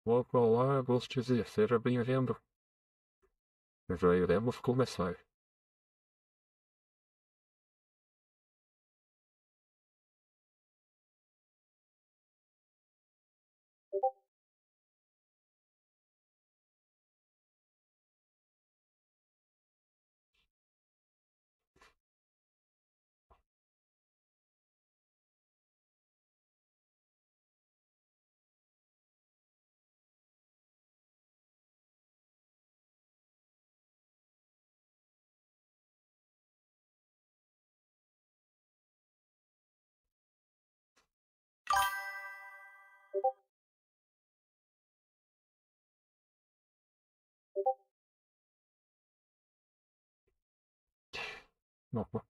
Olá, gostes e seja bem-vindo. Já iremos começar. Opa.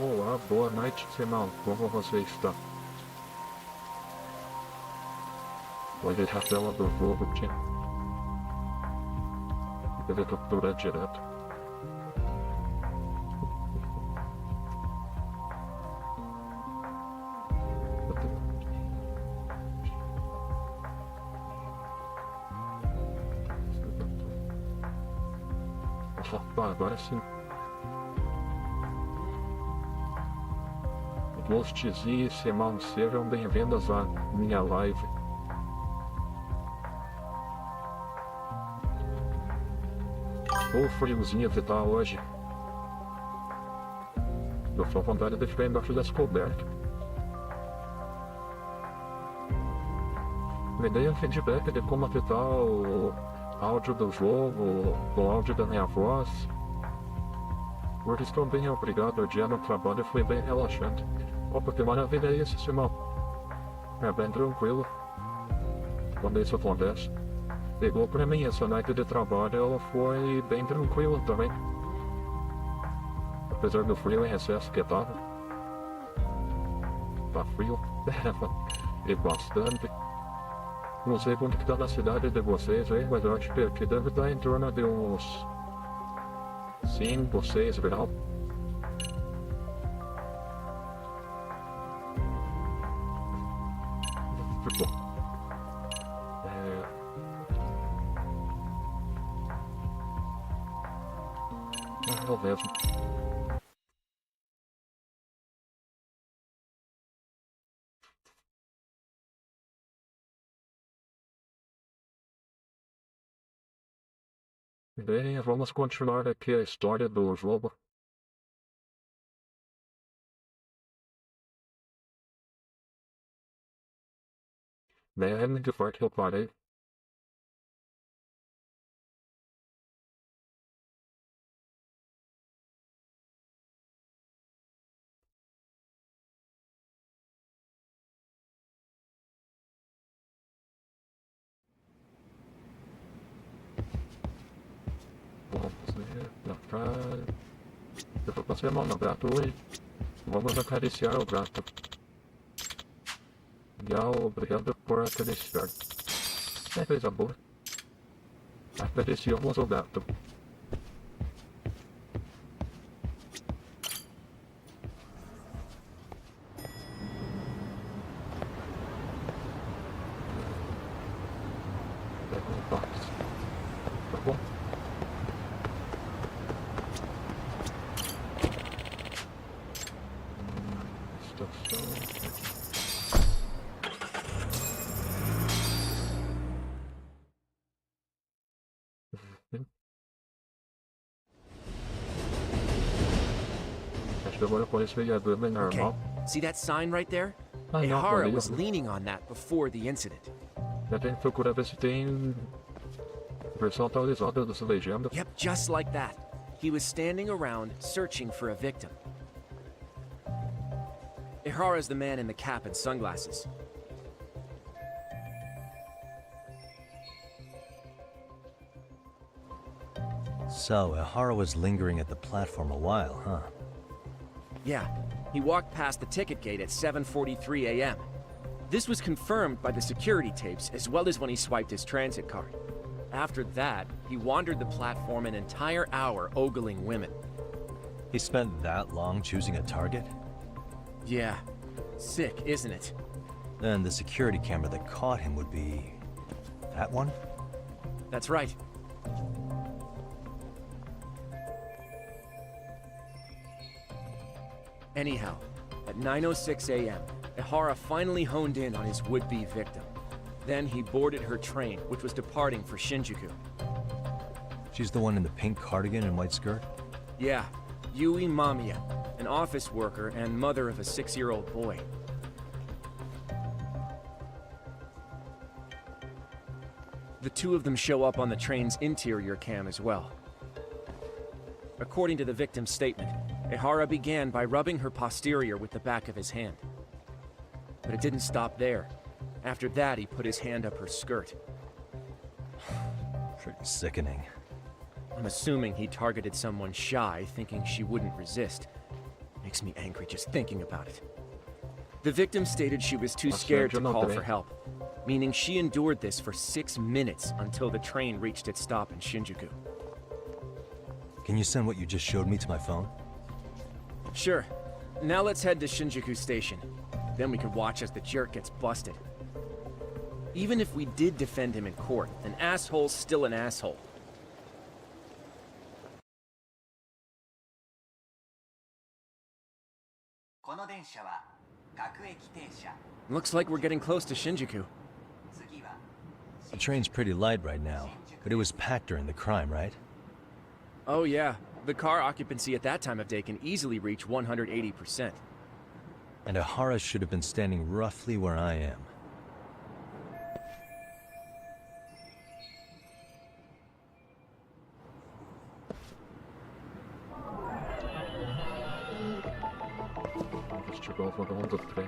Olá, boa noite, Simão. Como você está? Olhei a tela do jogo, tinha. Teve captura direto. Opa, agora sim. Gostes e Simão, sejam bem-vindos à minha live. O friozinho que tá hoje. Eu só vontade de ficar embaixo das cobertas. Me dei um feedback de como que tá o áudio do jogo, o áudio da minha voz. Porque estou bem obrigado, o dia no trabalho foi bem relaxante. Opa, que maravilha é isso, Simão? É bem tranquilo. Quando isso acontece. Igual pra mim, essa noite de trabalho ela foi bem tranquila também. Apesar do frio em excesso que tava. Tá frio. E bastante. Não sei quanto que tá na cidade de vocês aí, mas eu acho que deve estar em torno de uns 5, 6 graus. Tipo, é o mesmo. Bem, vamos continuar aqui a história do jogo. Bem, de forte eu parei. Vamos ver pra cá. Eu vou passar a mão no gato hoje. Vamos acariciar o gato. Legal, obrigado por acariciar. É coisa boa. Acariciamos o gato. Pega um táxi. Tá bom? Estação. Acho que agora com esse vereador é normal. See that sign right there? Ah, não, Ehara ali, was ó. leaning on that before the incident. Devem procurar ver se tem versão atualizada dessa legenda. Yep, just like that. He was standing around searching for a victim. Ehara's the man in the cap and sunglasses. So, Ehara was lingering at the platform a while, huh? Yeah, he walked past the ticket gate at 7:43 a.m. This was confirmed by the security tapes as well as when he swiped his transit card. After that, he wandered the platform an entire hour ogling women. He spent that long choosing a target? Yeah, sick, isn't it? Then the security camera that caught him would be... that one? That's right. Anyhow, at 9:06 a.m., Ehara finally honed in on his would-be victim. Then he boarded her train, which was departing for Shinjuku. She's the one in the pink cardigan and white skirt? Yeah, Yui Mamiya, an office worker and mother of a 6-year-old boy. The two of them show up on the train's interior cam as well. According to the victim's statement, Ehara began by rubbing her posterior with the back of his hand. But it didn't stop there. After that, he put his hand up her skirt. Pretty sickening. I'm assuming he targeted someone shy, thinking she wouldn't resist. Makes me angry just thinking about it. The victim stated she was too scared to call for help, meaning she endured this for 6 minutes until the train reached its stop in Shinjuku. Can you send what you just showed me to my phone? Sure. Now let's head to Shinjuku Station. Then we can watch as the jerk gets busted. Even if we did defend him in court, an asshole's still an asshole. Looks like we're getting close to Shinjuku. The train's pretty light right now, but it was packed during the crime, right? Oh yeah, the car occupancy at that time of day can easily reach 180%. And Ehara should have been standing roughly where I am. Chegou o vagão do trem.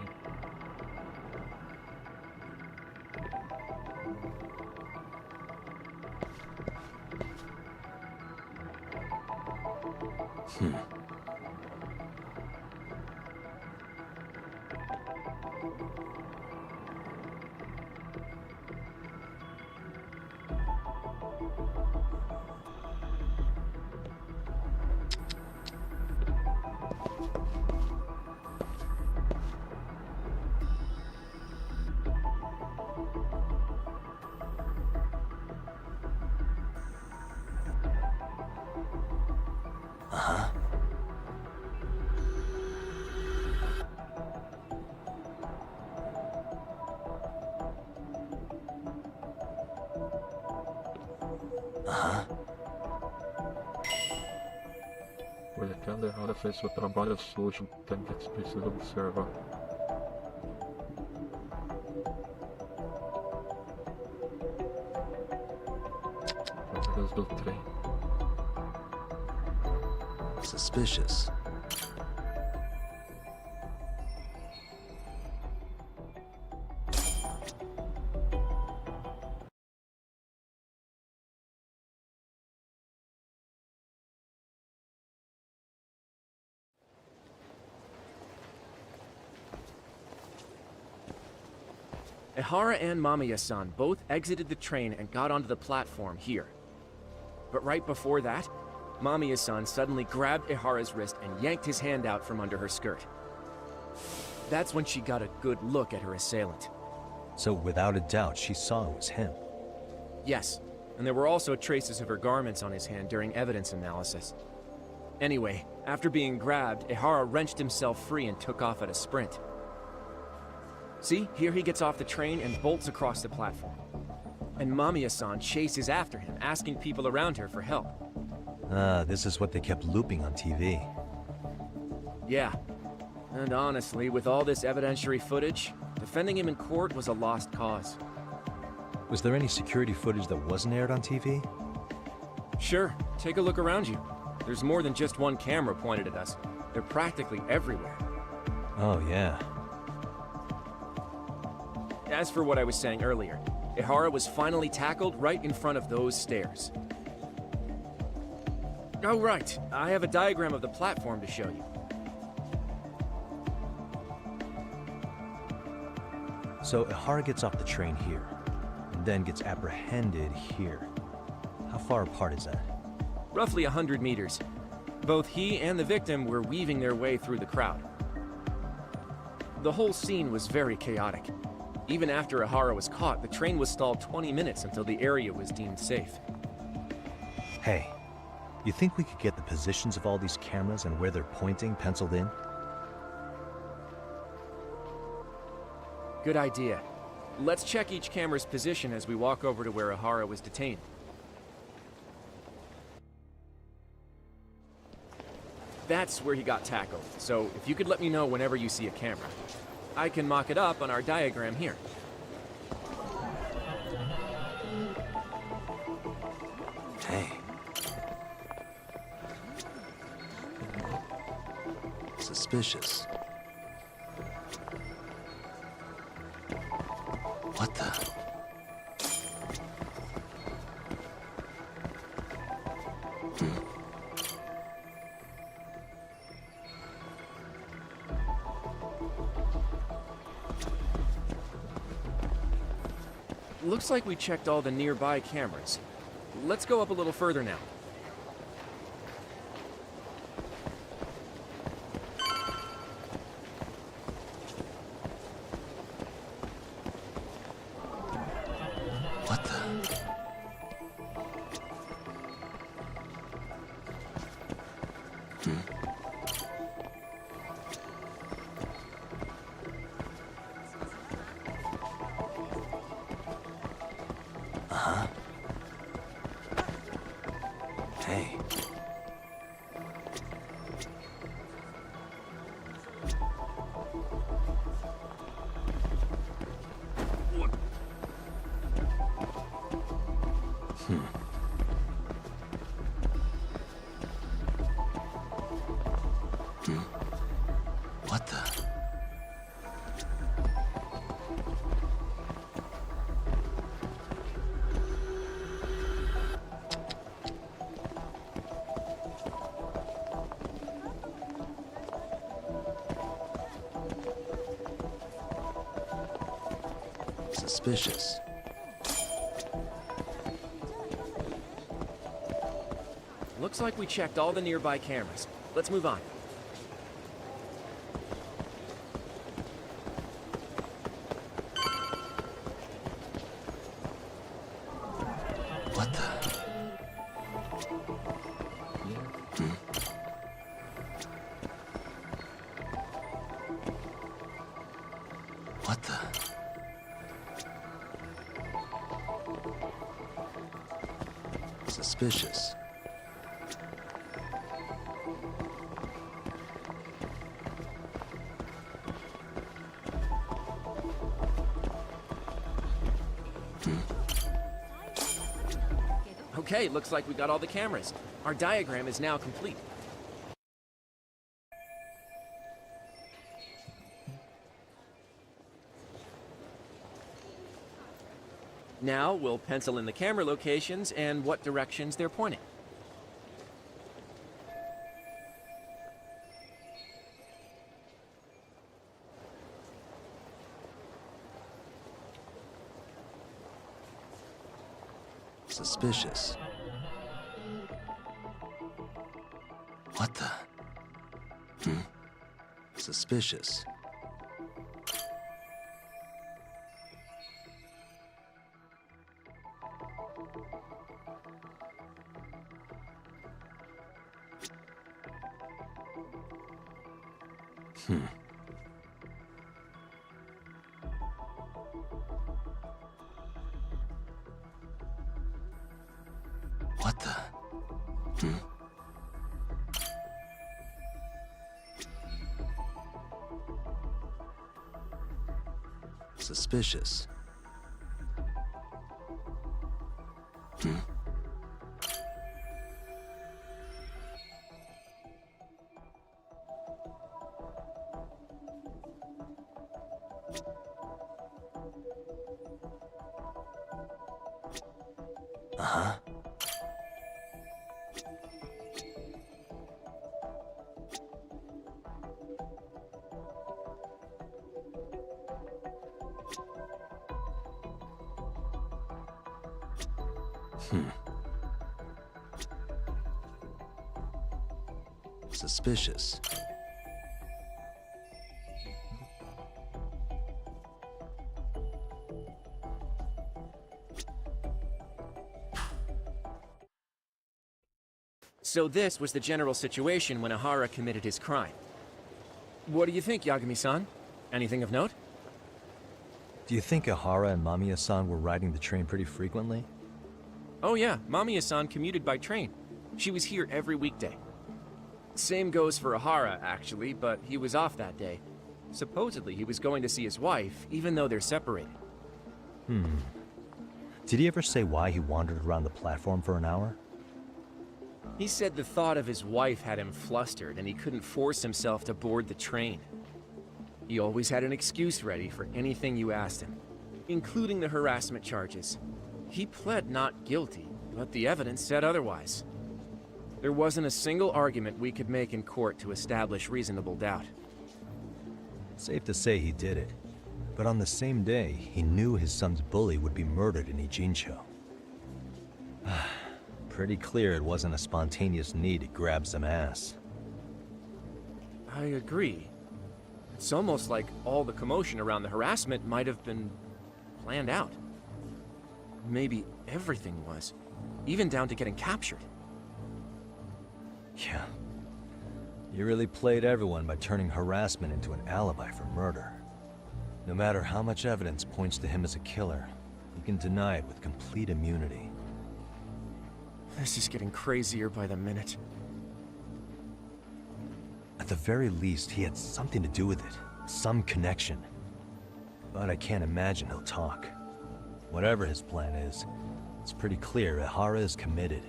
Quando a Ehara fez seu trabalho sujo, tem que precisa observar. Câmeras do trem. Suspicious. Ehara and Mamiya-san both exited the train and got onto the platform here. But right before that, Mamiya-san suddenly grabbed Ehara's wrist and yanked his hand out from under her skirt. That's when she got a good look at her assailant. So without a doubt, she saw it was him. Yes, and there were also traces of her garments on his hand during evidence analysis. Anyway, after being grabbed, Ehara wrenched himself free and took off at a sprint. See, here he gets off the train and bolts across the platform. And Mamiya-san chases after him, asking people around her for help. Ah, this is what they kept looping on TV. Yeah. And honestly, with all this evidentiary footage, defending him in court was a lost cause. Was there any security footage that wasn't aired on TV? Sure, take a look around you. There's more than just one camera pointed at us. They're practically everywhere. Oh, yeah. As for what I was saying earlier, Ihara was finally tackled right in front of those stairs. Oh, right. I have a diagram of the platform to show you. So Ihara gets off the train here, and then gets apprehended here. How far apart is that? Roughly 100 meters. Both he and the victim were weaving their way through the crowd. The whole scene was very chaotic. Even after Ihara was caught, the train was stalled 20 minutes until the area was deemed safe. Hey, you think we could get the positions of all these cameras and where they're pointing penciled in? Good idea. Let's check each camera's position as we walk over to where Ihara was detained. That's where he got tackled, so if you could let me know whenever you see a camera. I can mock it up on our diagram here. Hey. Suspicious. What the? Looks like we checked all the nearby cameras. Let's go up a little further now. What the? Hey. What the? Suspicious. Looks like we checked all the nearby cameras. Let's move on. What the? What the? Suspicious. Okay, looks like we got all the cameras. Our diagram is now complete. Now we'll pencil in the camera locations and what directions they're pointing. Suspicious. What the? Suspicious. What the? Suspicious. Uh-huh. Suspicious. So this was the general situation when Ahara committed his crime. What do you think, Yagami-san? Anything of note? Do you think Ahara and Mamiya-san were riding the train pretty frequently? Oh yeah, Mamiya-san commuted by train. She was here every weekday. Same goes for Ahara, actually, but he was off that day. Supposedly he was going to see his wife, even though they're separated. Did he ever say why he wandered around the platform for an hour? He said the thought of his wife had him flustered and he couldn't force himself to board the train. He always had an excuse ready for anything you asked him, including the harassment charges. He pled not guilty, but the evidence said otherwise. There wasn't a single argument we could make in court to establish reasonable doubt. Safe to say he did it. But on the same day, he knew his son's bully would be murdered in Ijincho. Pretty clear it wasn't a spontaneous need to grab some ass. I agree. It's almost like all the commotion around the harassment might have been planned out. Maybe everything was, even down to getting captured. Yeah. You really played everyone by turning harassment into an alibi for murder. No matter how much evidence points to him as a killer, you can deny it with complete immunity. This is getting crazier by the minute. At the very least, he had something to do with it. Some connection. But I can't imagine he'll talk. Whatever his plan is, it's pretty clear Ahara is committed.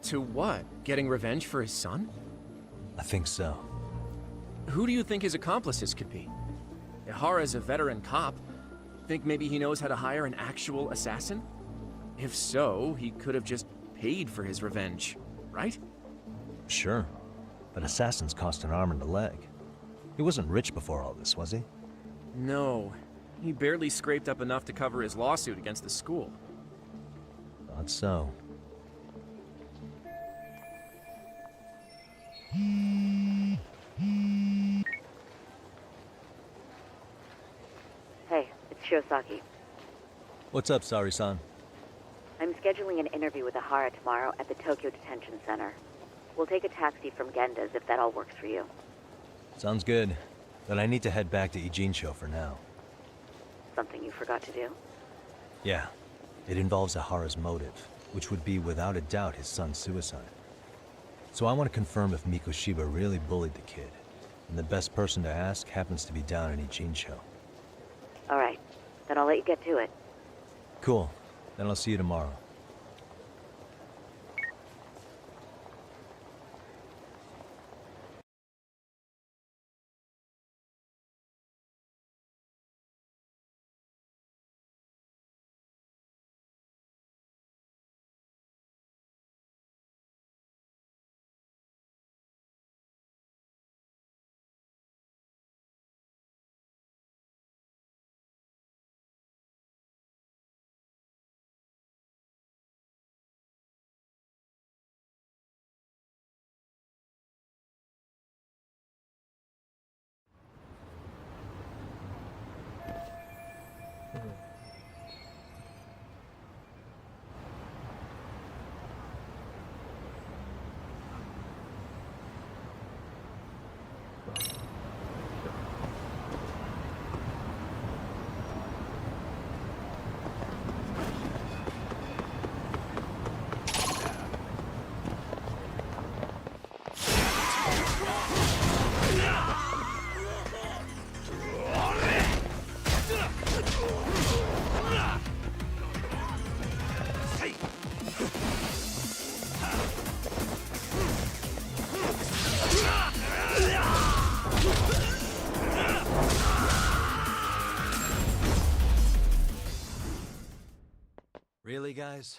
To what? Getting revenge for his son? I think so. Who do you think his accomplices could be? Ihara's a veteran cop. Think maybe he knows how to hire an actual assassin? If so, he could have just paid for his revenge, right? Sure. But assassins cost an arm and a leg. He wasn't rich before all this, was he? No. He barely scraped up enough to cover his lawsuit against the school. Thought so. Hey, it's Shiosaki. What's up, Sari-san? I'm scheduling an interview with Ahara tomorrow at the Tokyo Detention Center. We'll take a taxi from Genda's if that all works for you. Sounds good. But I need to head back to Ijincho for now. Something you forgot to do? Yeah. It involves Ahara's motive, which would be without a doubt his son's suicide. So I want to confirm if Mikoshiba really bullied the kid. And the best person to ask happens to be down in Ijincho. All right. Then I'll let you get to it. Cool. Then I'll see you tomorrow. Really, guys?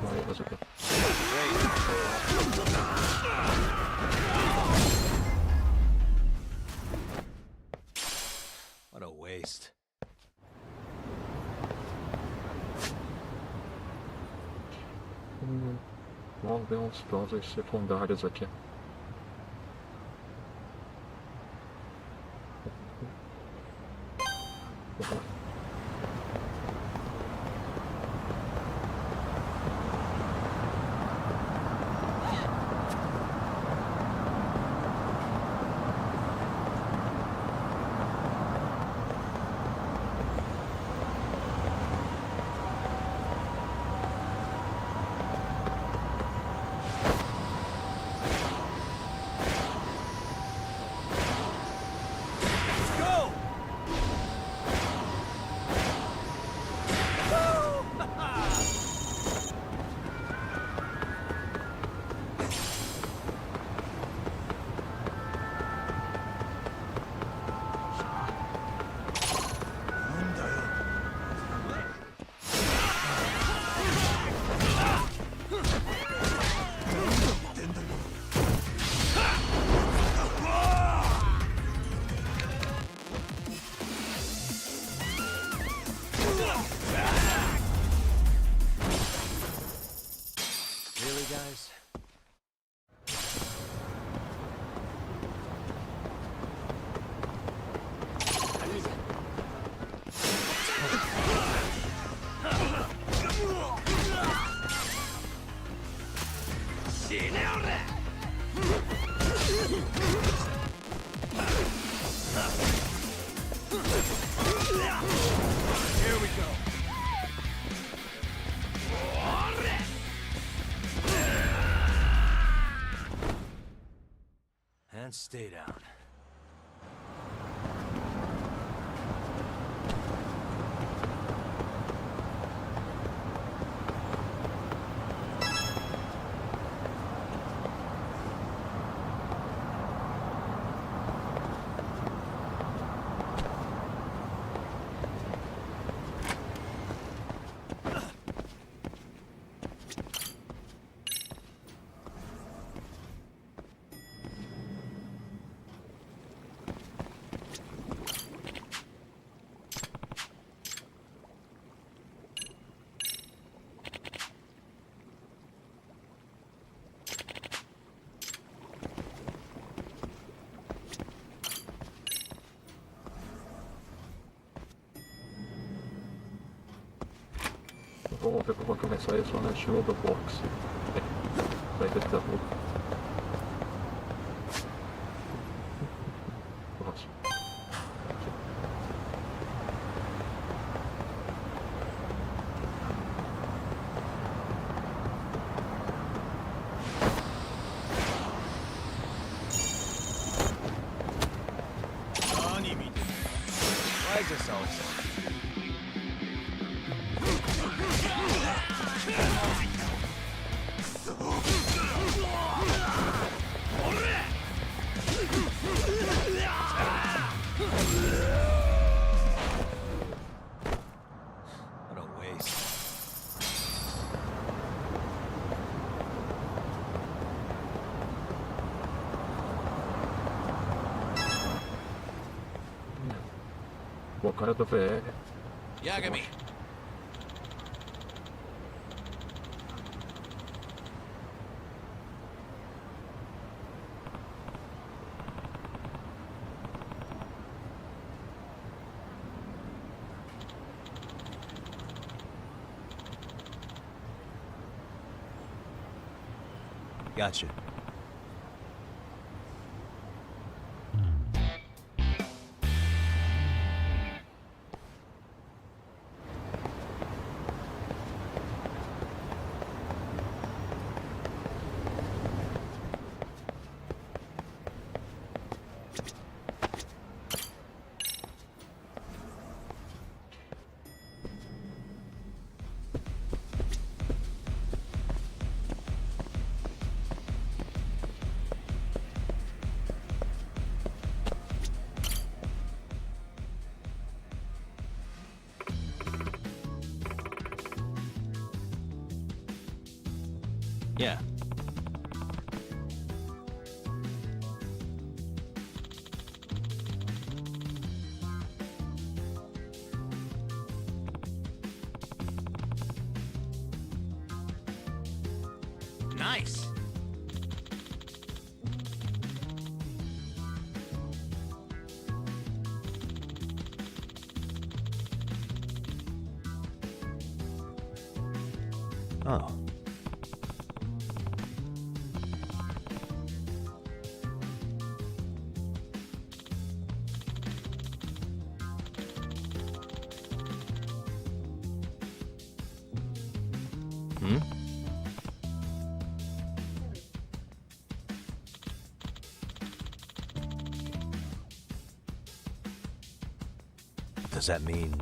Vai, você quer. What a waste. Vamos ver uns puzzles secundários aqui. Really, guys? Here we go. And stay down. Vamos ver como começar isso no estilo do box. Vai ter que dar tudo. Nossa. Why is this always so? What a waste. O cara do VR. Yagami! Gotcha. Yeah. Nice. Oh. Hmm? Does that mean...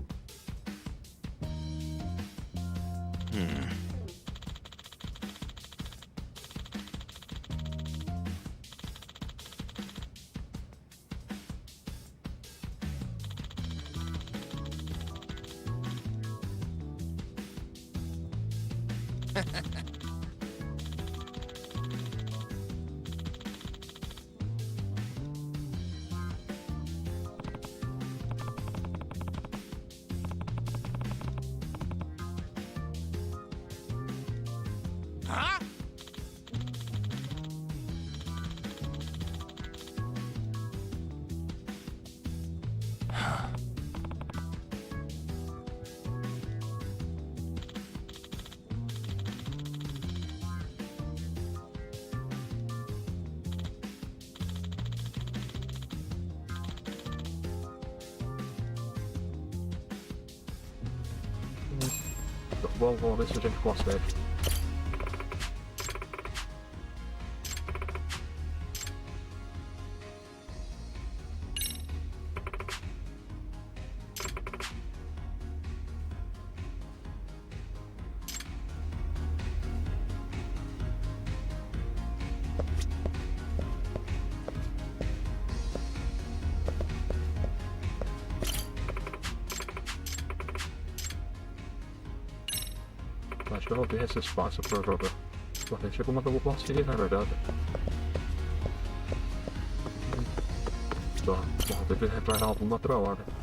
Huh? Vamos ver se a gente consegue. Acho que eu não tenho esse espaço pra jogar. Porém, chega uma que eu vou conseguir, na verdade. Tá, vou ter que retornar alguma outra hora.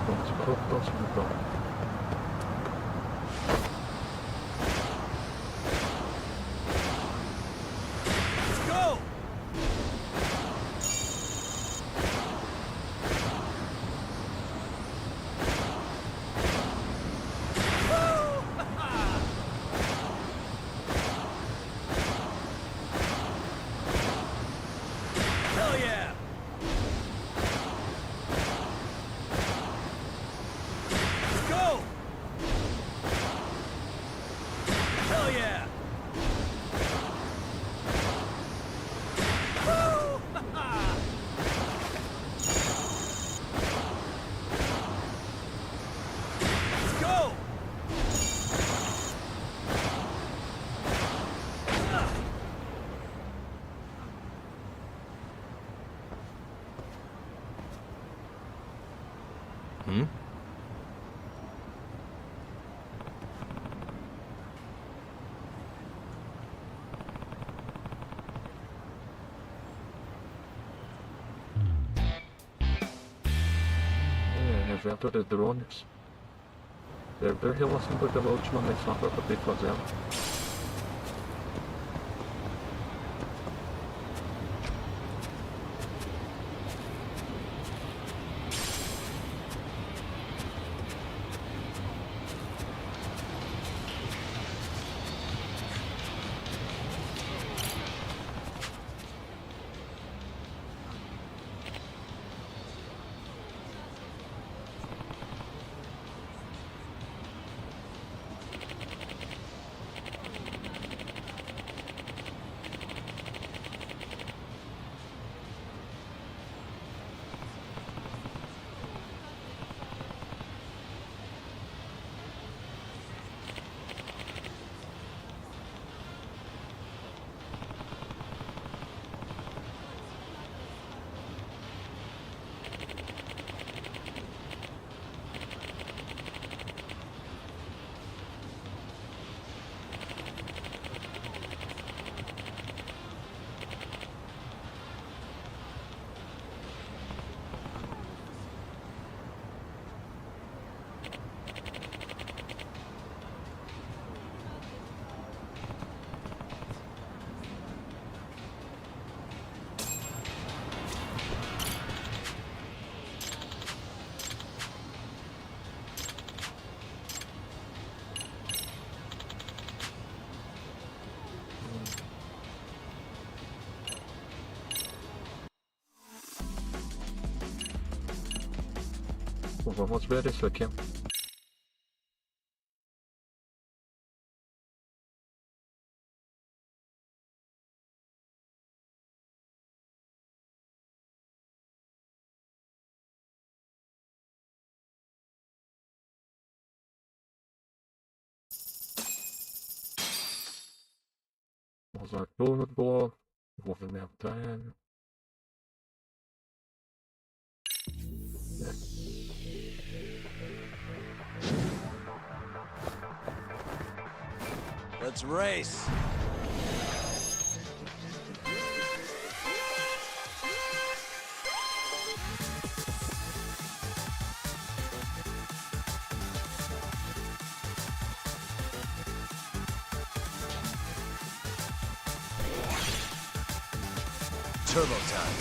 Vamos para o próximo então. Hmm? Evento de drones. Deve ter relação com aquela última missão que eu acabei fazendo. Vamos ver isso aqui. Vamos usar tudo, movimentar. Let's race! Turbo time.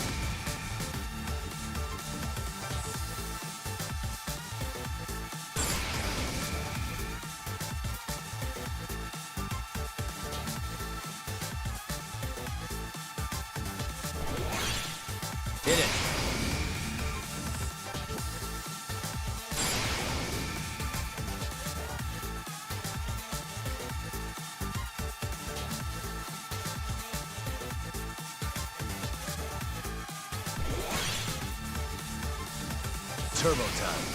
Hit it. Turbo time.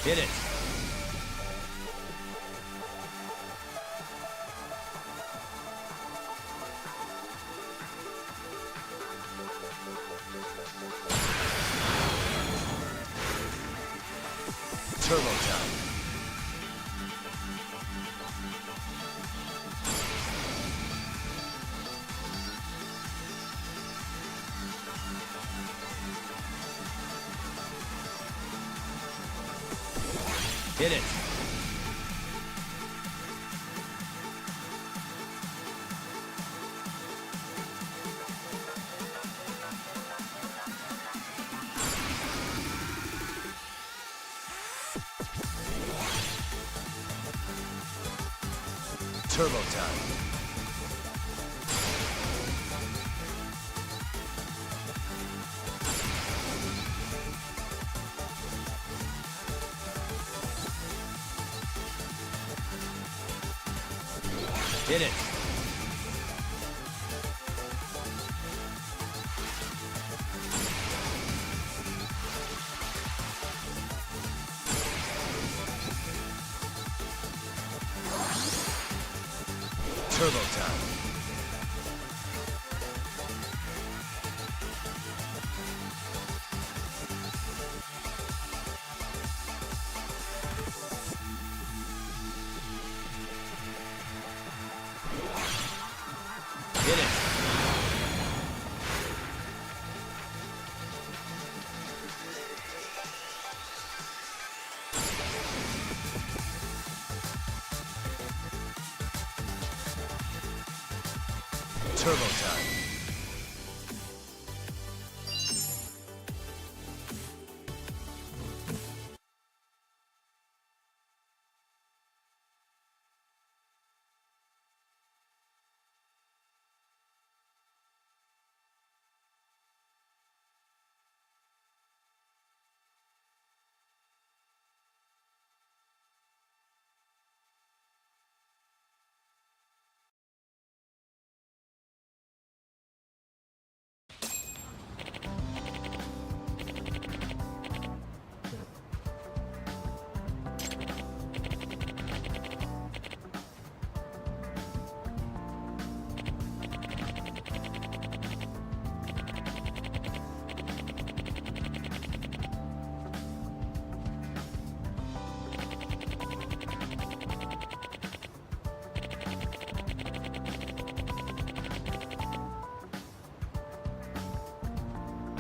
Hit it. Turbo time. Hit it. Turbo time. Hit it. Turbo time. Hit it. Turbo time.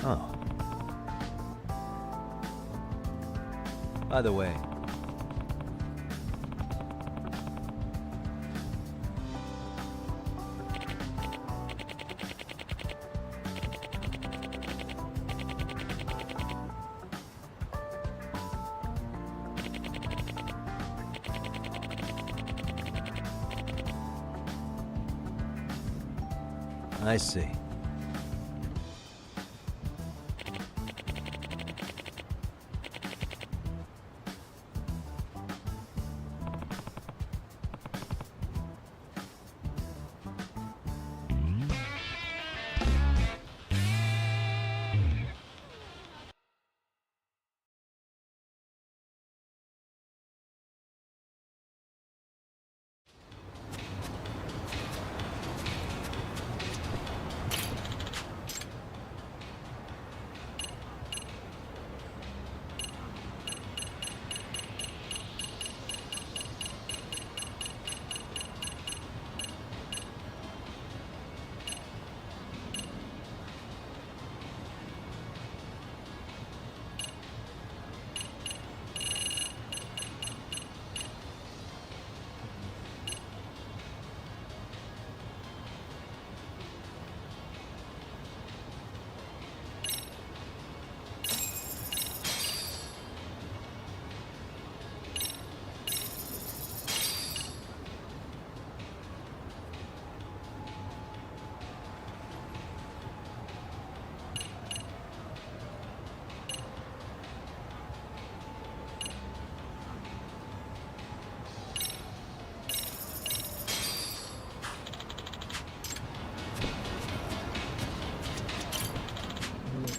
Oh. By the way, I see.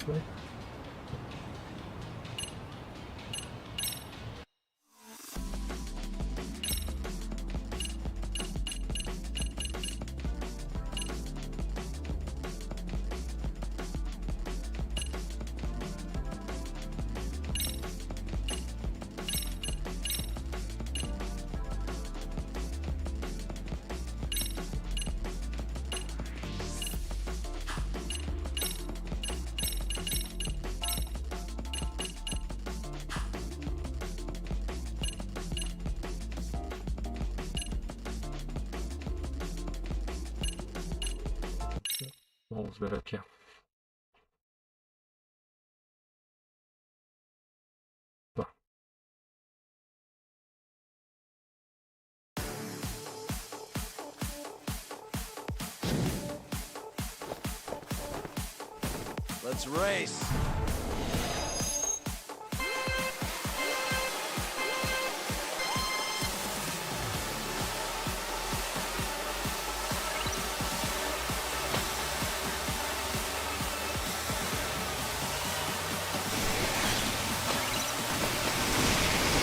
Okay. Vamos ver aqui. Tá. Let's race!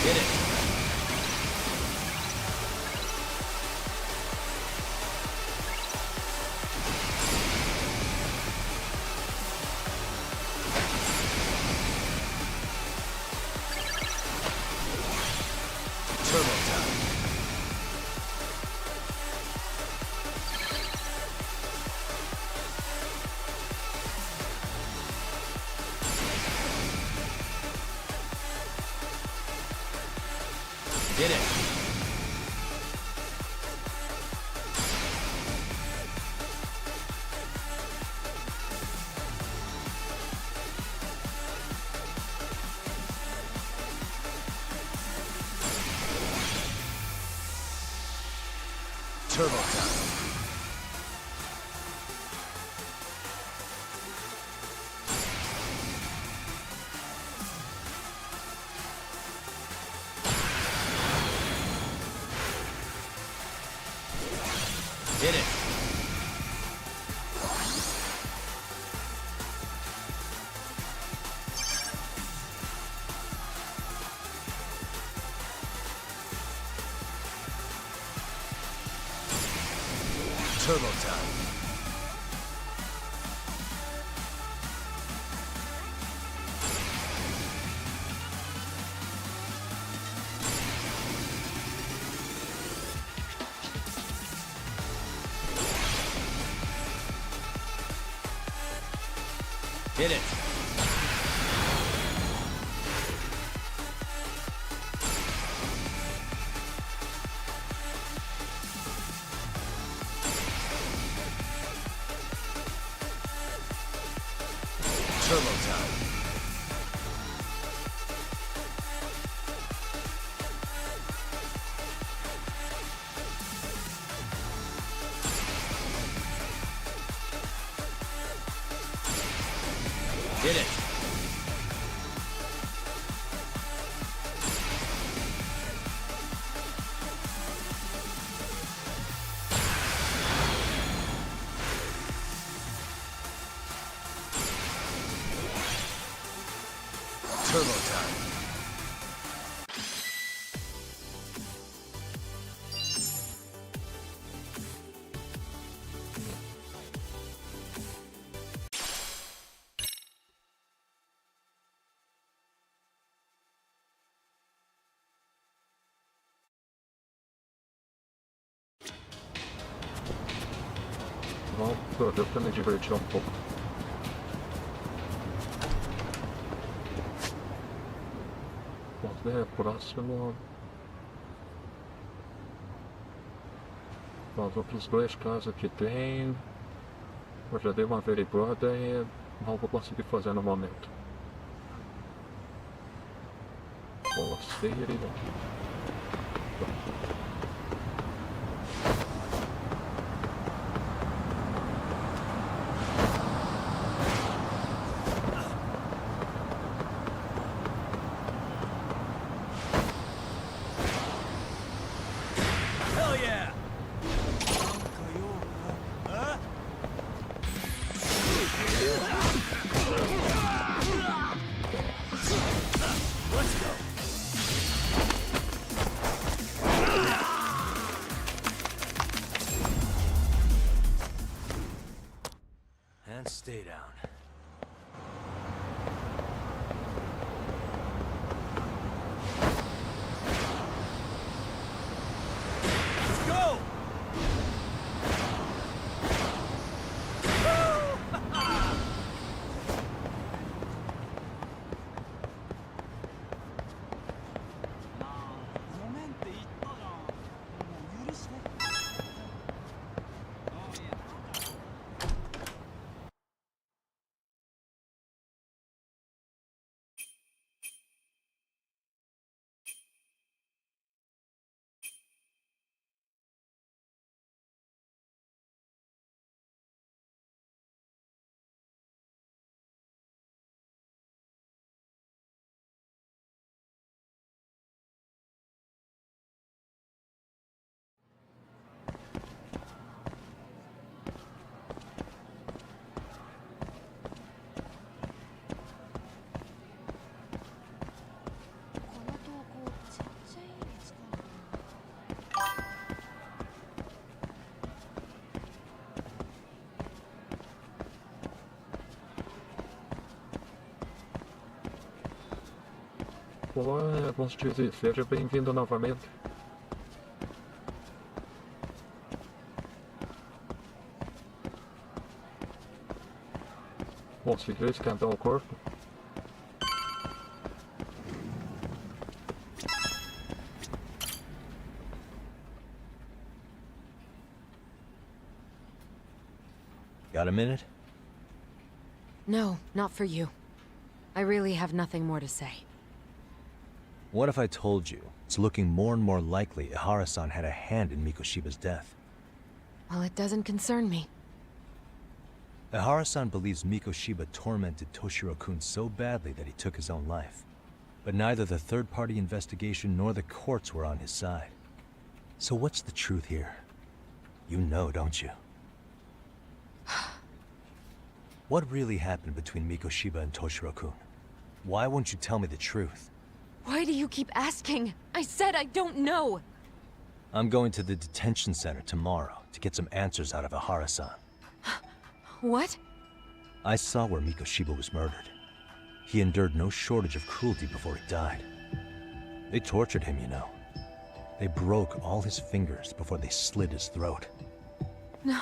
Get it! Turbo time. Get it. Turbo time. Get it. Turbo time. Hit it. Turbo time. Hit it. Turbo time. Bom, deu pra me divertir um pouco. Vamos ver, próximo. Bom, os outros dois casos que tem. Eu já dei uma averiguada e não vou conseguir fazer no momento. Boa, série. Hell yeah! Let's go. And stay down. Let's go! Olá, vamos dizer, seja bem-vindo novamente. Conseguiu esquentar o corpo? Got a minute? No, not for you. I really have nothing more to say. What if I told you it's looking more and more likely Ihara-san had a hand in Mikoshiba's death? Well, it doesn't concern me. Ihara-san believes Mikoshiba tormented Toshiro-kun so badly that he took his own life. But neither the third-party investigation nor the courts were on his side. So what's the truth here? You know, don't you? What really happened between Mikoshiba and Toshiro-kun? Why won't you tell me the truth? Why do you keep asking? I said I don't know! I'm going to the detention center tomorrow to get some answers out of Ihara-san. What? I saw where Mikoshiba was murdered. He endured no shortage of cruelty before he died. They tortured him, you know. They broke all his fingers before they slit his throat. No.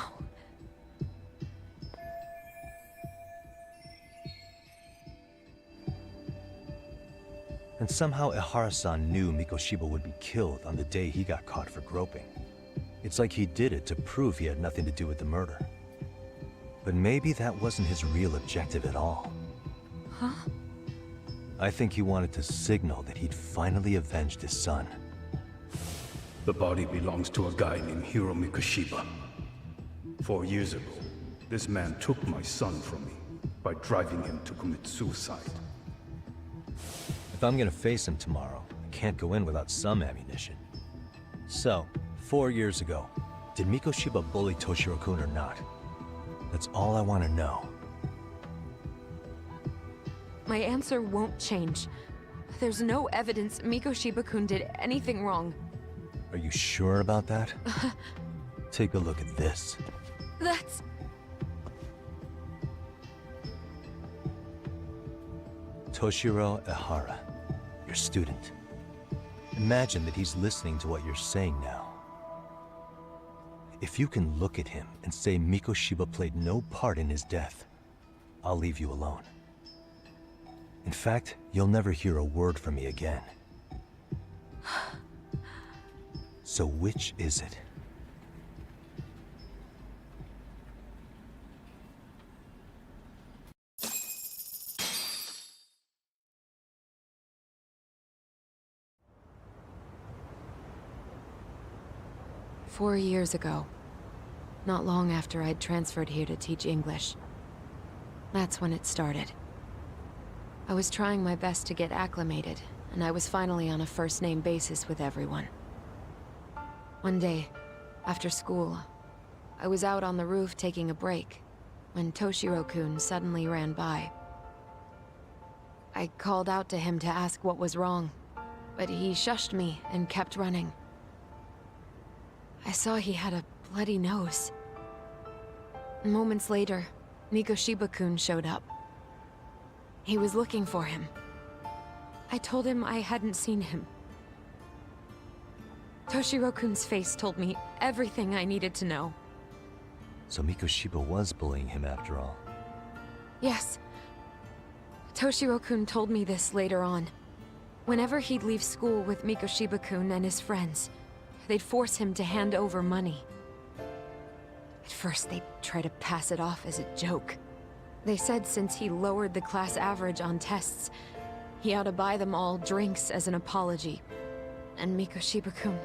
And somehow Ihara-san knew Mikoshiba would be killed on the day he got caught for groping. It's like he did it to prove he had nothing to do with the murder. But maybe that wasn't his real objective at all. Huh? I think he wanted to signal that he'd finally avenged his son. The body belongs to a guy named Hiro Mikoshiba. 4 years ago, this man took my son from me. by driving him to commit suicide. If I'm gonna face him tomorrow, I can't go in without some ammunition. So, 4 years ago, did Mikoshiba bully Toshiro-kun or not? That's all I want to know. My answer won't change. There's no evidence Mikoshiba-kun did anything wrong. Are you sure about that? Take a look at this. That's... Toshiro Ehara, your student. Imagine that he's listening to what you're saying now. If you can look at him and say Mikoshiba played no part in his death, I'll leave you alone. In fact, you'll never hear a word from me again. So which is it? "4 years ago, not long after I'd transferred here to teach English. That's when it started. I was trying my best to get acclimated, and I was finally on a first-name basis with everyone. One day, after school, I was out on the roof taking a break, when Toshiro-kun suddenly ran by. I called out to him to ask what was wrong, but he shushed me and kept running. I saw he had a bloody nose. Moments later, Mikoshiba-kun showed up. He was looking for him. I told him I hadn't seen him. Toshiro-kun's face told me everything I needed to know. So Mikoshiba was bullying him after all. Yes. Toshiro-kun told me this later on. Whenever he'd leave school with Mikoshiba-kun and his friends, they'd force him to hand over money. At first, they'd try to pass it off as a joke. They said since he lowered the class average on tests, he ought to buy them all drinks as an apology. And Mikoshiba-kun,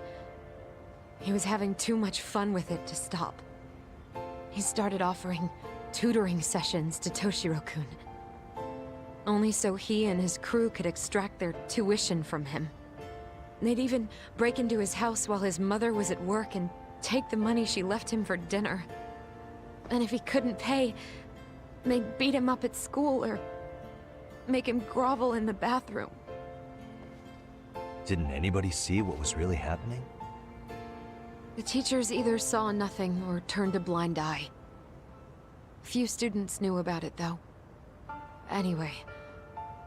he was having too much fun with it to stop. He started offering tutoring sessions to Toshiro-kun. Only so he and his crew could extract their tuition from him. They'd even break into his house while his mother was at work and take the money she left him for dinner. And if he couldn't pay, they'd beat him up at school or make him grovel in the bathroom. Didn't anybody see what was really happening? The teachers either saw nothing or turned a blind eye. Few students knew about it, though. Anyway,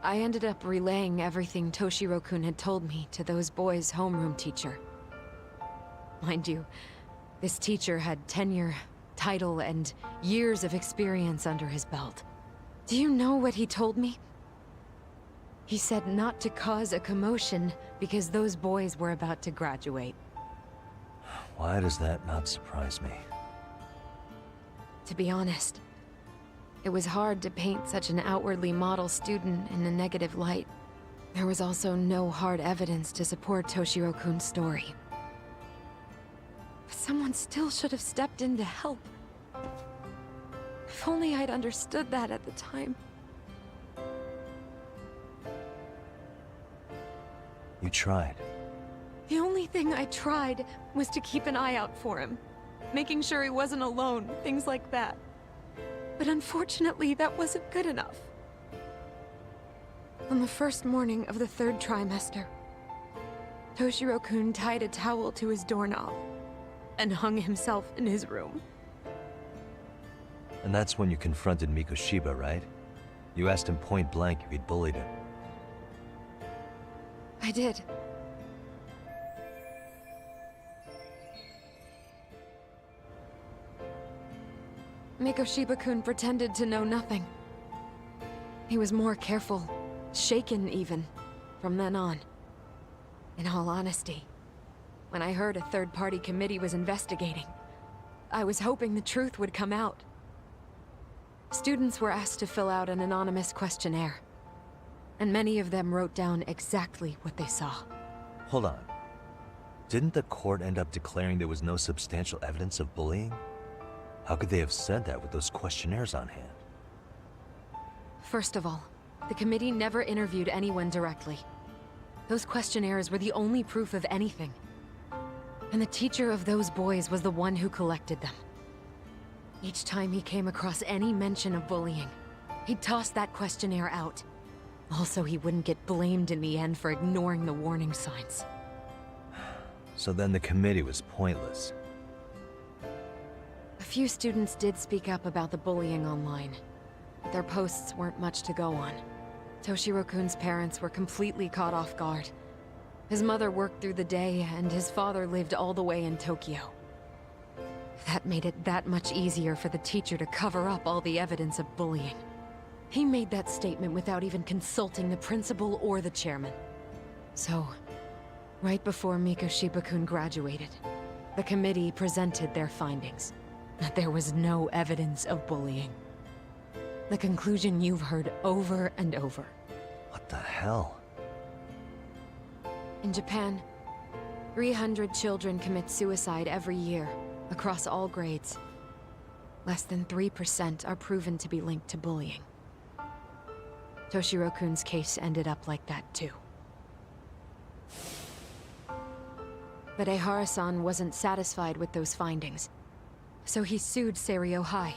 I ended up relaying everything Toshiro-kun had told me to those boys' homeroom teacher. Mind you, this teacher had tenure, title, and years of experience under his belt. Do you know what he told me? He said not to cause a commotion because those boys were about to graduate. Why does that not surprise me? To be honest, it was hard to paint such an outwardly model student in a negative light. There was also no hard evidence to support Toshiro-kun's story. But someone still should have stepped in to help. If only I'd understood that at the time. You tried. The only thing I tried was to keep an eye out for him, making sure he wasn't alone, things like that. But unfortunately, that wasn't good enough. On the first morning of the 3rd trimester, Toshiro-kun tied a towel to his doorknob and hung himself in his room. And that's when you confronted Mikoshiba, right? You asked him point blank if he'd bullied him. I did. Mikoshiba-kun pretended to know nothing. He was more careful, shaken even, from then on. In all honesty, when I heard a third-party committee was investigating, I was hoping the truth would come out. Students were asked to fill out an anonymous questionnaire, and many of them wrote down exactly what they saw. Hold on. Didn't the court end up declaring there was no substantial evidence of bullying? How could they have said that with those questionnaires on hand? First of all, the committee never interviewed anyone directly. Those questionnaires were the only proof of anything. And the teacher of those boys was the one who collected them. Each time he came across any mention of bullying, he'd toss that questionnaire out. Also, he wouldn't get blamed in the end for ignoring the warning signs. So then the committee was pointless. A few students did speak up about the bullying online, but their posts weren't much to go on. Toshiro-kun's parents were completely caught off guard. His mother worked through the day, and his father lived all the way in Tokyo. That made it that much easier for the teacher to cover up all the evidence of bullying. He made that statement without even consulting the principal or the chairman. So, right before Mikoshiba-kun graduated, the committee presented their findings. That there was no evidence of bullying. The conclusion you've heard over and over. What the hell? In Japan, 300 children commit suicide every year, across all grades. Less than 3% are proven to be linked to bullying. Toshiro-kun's case ended up like that too. But Ehara-san wasn't satisfied with those findings, so he sued Seiryo High,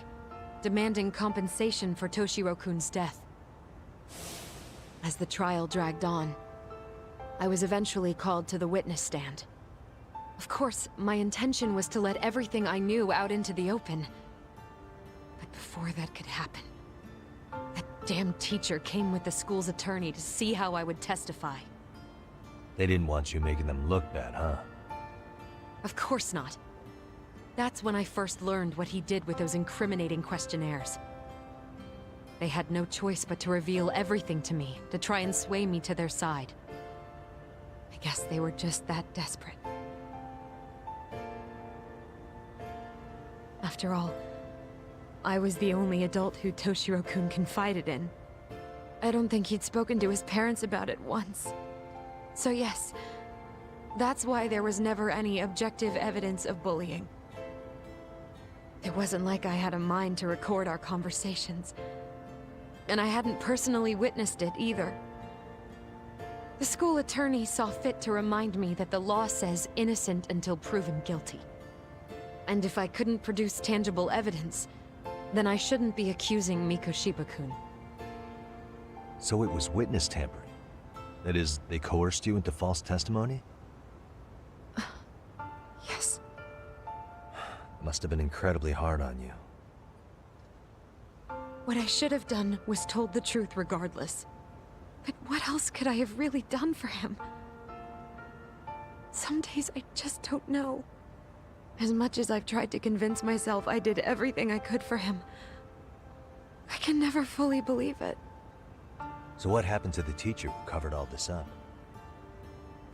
demanding compensation for Toshiro-kun's death. As the trial dragged on, I was eventually called to the witness stand. Of course, my intention was to let everything I knew out into the open. But before that could happen, that damn teacher came with the school's attorney to see how I would testify. They didn't want you making them look bad, huh? Of course not. That's when I first learned what he did with those incriminating questionnaires. They had no choice but to reveal everything to me, to try and sway me to their side. I guess they were just that desperate. After all, I was the only adult who Toshiro-kun confided in. I don't think he'd spoken to his parents about it once. So yes, that's why there was never any objective evidence of bullying. It wasn't like I had a mind to record our conversations. And I hadn't personally witnessed it either. The school attorney saw fit to remind me that the law says innocent until proven guilty. And if I couldn't produce tangible evidence, then I shouldn't be accusing Mikoshiba-kun. So it was witness tampering? That is, they coerced you into false testimony? Yes. Must have been incredibly hard on you. What I should have done was told the truth regardless. But what else could I have really done for him? Some days I just don't know. As much as I've tried to convince myself I did everything I could for him, I can never fully believe it. So what happened to the teacher who covered all this up?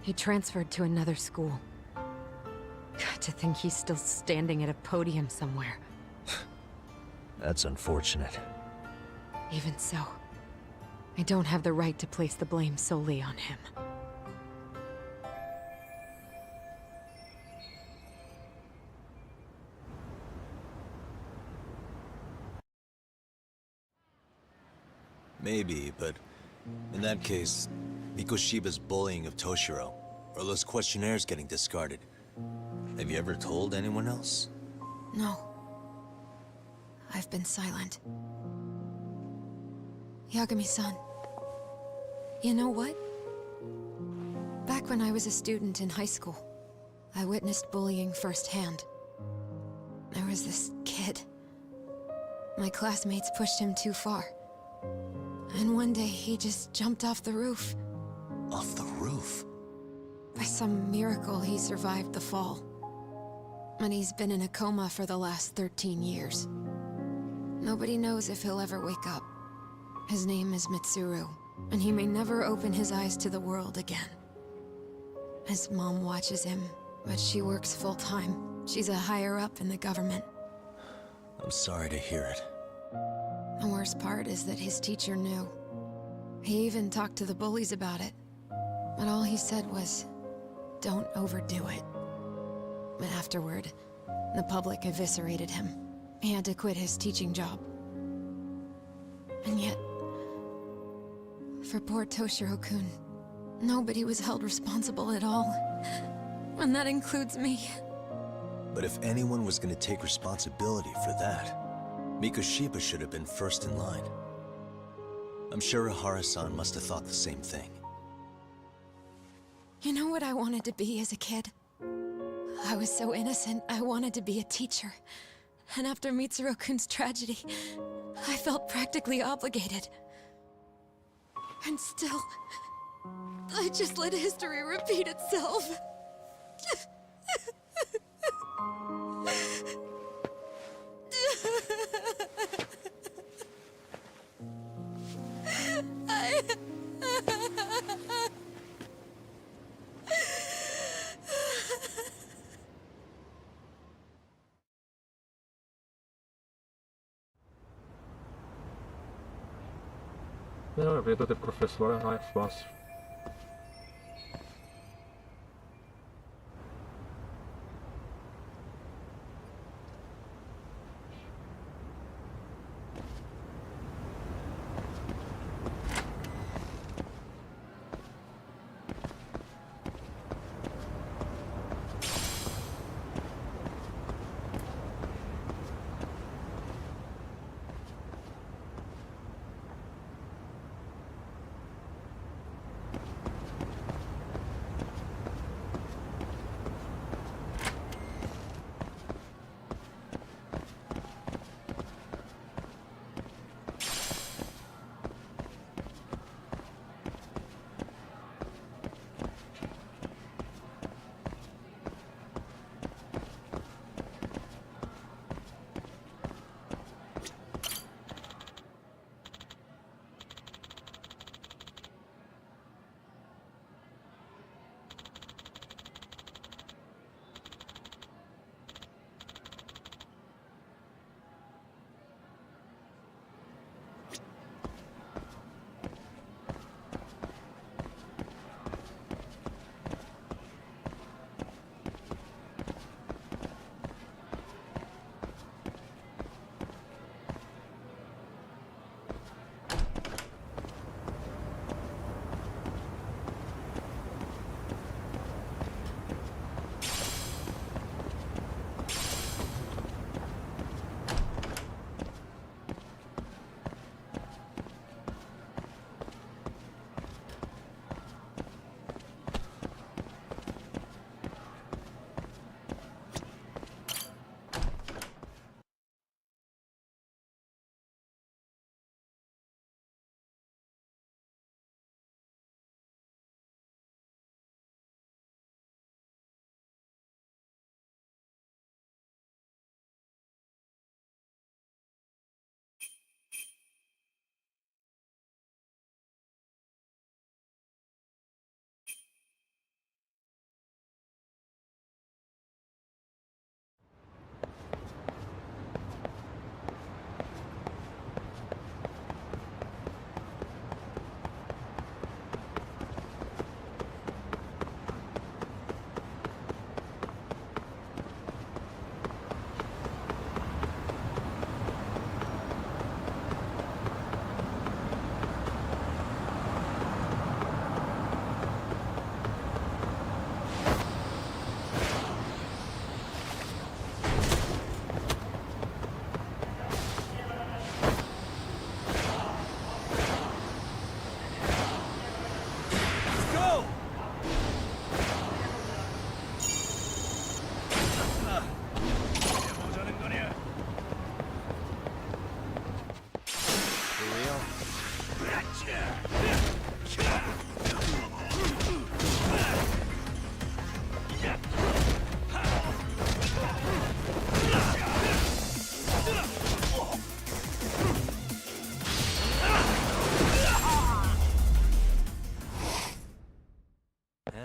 He transferred to another school. God, to think he's still standing at a podium somewhere. That's unfortunate. Even so, I don't have the right to place the blame solely on him. Maybe, but in that case, Mikoshiba's bullying of Toshiro, or those questionnaires getting discarded. Have you ever told anyone else? No. I've been silent. Yagami-san, you know what? Back when I was a student in high school, I witnessed bullying firsthand. There was this kid. My classmates pushed him too far. And one day he just jumped off the roof. Off the roof? By some miracle, he survived the fall. And he's been in a coma for the last 13 years. Nobody knows if he'll ever wake up. His name is Mitsuru, and he may never open his eyes to the world again. His mom watches him, but she works full-time. She's a higher-up in the government. I'm sorry to hear it. The worst part is that his teacher knew. He even talked to the bullies about it. But all he said was, don't overdo it. But afterward, the public eviscerated him. He had to quit his teaching job. And yet, for poor Toshiro-kun. Nobody was held responsible at all. And that includes me. But if anyone was going to take responsibility for that, Mikoshiba should have been first in line. I'm sure Ihara-san must have thought the same thing. You know what I wanted to be as a kid? I was so innocent, I wanted to be a teacher. And after Mitsuru-kun's tragedy, I felt practically obligated. And still, I just let history repeat itself. A vida de professor é mais fácil.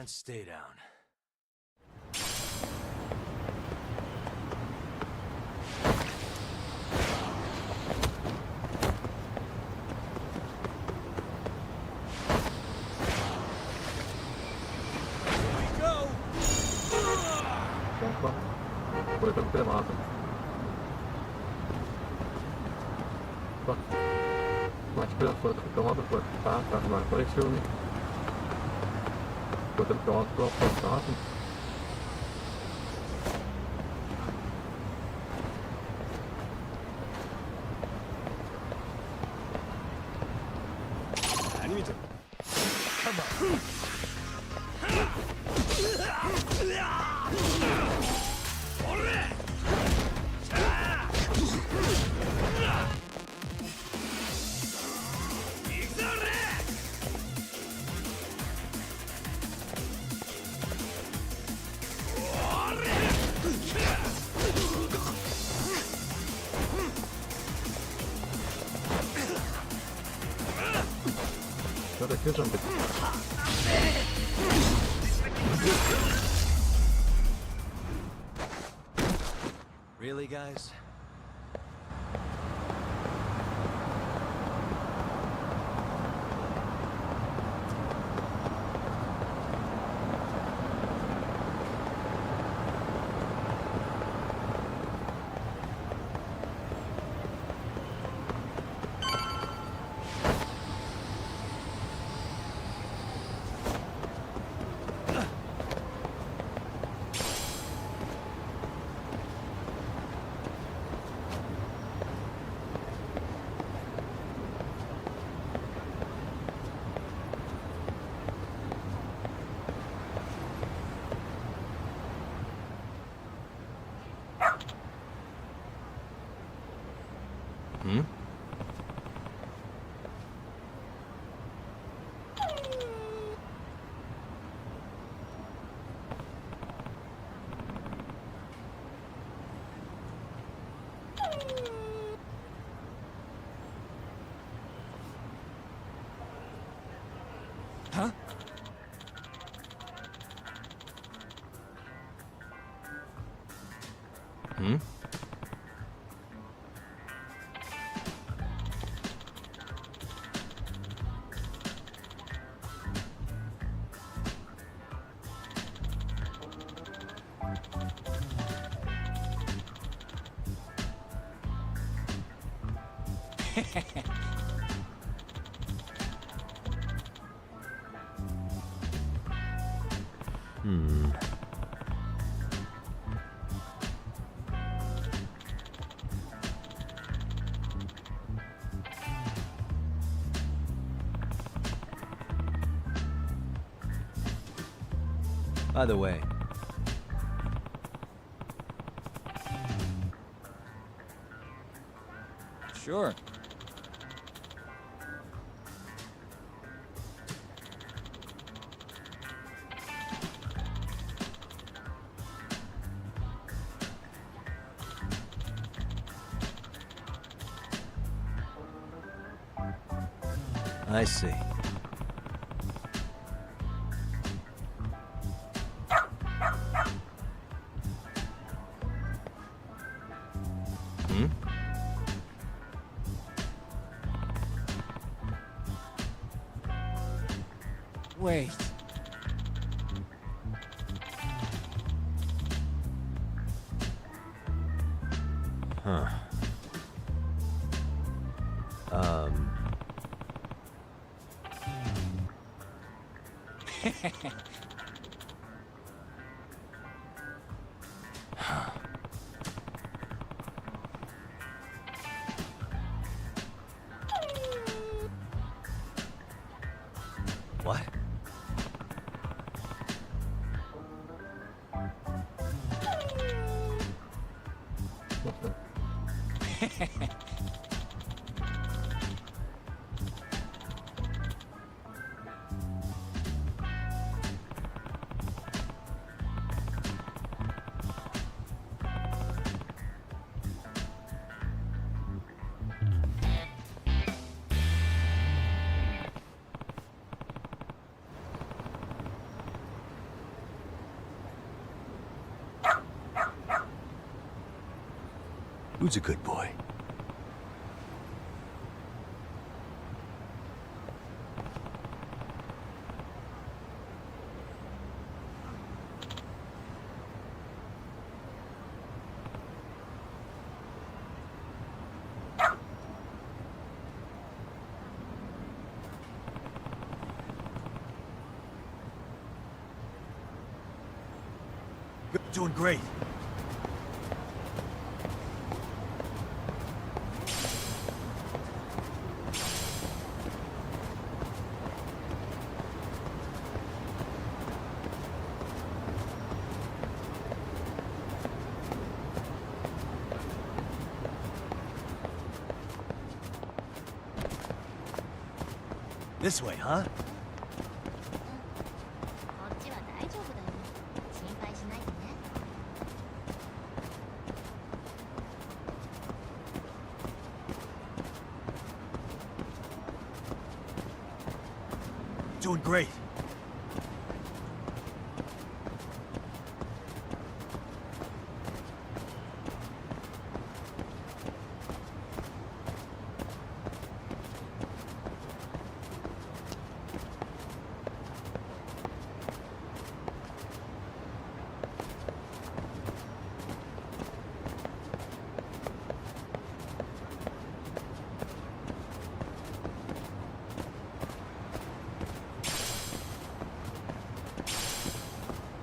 And stay down. Opa, foi atropelado. Opa. Mas pensando que todo por passa, agora apareceu, né? Quando pelo pro fantasma. Cadê que jump? Really, guys? Hmm? Huh? Hmm? Hmm. By the way, Sure. I see. Hmm? Wait. Huh. Um... What? Who's a good boy? Doing great. This way, huh? こっちは大丈夫だよ。心配しないでね。Doing great.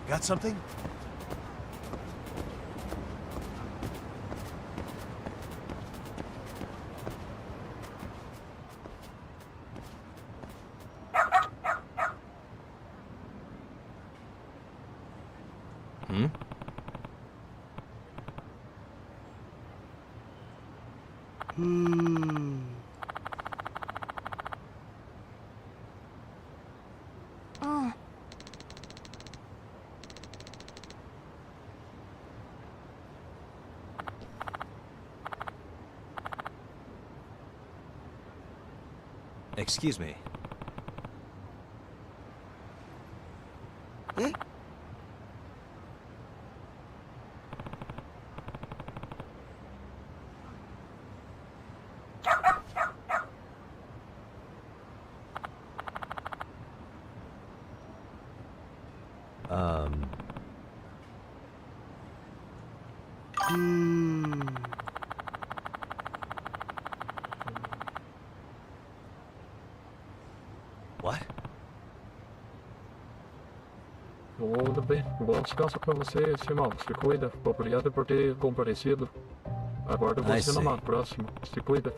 Got something? Hmm? Excuse me. What? Tudo bem. Bom descanso pra você, irmão. Se cuida. Obrigado por ter comparecido. Aguardo I você numa see. próxima. Se cuida.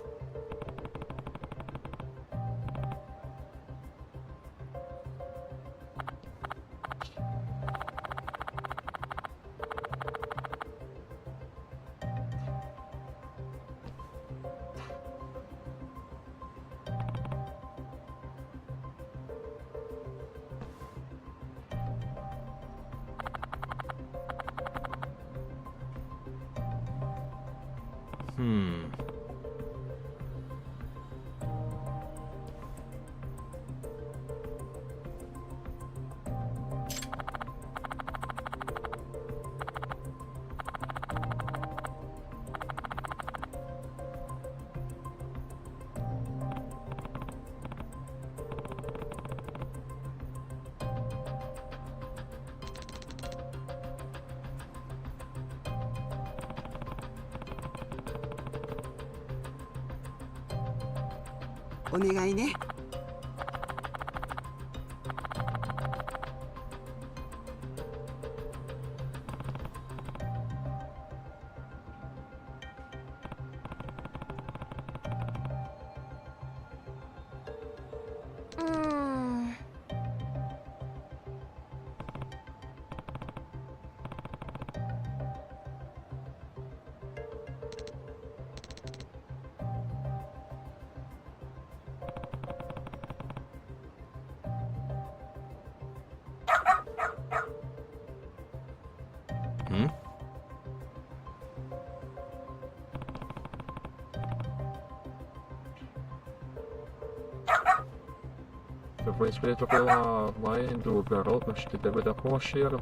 Eu fui escrito pela mãe do garoto, acho que deve dar com o cheiro.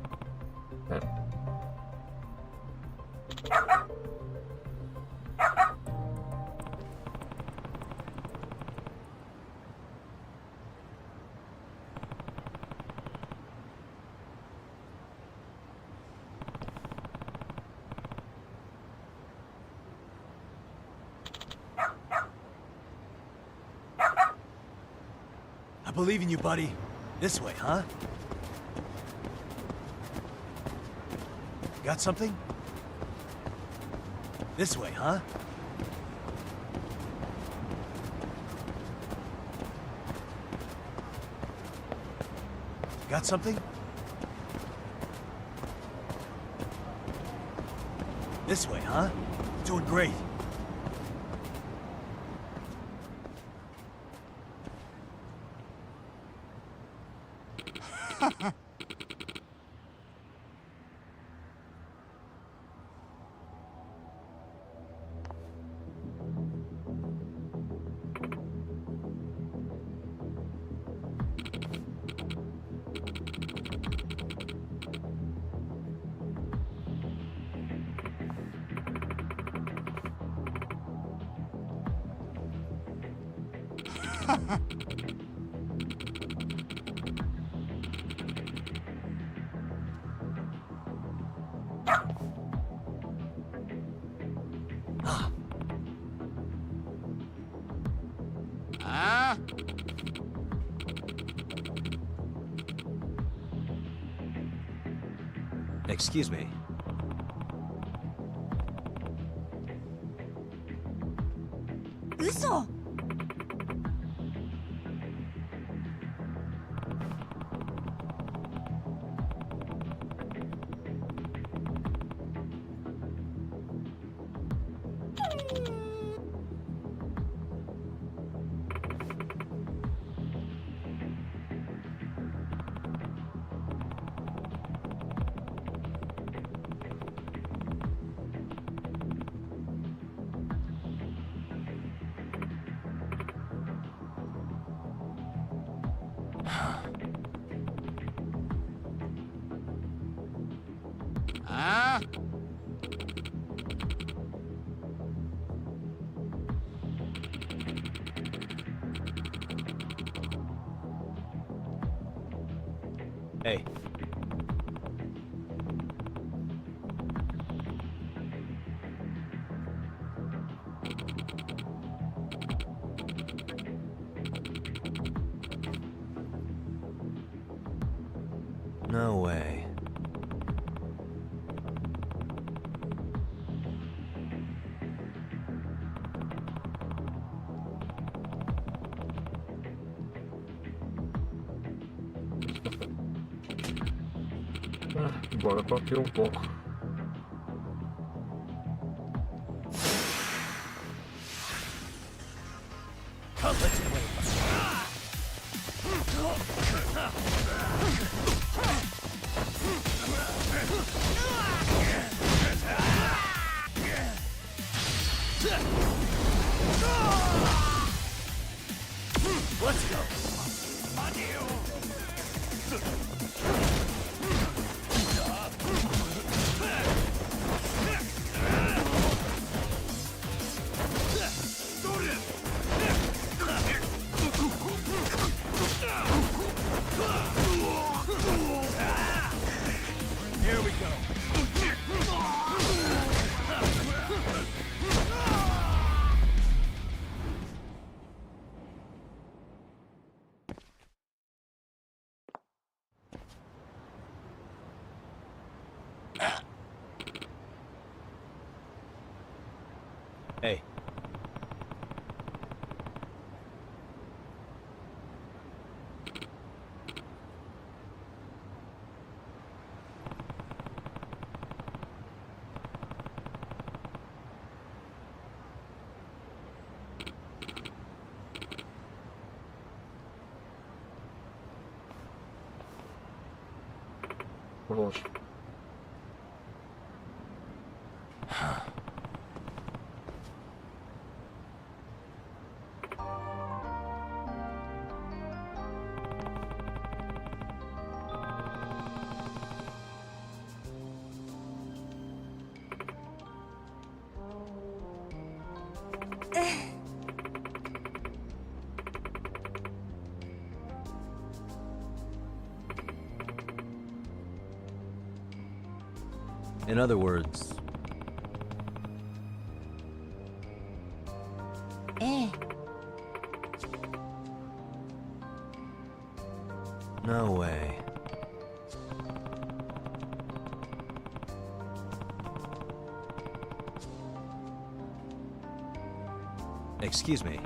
É. I believe in you, buddy. This way, huh? Got something? This way, huh? Got something? This way, huh? Doing great. Excuse me.嘘 Hey. No way. Bora bater um pouco. Let's go. Here we go. Hey. Lógico. In other words, ええ no way. Excuse me.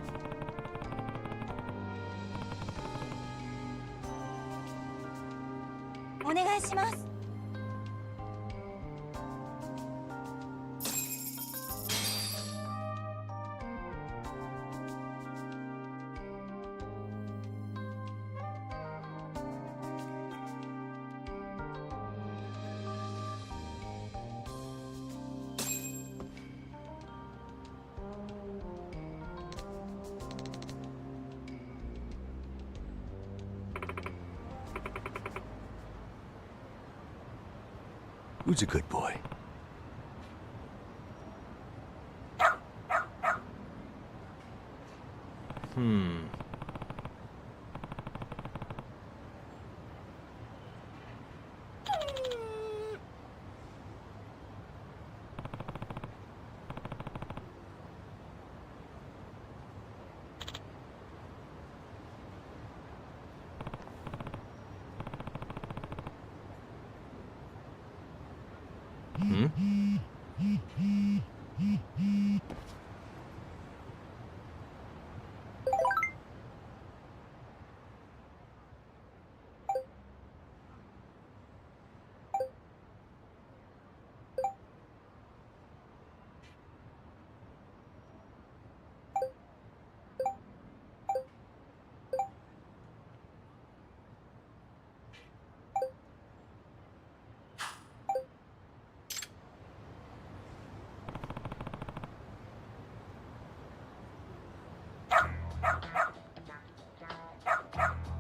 Who's a good boy?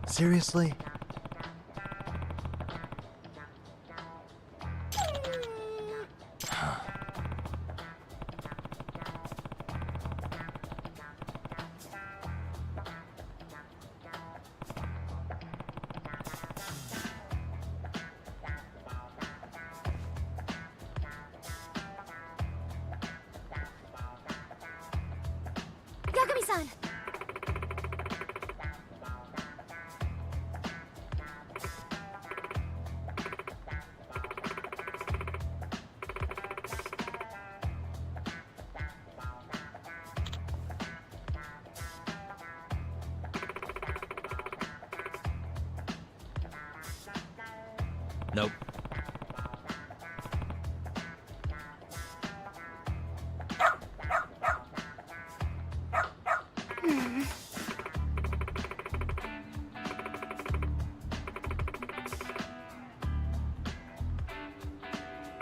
Seriously? Yagami-san! Nope.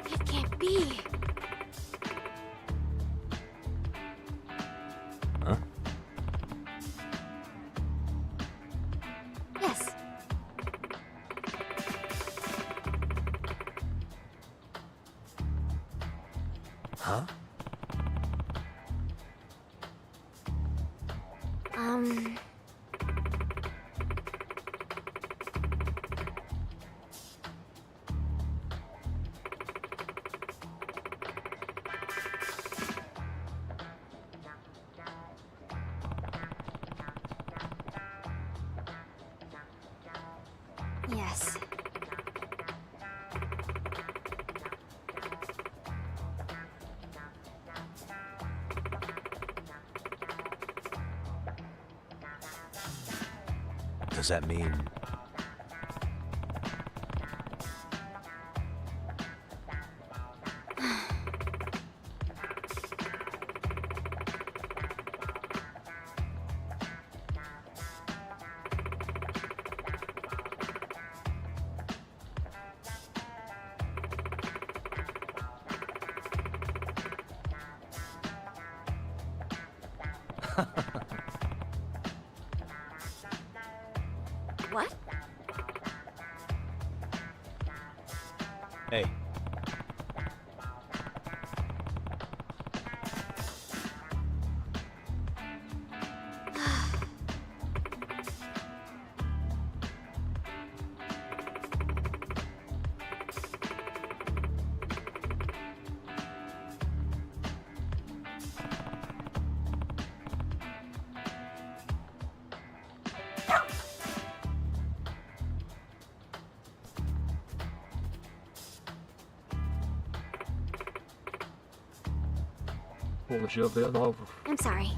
It can't be. Huh? Yes. Huh? Yes. Does that mean... What? Hey. Bom dia de novo. I'm sorry.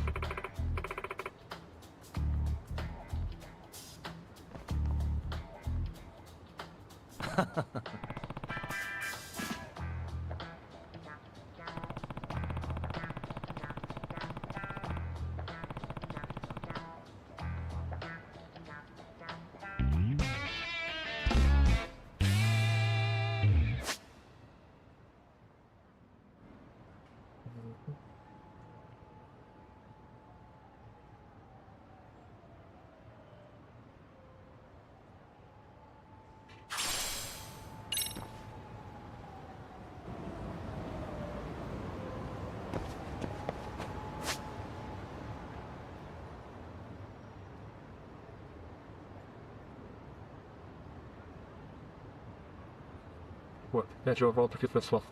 Pô, eu volto aqui, pessoal.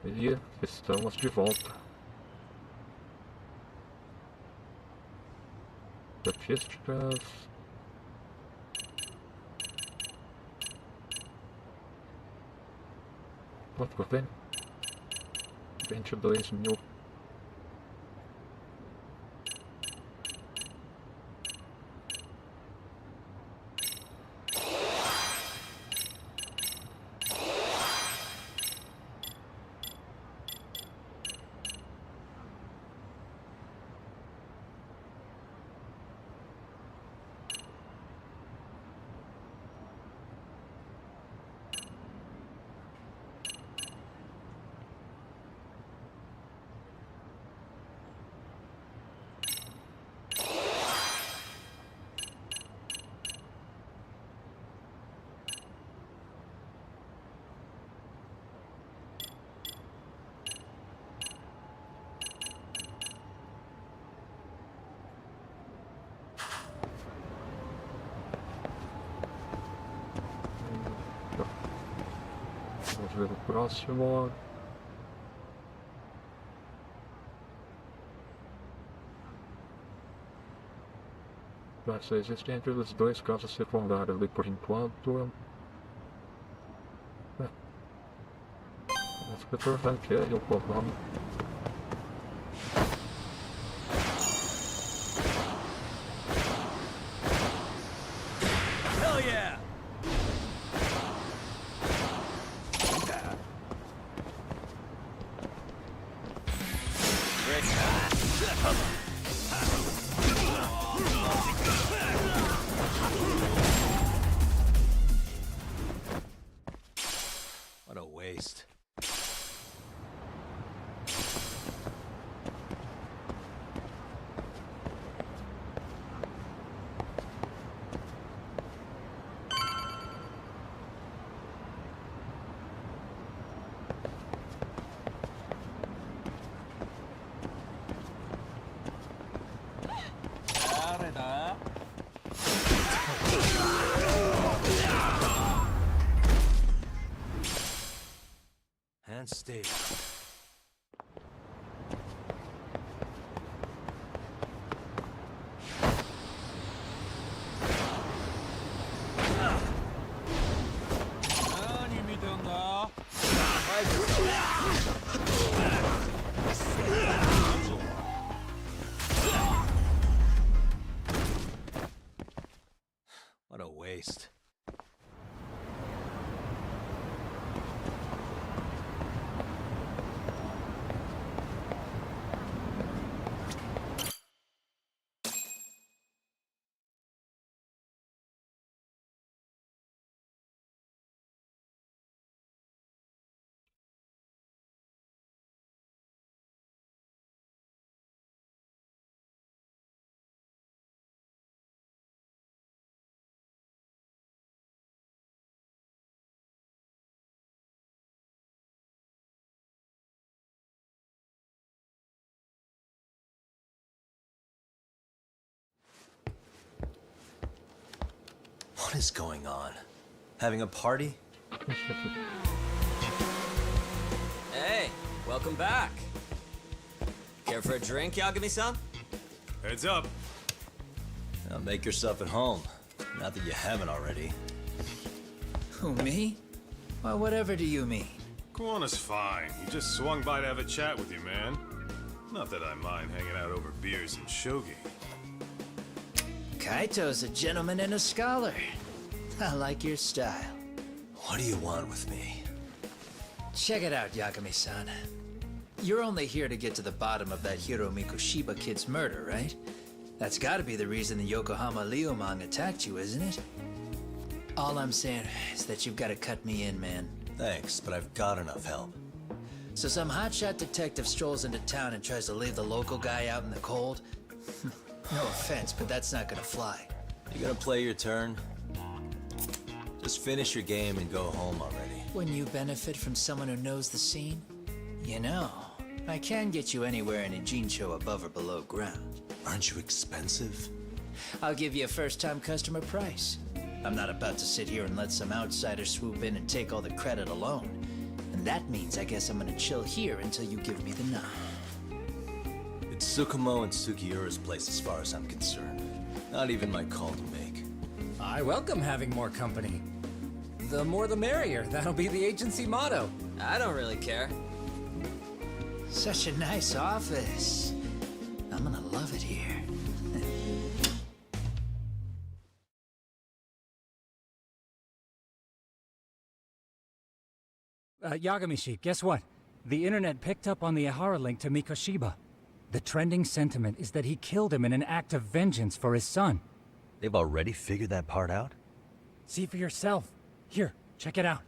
E estamos de volta. Estatísticas. Quanto que eu tenho? 22.000. Vamos ver o próximo. Só existem aqueles dois casos secundários ali por enquanto. O inspetor vai querer o problema. Hell yeah! What a waste. And stay. What a waste. What is going on? Having a party? Hey, welcome back. Care for a drink, Yagami-san? Heads up. Now make yourself at home. Not that you haven't already. Who, me? Well, whatever do you mean? Kuwana's fine. He just swung by to have a chat with you, man. Not that I mind hanging out over beers and shogi. Kaito's a gentleman and a scholar. I like your style. What do you want with me? Check it out, Yagami-san. You're only here to get to the bottom of that Hiro Mikoshiba kid's murder, right? That's gotta be the reason the Yokohama Leomang attacked you, isn't it? All I'm saying is that you've gotta cut me in, man. Thanks, but I've got enough help. So some hotshot detective strolls into town and tries to leave the local guy out in the cold? No offense, but that's not gonna fly. You gonna play your turn? Just finish your game and go home already. Wouldn't you benefit from someone who knows the scene? You know, I can get you anywhere in a Jincho above or below ground. Aren't you expensive? I'll give you a first-time customer price. I'm not about to sit here and let some outsider swoop in and take all the credit alone. And And that means I guess I'm gonna chill here until you give me the nod. It's Tsukumo and Sugiura's place as far as I'm concerned. Not even my call to make. I welcome having more company. The more the merrier. That'll be the agency motto. I don't really care. Such a nice office. I'm gonna love it here. Yagamishi, guess what? The internet picked up on the Ihara link to Mikoshiba. The trending sentiment is that he killed him in an act of vengeance for his son. They've already figured that part out? See for yourself. Here, check it out.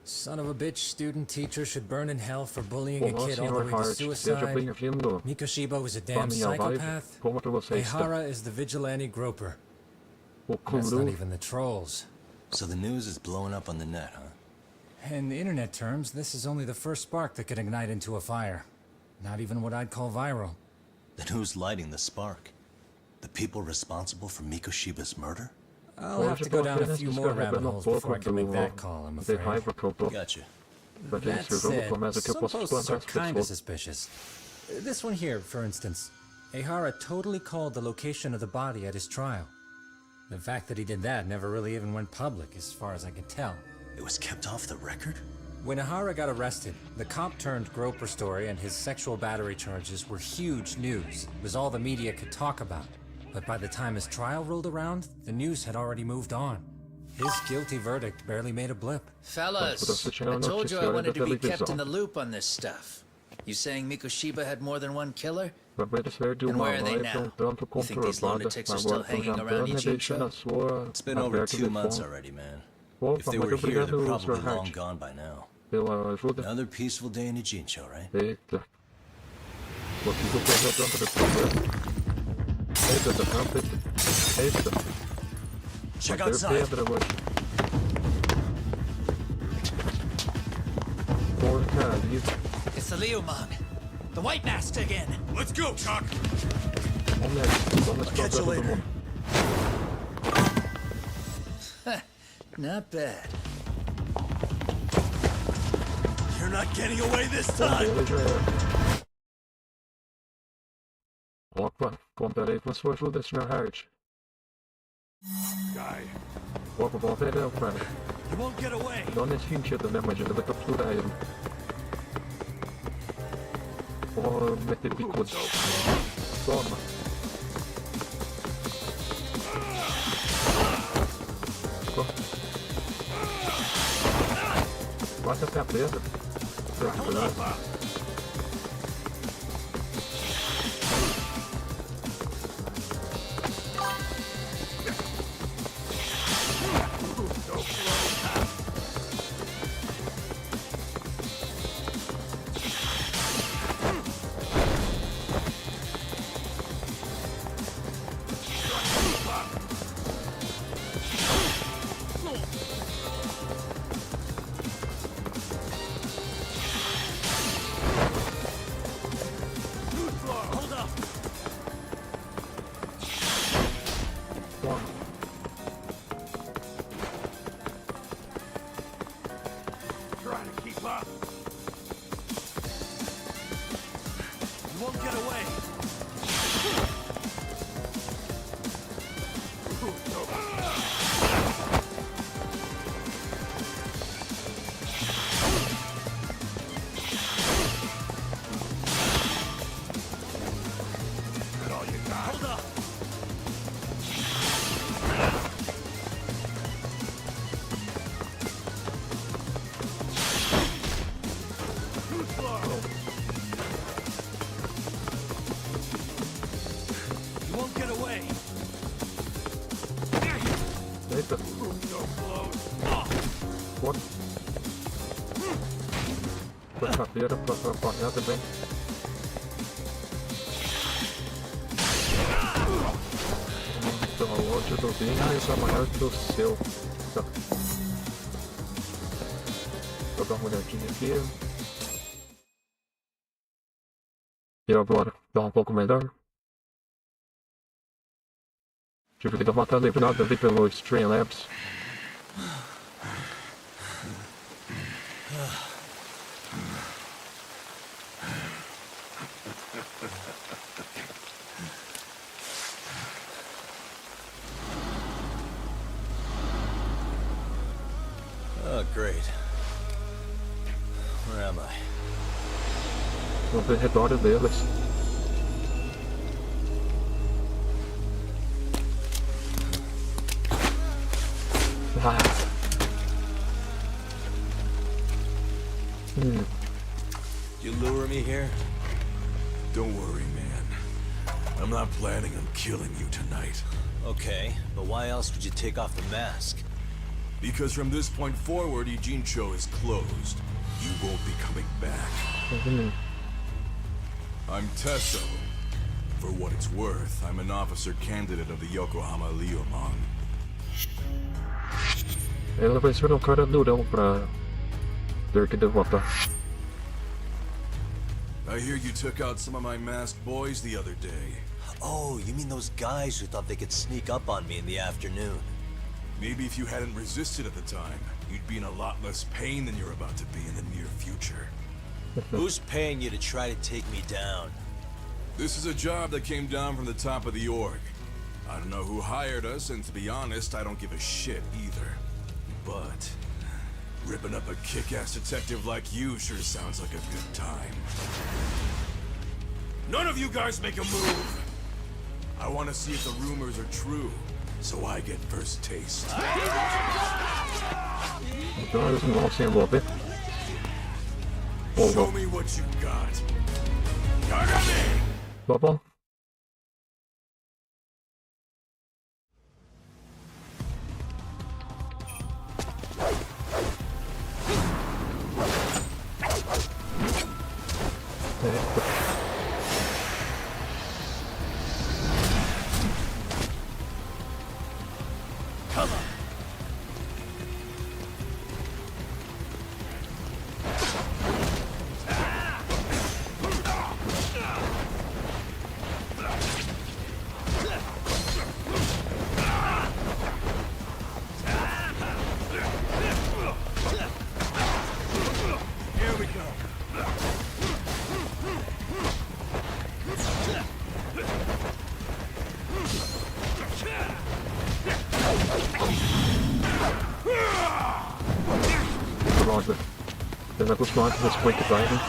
Son of a bitch, student teacher should burn in hell for bullying a Olá, kid all the Sr. way to Hart. Seja suicide. bem-vindo. Mikoshiba was a Para damn minha live. psychopath. Como que você está? Ihara is the vigilante groper. O That's not Kuru, even the trolls. So the news is blowing up on the net, huh? In the internet terms, this is only the first spark that could ignite into a fire. Not even what I'd call viral. Then who's lighting the spark? The people responsible for Mikoshiba's murder? I'll have to go down a few more rabbit holes before I can make that call, I'm de afraid. raiva que eu tô. Gotcha. Pra quem That esse jogo said, começa que eu some posso posts espantar are as kind of pessoas. suspicious. This one here, for instance. Ihara totally called the location of the body at his trial. The fact that he did that never really even went public, as far as I can tell. It was kept off the record? When Ihara got arrested, the cop-turned-groper story and his sexual battery charges were huge news. It was all the media could talk about. But by the time his trial rolled around, the news had already moved on. His guilty verdict barely made a blip. Fellas, I told you I wanted to be kept in the loop on this stuff. You saying Mikoshiba had more than one killer? Acabei ser de And uma where are they live now? um tanto You think these conturbada, lunatics are agora still estão hanging around jantando e each deixando a intro? sua It's been over aberta 2 de months fome. already, man. Opa, If they were muito here, obrigado, they're Sr. probably long Hart, gone by now. pela ajuda. Another peaceful day in Ijincho, right? Eita. Consigo perder tanto de problema. Eita, da rampa. Eita. Check Vai ter outside. pedra hoje. Porcaria. It's the Leomon. The White Master again. Let's go, Chuck! Vamos explodir todo mundo. Not bad. You're not getting away this Um time! deles já era. Opa, contarei com a sua ajuda, Sr. Hart. Guy, Opa, bom velhão, cara. you won't get away! Não nesse sentido, né? Mas ainda vai capturar ele. Vou meter picudo. Toma. Bate até a presa. Hold up! Toma. Trying to keep up. You won't get away! That all you got? Hold up! Too slow! You won't get away! Eita. So close! Bora. Foi caveira pra atrapalhar também. Então, o ódio do Vindos é maior que o seu. Tá. Vou dar uma olhadinha aqui. E agora? Tá um pouco melhor? Tive que dar uma calibrada ali pelo Streamlabs. Oh, great. Where am I? No território deles. Ah. You lure me here? Don't worry, man. I'm not planning on killing you tonight. Okay, but why else would you take off the mask? Because from this point forward, Ijincho is closed. You won't be coming back. I'm Tesso. For what it's worth, I'm an officer candidate of the Yokohama Leomon. Ela vai ser um cara durão pra ter que derrotar. I hear you took out some of my masked boys the other day. Oh, you mean those guys who thought they could sneak up on me in the afternoon? Maybe if you hadn't resisted at the time, you'd be in a lot less pain than you're about to be in the near future. Who's paying you to try to take me down? This is a job that came down from the top of the org. I don't know who hired us, and to be honest, I don't give a shit either. But ripping up a kick-ass detective like you sure sounds like a good time. None of you guys make a move! I want to see if the rumors are true, so I get first taste. Então eles não vão se envolver. Show me what you got. Tá bom. Pronto. Estamos acostumados com esse point vai, né?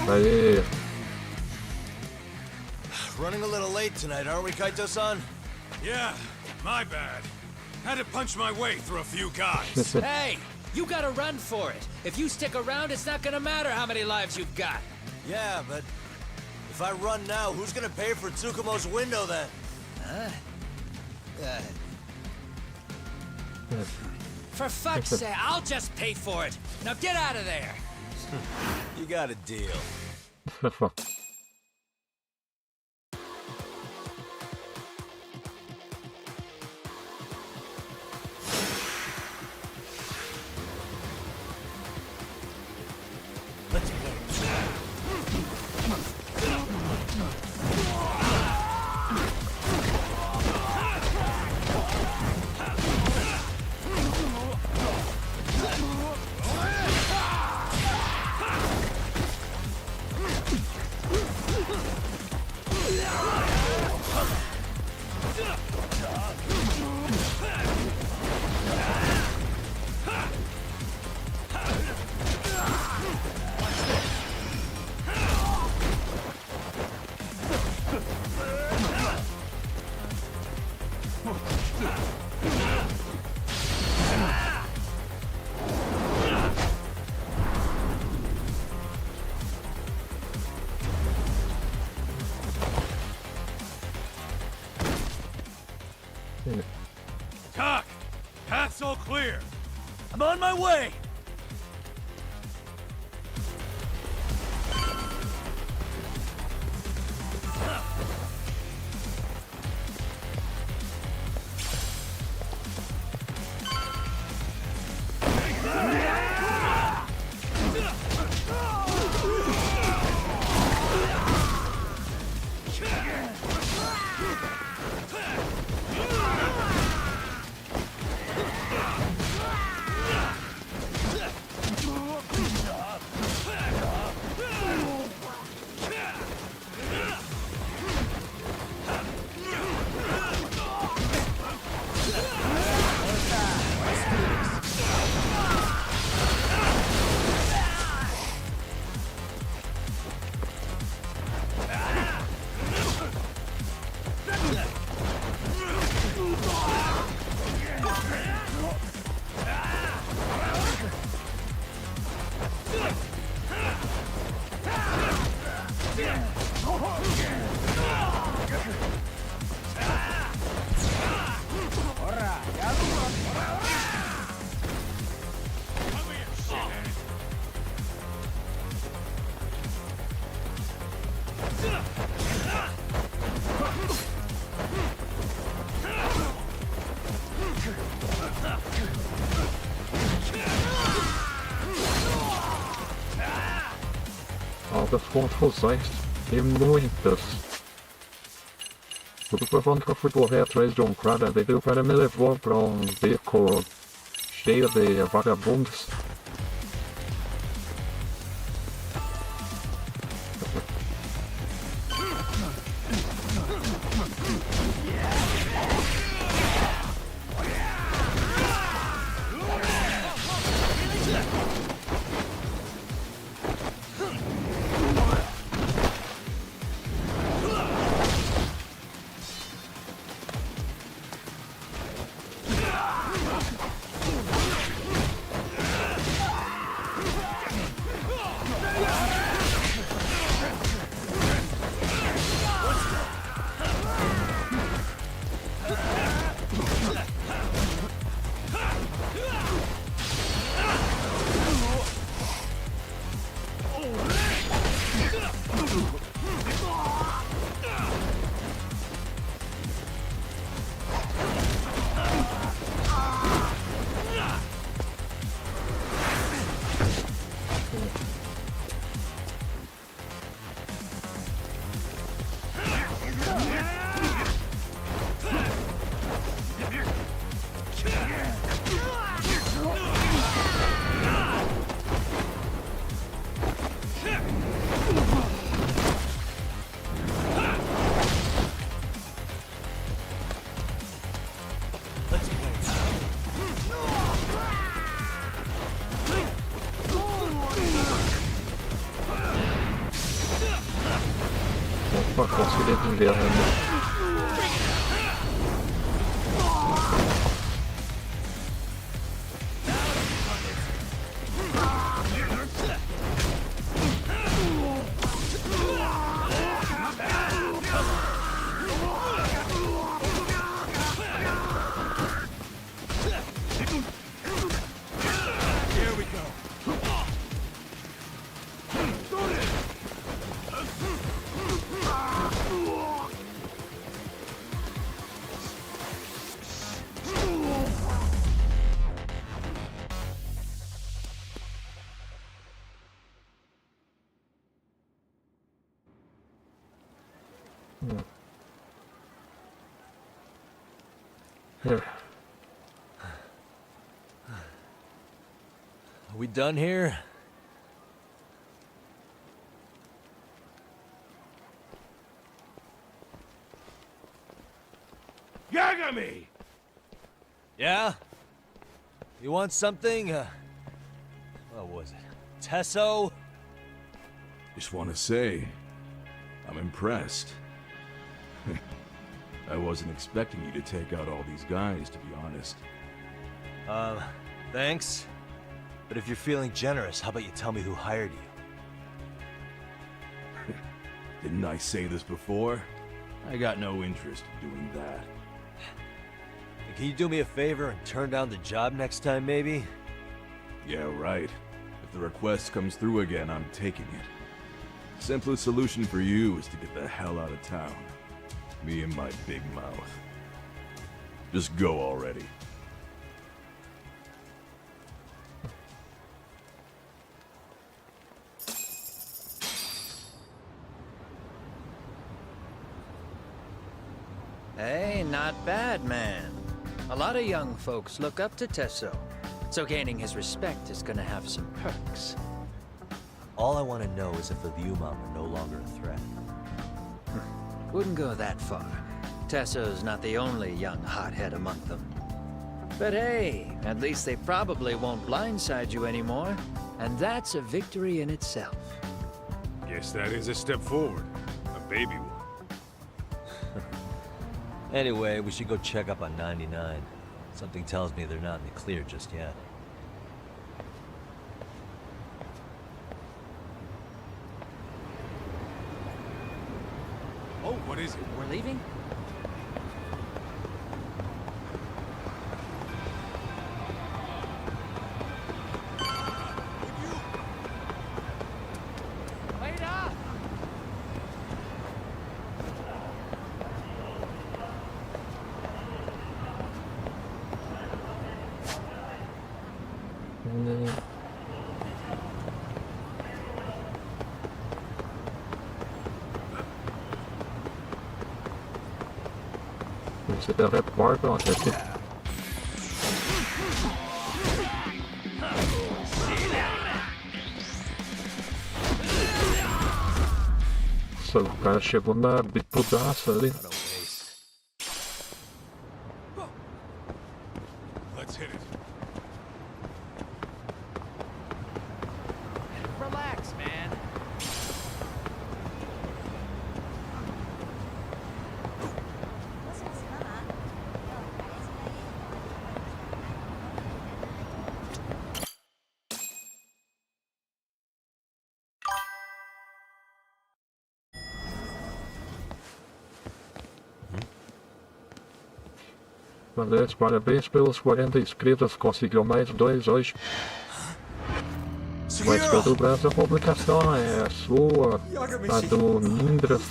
Aê. Running a little late tonight, aren't we, Kaito-san? Yeah, my bad. Had to punch my way through a few guys. Hey, you gotta run for it. If you stick around, it's not gonna matter how many lives you've got. Yeah, but if I run now, who's gonna pay for Tsukumo's window then? huh? É. For fuck's sake, I'll just pay for it. Now get out of there. You got a deal. Talk! Path's all clear. I'm on my way! Das confusões e muitas. Tudo foi quando eu fui correr atrás de um cara, daí o cara me levou pra um beco cheio de vagabundos. Consegui defender ainda. Here. Are we done here? Yagami! Yeah? You want something? What was it? Tesso? Just want to say, I'm impressed. I wasn't expecting you to take out all these guys, to be honest. Thanks. But if you're feeling generous, how about you tell me who hired you? Didn't I say this before? I got no interest in doing that. Can you do me a favor and turn down the job next time, maybe? Yeah, right. If the request comes through again, I'm taking it. Simplest solution for you is to get the hell out of town. Me and my big mouth. Just go already. Hey, not bad, man. A lot of young folks look up to Tesso, so gaining his respect is gonna have some perks. All I want to know is if the Liumang are no longer a threat. Wouldn't go that far. Tesso's not the only young hothead among them. But hey, at least they probably won't blindside you anymore, and that's a victory in itself. Guess that is a step forward. A baby one. Anyway, we should go check up on 99. Something tells me they're not in the clear just yet. Oh, what is it? We're leaving? Wait up! Você teleporta até aqui. Nossa, o cara chegou na bicudaça ali. Let's hit it. Relax, man. Valeu, parabéns pelos 40 inscritos, conseguiu mais 2 hoje. Mas pelo Brasil a publicação é sua, a do Mindras.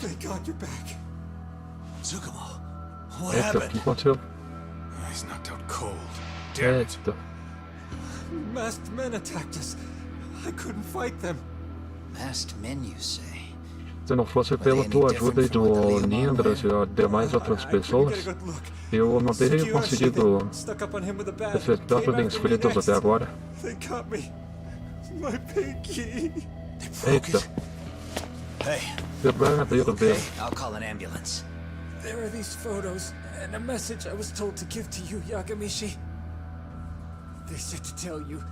Eita, o que aconteceu? He's knocked out cold. Damn it. Eita. Masked men attacked us. I couldn't fight them. Masked men, you say? Se não fosse pela tua ajuda e do Nindras e demais outras pessoas, eu não teria conseguido esses tantos de inscritos até agora. Eita. Verdadeiro bem. I'll call an ambulance. There are these photos and a message I was told to give to you, Yagamishi. They said to tell you,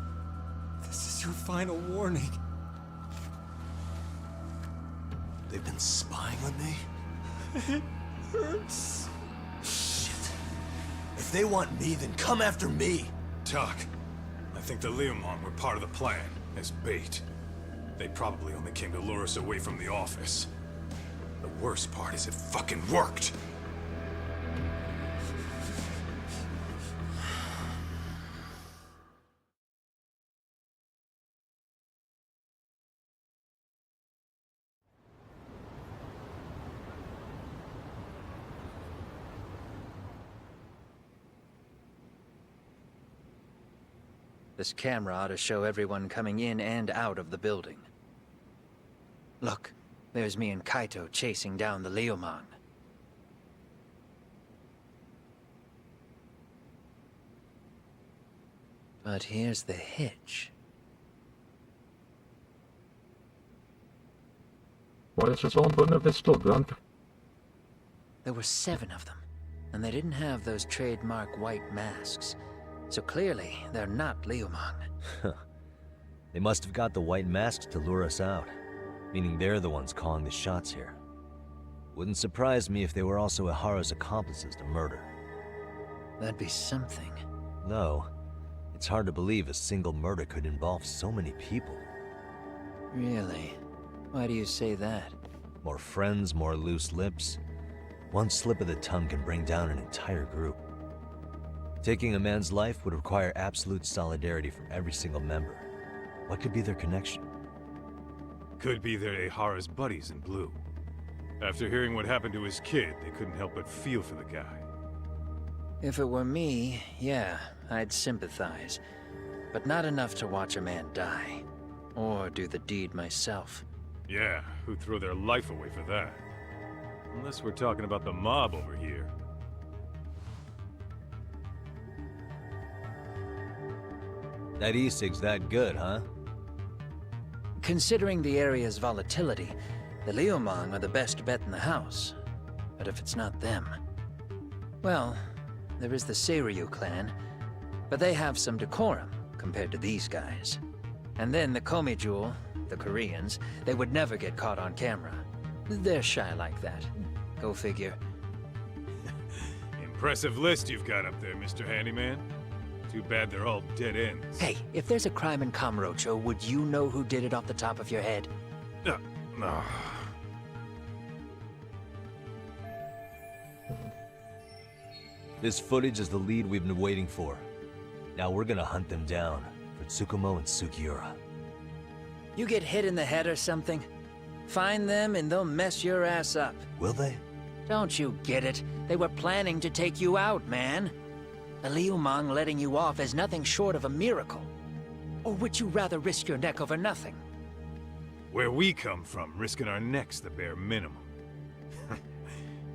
this is your final warning. They've been spying on me? It hurts. Shit. If they want me, then come after me. Doc, I think the Liumang were part of the plan, as bait. They probably only came to lure us away from the office. The worst part is it fucking worked! This camera ought to show everyone coming in and out of the building. Look, there's me and Kaito chasing down the Liumang. But here's the hitch. Parece só banda de estudante. There were 7 of them, and they didn't have those trademark white masks. So clearly, they're not Liumang. They must have got the white masks to lure us out, meaning they're the ones calling the shots here. Wouldn't surprise me if they were also Ihara's accomplices to murder. That'd be something. No, it's hard to believe a single murder could involve so many people. Really? Why do you say that? More friends, more loose lips. One slip of the tongue can bring down an entire group. Taking a man's life would require absolute solidarity from every single member. What could be their connection? Could be they're Ihara's buddies in blue. After hearing what happened to his kid, they couldn't help but feel for the guy. If it were me, yeah, I'd sympathize. But not enough to watch a man die. Or do the deed myself. Yeah, who'd throw their life away for that? Unless we're talking about the mob over here. That e-cig's that good, huh? Considering the area's volatility, the Liumang are the best bet in the house. But if it's not them... Well, there is the Seiryu clan, but they have some decorum compared to these guys. And then the Komijul, the Koreans, they would never get caught on camera. They're shy like that. Go figure. Impressive list you've got up there, Mr. Handyman. Too bad they're all dead ends. Hey, if there's a crime in Kamurocho, would you know who did it off the top of your head? No. This footage is the lead we've been waiting for. Now we're gonna hunt them down for Tsukumo and Sugiura. You get hit in the head or something? Find them and they'll mess your ass up. Will they? Don't you get it? They were planning to take you out, man. A Liumang letting you off is nothing short of a miracle. Or would you rather risk your neck over nothing? Where we come from, risking our necks the bare minimum.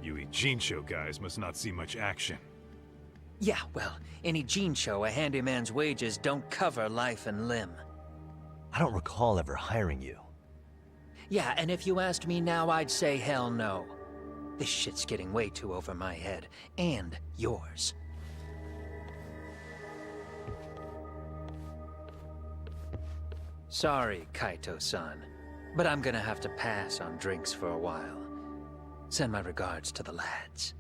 You Ijincho guys must not see much action. Yeah, well, in Ijincho, a handyman's wages don't cover life and limb. I don't recall ever hiring you. Yeah, and if you asked me now, I'd say hell no. This shit's getting way too over my head. And yours. Sorry, Kaito-san, but I'm gonna have to pass on drinks for a while. Send my regards to the lads.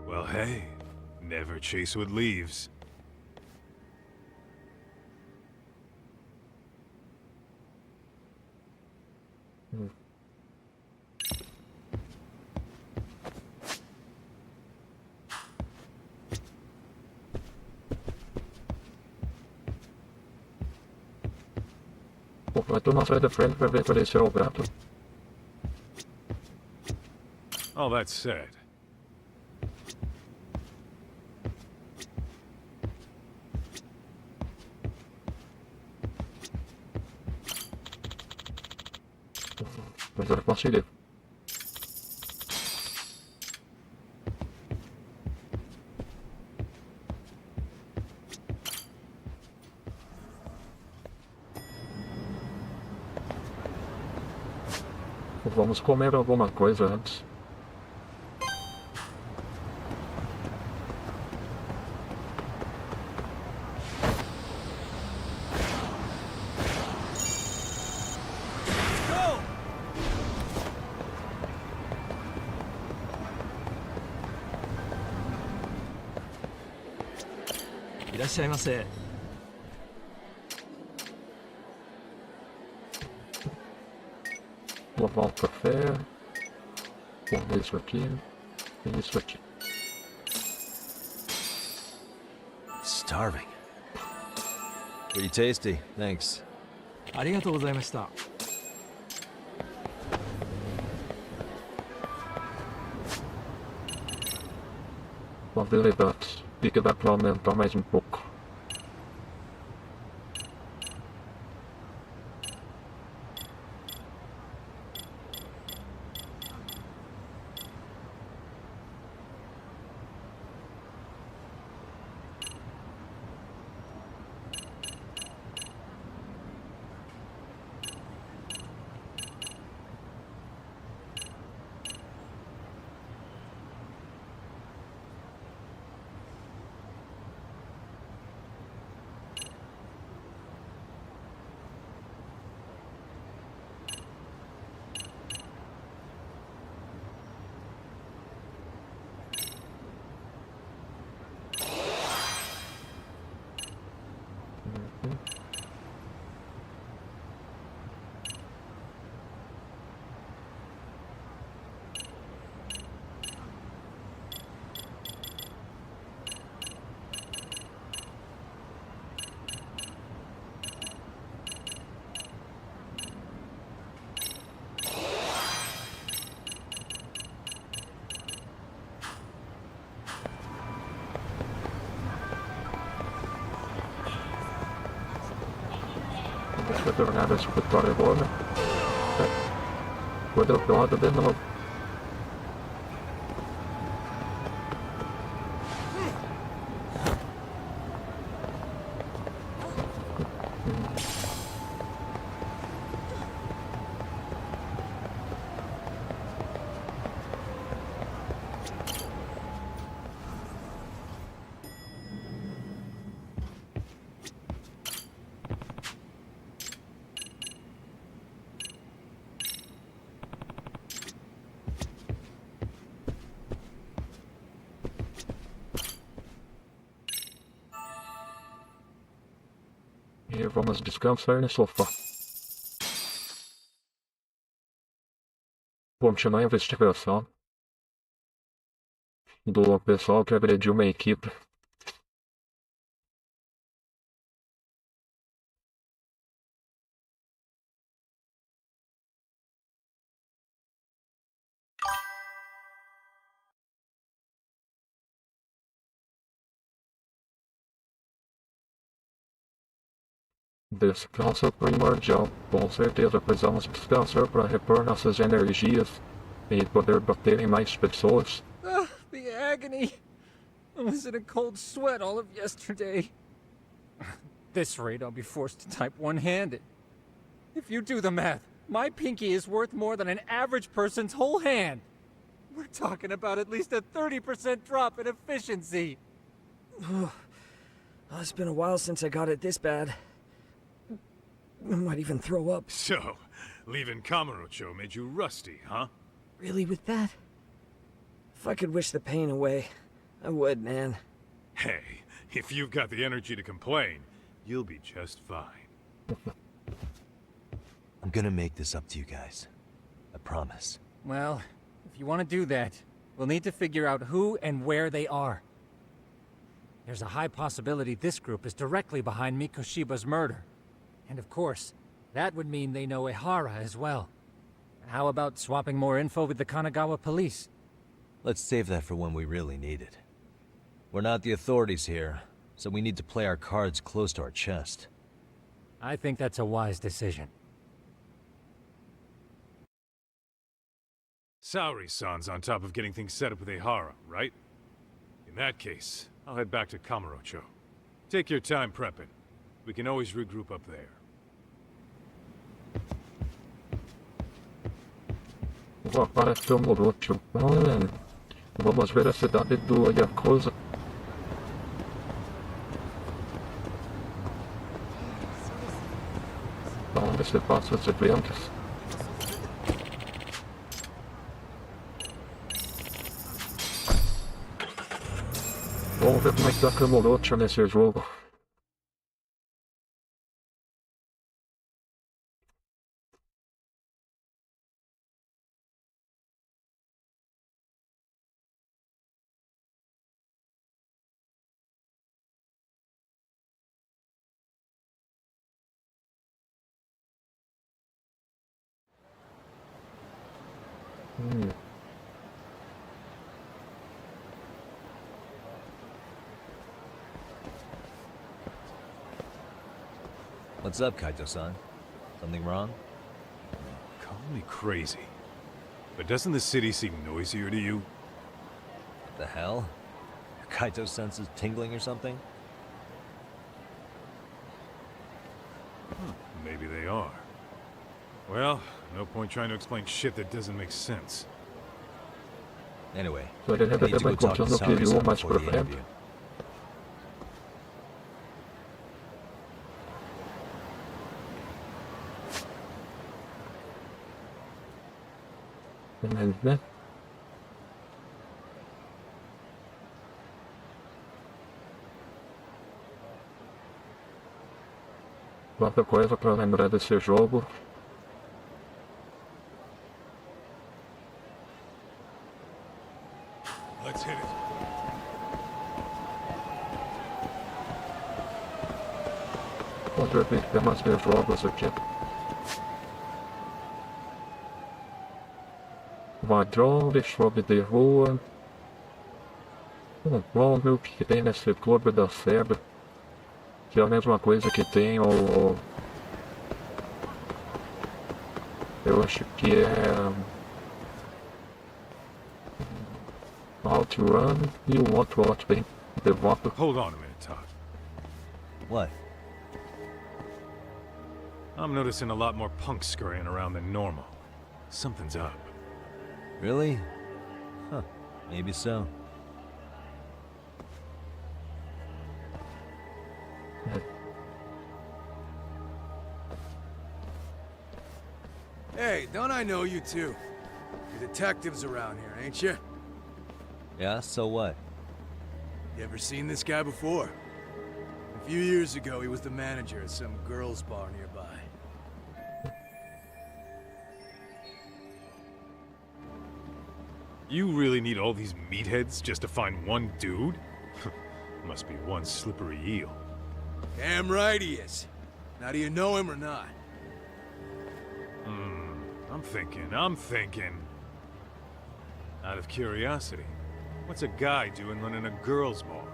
Well, hey, never chase what leaves. Vai tomar sai da frente pra ver aparecer o gato. All that said, Mas eu posso ir. Vamos comer alguma coisa antes. Vou lavar o café. Vou ver isso aqui. E isso aqui. Starving. Pretty tasty, thanks. ありがとうございました。Uma habilidade. E que dá pra aumentar mais um pouco. se tornar a escritório agora. Foi dropado de novo. E vamos descansar no sofá. Continuar a investigação do pessoal que agrediu uma equipe. Descanso primordial. Com certeza precisamos descansar para repor nossas energias e poder bater em mais pessoas. The agony! I was in a cold sweat all of yesterday. At this rate, I'll be forced to type one-handed. If you do the math, my pinky is worth more than an average person's whole hand. We're talking about at least a 30% drop in efficiency. It's been a while since I got it this bad. I might even throw up. So, leaving Kamurocho made you rusty, huh? Really with that? If I could wish the pain away, I would, man. Hey, if you've got the energy to complain, you'll be just fine. I'm gonna make this up to you guys. I promise. Well, if you want to do that, we'll need to figure out who and where they are. There's a high possibility this group is directly behind Mikoshiba's murder. And of course, that would mean they know Ehara as well. How about swapping more info with the Kanagawa police? Let's save that for when we really need it. We're not the authorities here, so we need to play our cards close to our chest. I think that's a wise decision. Saori-san's on top of getting things set up with Ehara, right? In that case, I'll head back to Kamurocho. Take your time prepping. We can always regroup up there. Apareceu Morocho. Vamos ver a cidade do Yakuza. Onde se passa os eventos. Vamos ver como é que tá a Morocho nesse jogo. What's up, Kaito-san? Something wrong? Call me crazy, but doesn't the city seem noisier to you? What the hell? Kaito's senses tingling or something? Maybe they are. Well, no point trying to explain shit that doesn't make sense. Anyway, I I need to go talk to Saori-san before the interview. Né? Quanta coisa pra lembrar desse jogo. Let's hit it. Outra vez tem mais de jogos aqui. Vadrão, show de rua. Vamos ver o que tem nesse clube da febre. Que é a mesma coisa que tem o Eu acho que é Outrun e o outro bem devoto. Hold on a minute, Todd. What? I'm noticing a lot more punks scurrying around than normal. Something's up. Really? Huh. Maybe so. Hey, don't I know you two? You're detectives around here, ain't you? Yeah, so what? You ever seen this guy before? A few years ago, he was the manager at some girls' bar nearby. You really need all these meatheads just to find one dude? Must be one slippery eel. Damn right he is. Now, do you know him or not? I'm thinking. Out of curiosity, what's a guy doing running a girls' bar?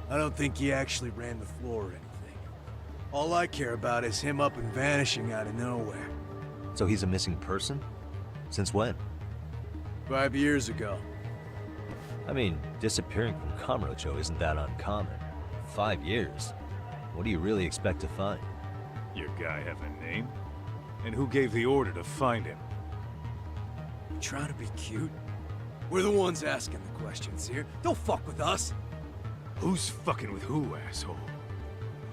I don't think he actually ran the floor or anything. All I care about is him up and vanishing out of nowhere. So he's a missing person? Since when? 5 years ago. I mean, disappearing from Kamurocho isn't that uncommon. 5 years. What do you really expect to find? Your guy have a name? And who gave the order to find him? You trying to be cute? We're the ones asking the questions here. Don't fuck with us. Who's fucking with who, asshole?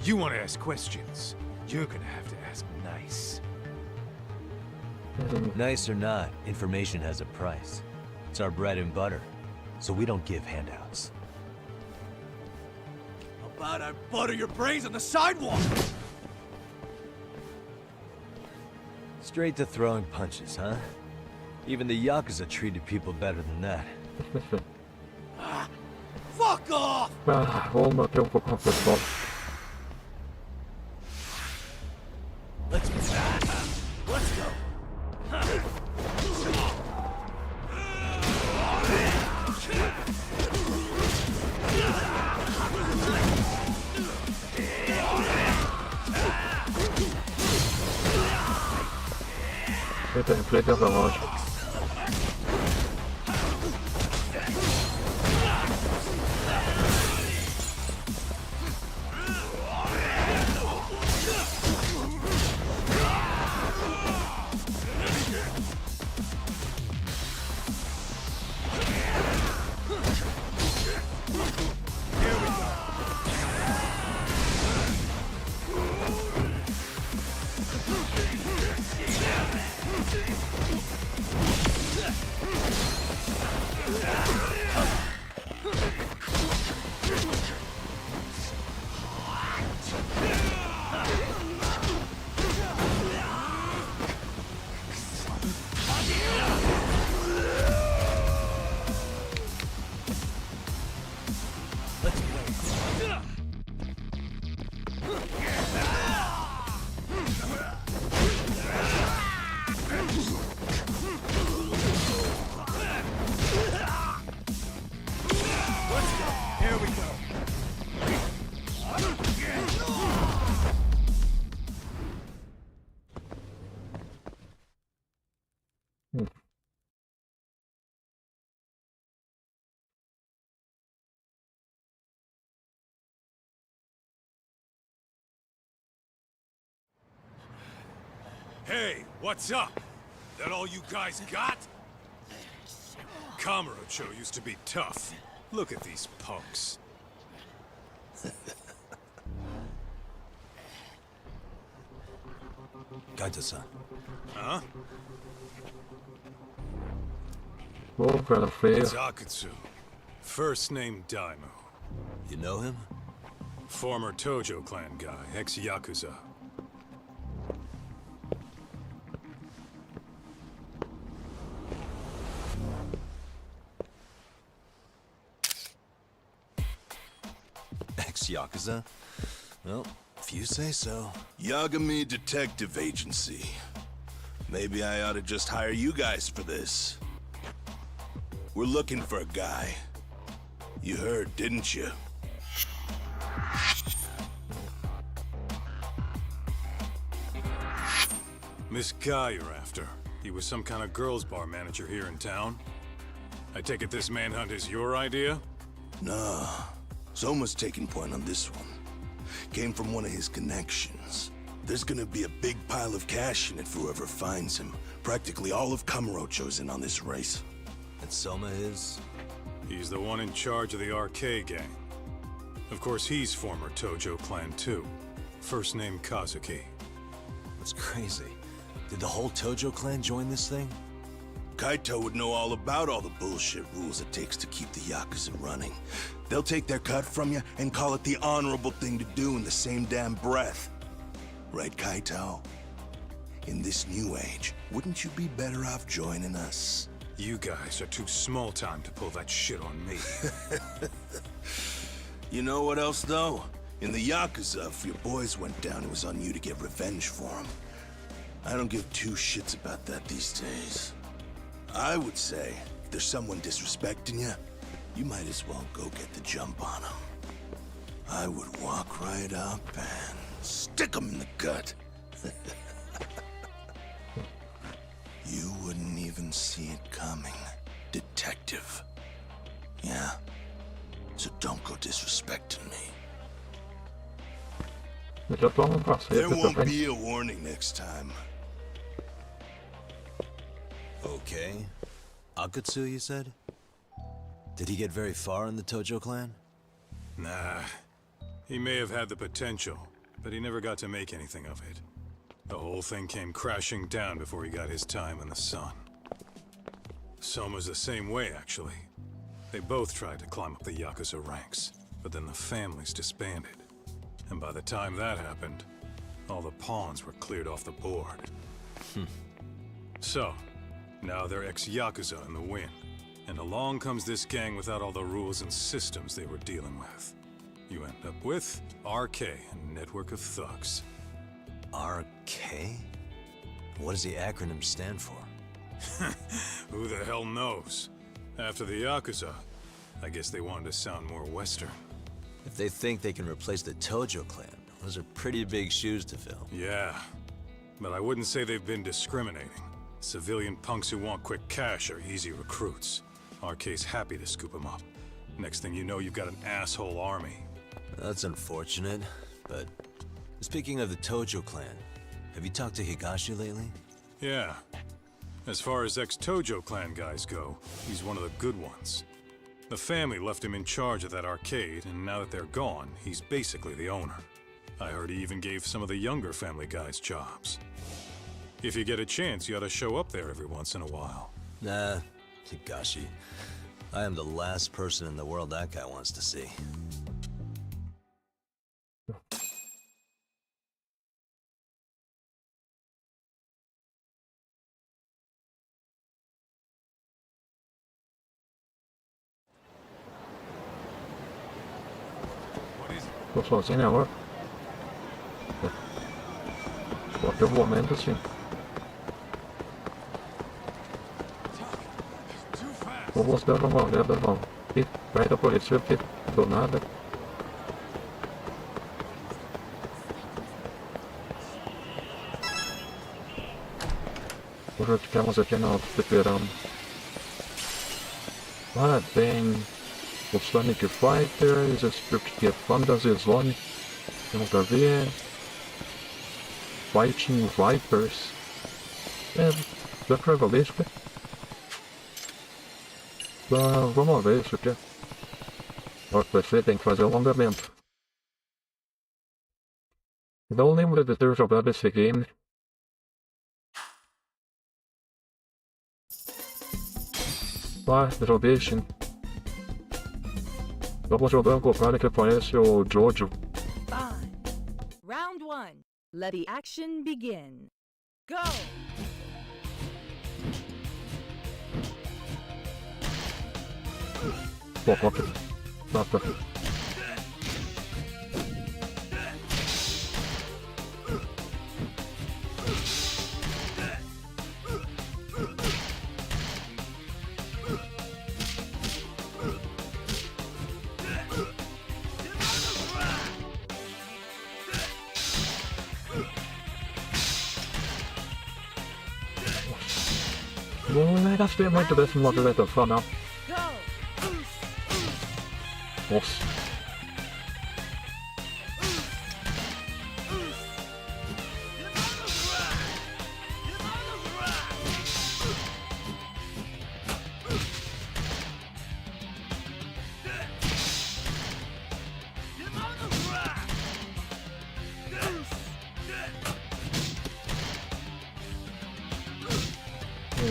You want to ask questions? You're gonna have to ask nice. Nice or not, information has a price. It's our bread and butter, so we don't give handouts. How about I butter your brains on the sidewalk? Straight to throwing punches, huh? Even the Yakuza treated people better than that. Fuck off! Vamos manter um pouco o pessoal. Let's go. Eita, replay dentro da loja. Hey, what's up? That all you guys got? Kamurocho used to be tough. Look at these punks. Kaito-san. Huh? Oh, cara feia. Zakutsu. First name Daimu. You know him? Former Tojo clan guy, ex-Yakuza. Ex-Yakuza? Well, if you say so. Yagami Detective Agency. Maybe I ought to just hire you guys for this. We're looking for a guy. You heard, didn't you? This guy you're after, he was some kind of girls' bar manager here in town? I take it this manhunt is your idea? Nah. Soma's taking point on this one. Came from one of his connections. There's gonna be a big pile of cash in it for whoever finds him. Practically all of Kamurocho's in on this race. And Soma is? He's the one in charge of the RK gang. Of course, he's former Tojo clan too. First name Kazuki. That's crazy. Did the whole Tojo clan join this thing? Kaito would know all about all the bullshit rules it takes to keep the Yakuza running. They'll take their cut from you and call it the honorable thing to do in the same damn breath. Right, Kaito? In this new age, wouldn't you be better off joining us? You guys are too small time to pull that shit on me. You know what else, though? In the Yakuza, if your boys went down, it was on you to get revenge for them. I don't give two shits about that these days. I would say, if there's someone disrespecting you, you might as well go get the jump on them. I would walk right up and stick them in the gut. You wouldn't even see it coming, detective. Yeah? So don't go disrespecting me. There won't be a warning next time. Okay. Akutsu, you said? Did he get very far in the Tojo clan? Nah. He may have had the potential, but he never got to make anything of it. The whole thing came crashing down before he got his time in the sun. Soma's the same way, actually. They both tried to climb up the Yakuza ranks, but then the families disbanded. And by the time that happened, all the pawns were cleared off the board. So, now they're ex-Yakuza in the wind. And along comes this gang without all the rules and systems they were dealing with. You end up with RK, a network of thugs. RK? What does the acronym stand for? Who the hell knows? After the Yakuza, I guess they wanted to sound more Western. If they think they can replace the Tojo clan, those are pretty big shoes to fill. Yeah, but I wouldn't say they've been discriminating. Civilian punks who want quick cash are easy recruits. RK's happy to scoop them up. Next thing you know, you've got an asshole army. That's unfortunate, but speaking of the Tojo clan, have you talked to Higashi lately? Yeah. As far as ex-Tojo clan guys go, he's one of the good ones. The family left him in charge of that arcade, and now that they're gone, he's basically the owner. I heard he even gave some of the younger family guys jobs. If you get a chance, you ought to show up there every once in a while. Nah, Higashi. I am the last person in the world that guy wants to see. Tô sozinho agora. Qualquer momento, sim. Vou mostrar uma olhada, não. E vai aparecer aqui do nada. Hoje ficamos aqui na fliperama. Ah, tem o Sonic Fighters, esse aqui é Fantasy Zone, eu nunca vi. Fighting Vipers. Da Travelística. Vamos ver isso aqui. Ó, você tem que fazer o alongamento. Não lembro de ter jogado esse game. Ah, joguei sim. Vamos jogar com o cara que parece o Jojo. Fine. Round 1. Let the action begin. Go! Pop-up. Mata. gostei muito desse movimentação, não. Nossa.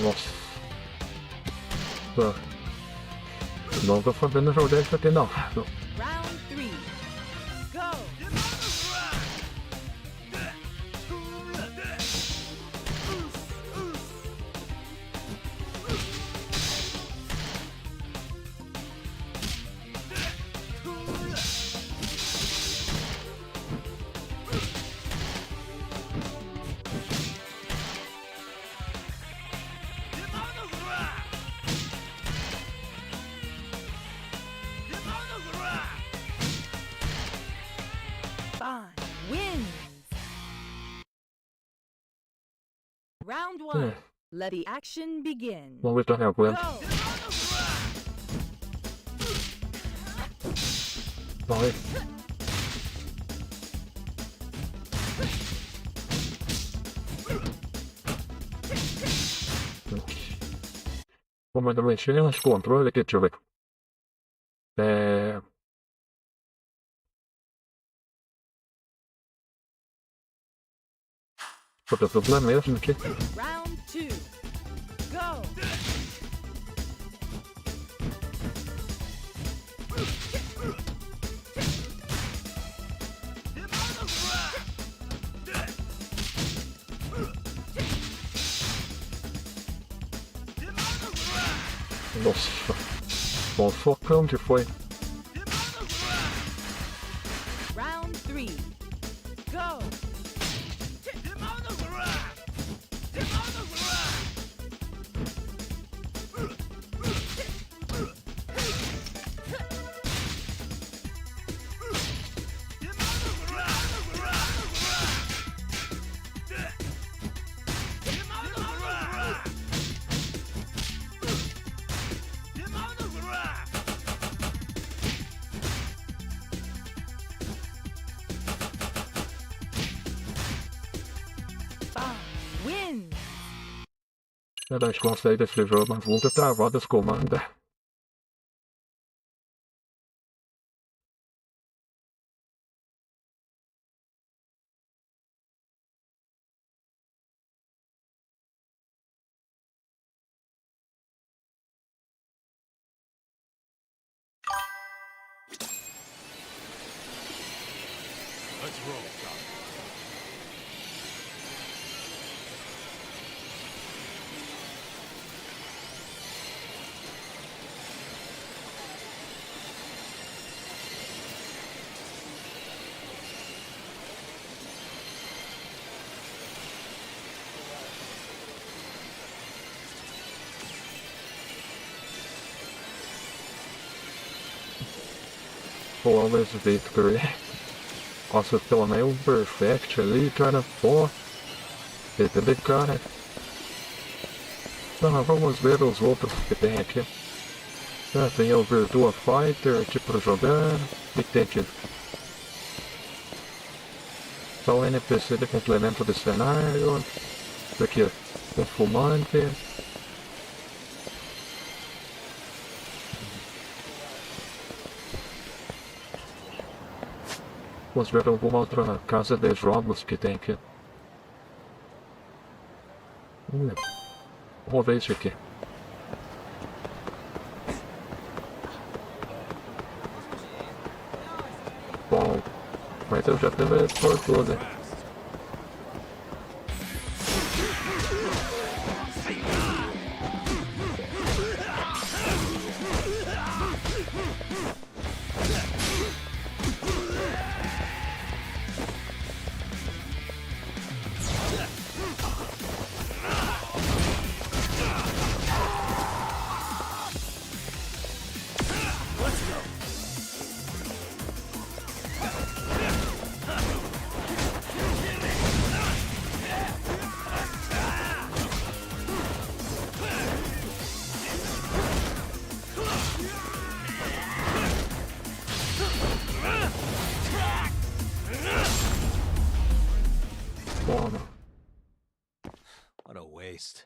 Nossa. Tá. Nunca foi vendo jogo desse aqui não. Round 3. Go! Wins. Round 1. Let the action begin. Vamos ver se eu aguento. Vai. Como ainda mexer nos controles aqui, deixa eu ver. Puta, tudo na mesma aqui. Round 2. Go! Nossa. Bom socão que foi. Round 3. Go! Wins. Verdade, consegue desse jogo, mas nunca travado as comandas. Let's roll, Doc. Always victory. Nossa, pelo menos perfect ali, cara, pô. Entendeu, cara? Então, vamos ver os outros que tem aqui. Tem o Virtua Fighter aqui pra jogar. E tem aqui. Só o NPC de complemento de cenário. Isso aqui, o fumante. Vamos ver alguma outra casa de jogos que tem aqui. Vamos ver isso aqui. Bom, mas eu já tenho por tudo. least.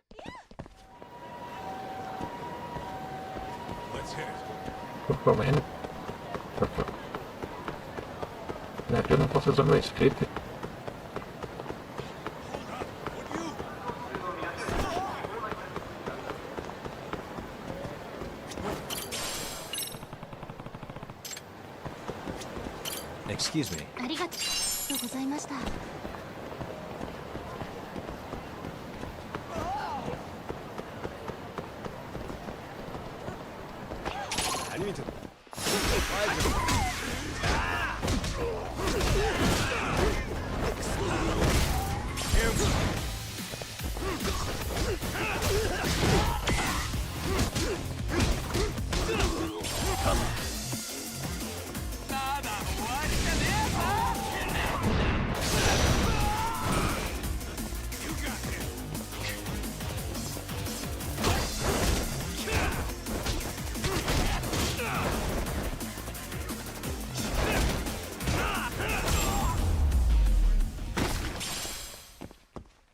Let's hit it. Tô comendo. Aqui eu não posso usar meu escape. Excuse me. ありがとうございました。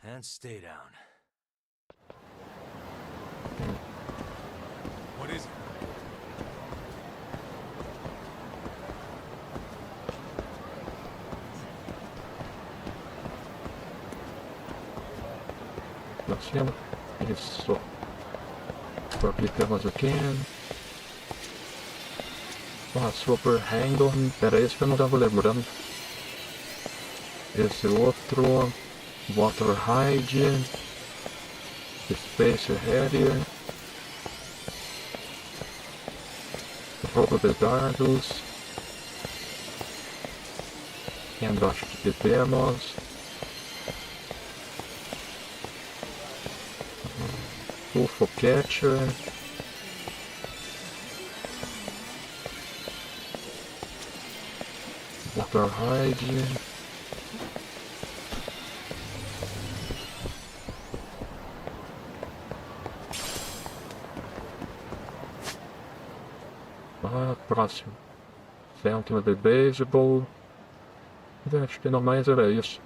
And stay down. What is it? Pra cima. Isso. Aplicamos aqui. Super handle. Era esse que eu não tava lembrando. Esse outro. Water hide. Space header. Roubo de dardos. Embaixo de temos. UFO catcher. Water hide. Próximo. Centro de beisebol. Acho que no mais era isso.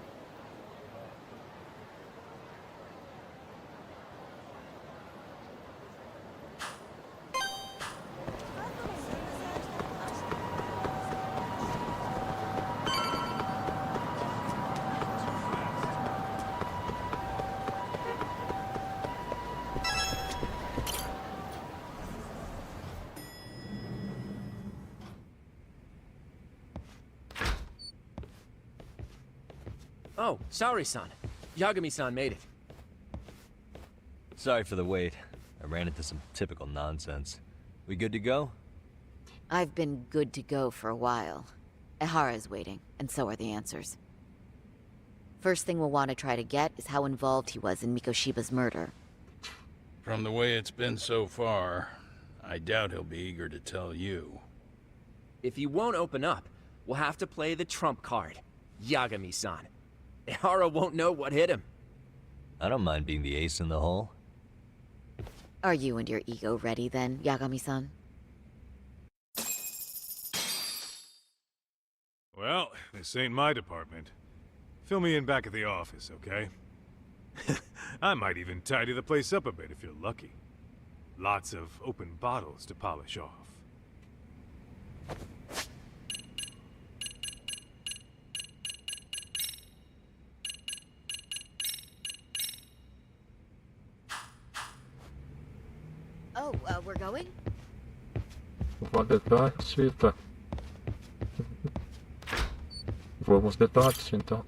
Oh, sorry-san. Yagami-san made it. Sorry for the wait. I ran into some typical nonsense. We good to go? I've been good to go for a while. Ehara's waiting, and so are the answers. First thing we'll want to try to get is how involved he was in Mikoshiba's murder. From the way it's been so far, I doubt he'll be eager to tell you. If he won't open up, we'll have to play the trump card. Yagami-san. Ehara won't know what hit him. I don't mind being the ace in the hole. Are you and your ego ready then, Yagami-san? Well, this ain't my department. Fill me in back at the office, okay? I might even tidy the place up a bit if you're lucky. Lots of open bottles to polish off. Oh, we're going? Vou de táxi, tá. Vamos de táxi, então.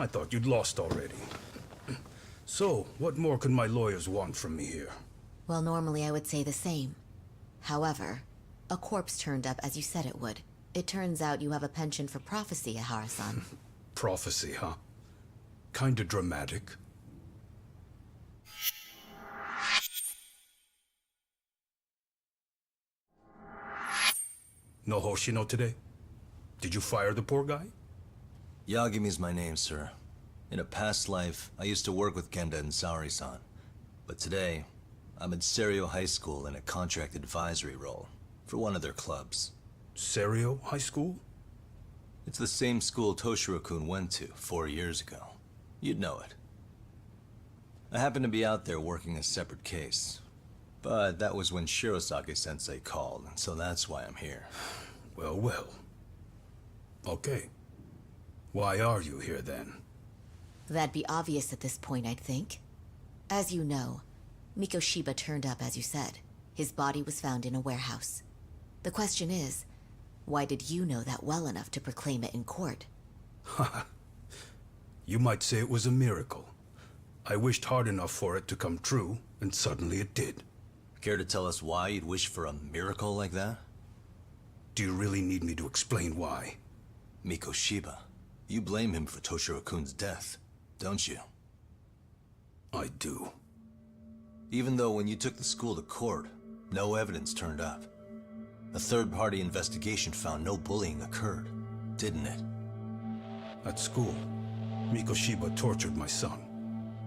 I thought you'd lost already. So, what more could my lawyers want from me here? Well, normally I would say the same. However, a corpse turned up as you said it would. It turns out you have a penchant for prophecy, Ihara-san. Prophecy, huh? Kinda dramatic. No Hoshino today? Did you fire the poor guy? Yagumi's my name, sir. In a past life, I used to work with Kenda and Saori-san. But today, I'm at Serio High School in a contract advisory role for one of their clubs. Serio High School? It's the same school Toshiro-kun went to 4 years ago. You'd know it. I happened to be out there working a separate case. But that was when Shirosake-sensei called, and so that's why I'm here. Well, well. Okay. Why are you here then? That'd be obvious at this point, I'd think. As you know, Mikoshiba turned up as you said. His body was found in a warehouse. The question is, why did you know that well enough to proclaim it in court? Haha. You might say it was a miracle. I wished hard enough for it to come true, and suddenly it did. Care to tell us why you'd wish for a miracle like that? Do you really need me to explain why? Mikoshiba. You blame him for Toshiro-kun's death, don't you? I do. Even though when you took the school to court, no evidence turned up. A third-party investigation found no bullying occurred, didn't it? At school, Mikoshiba tortured my son.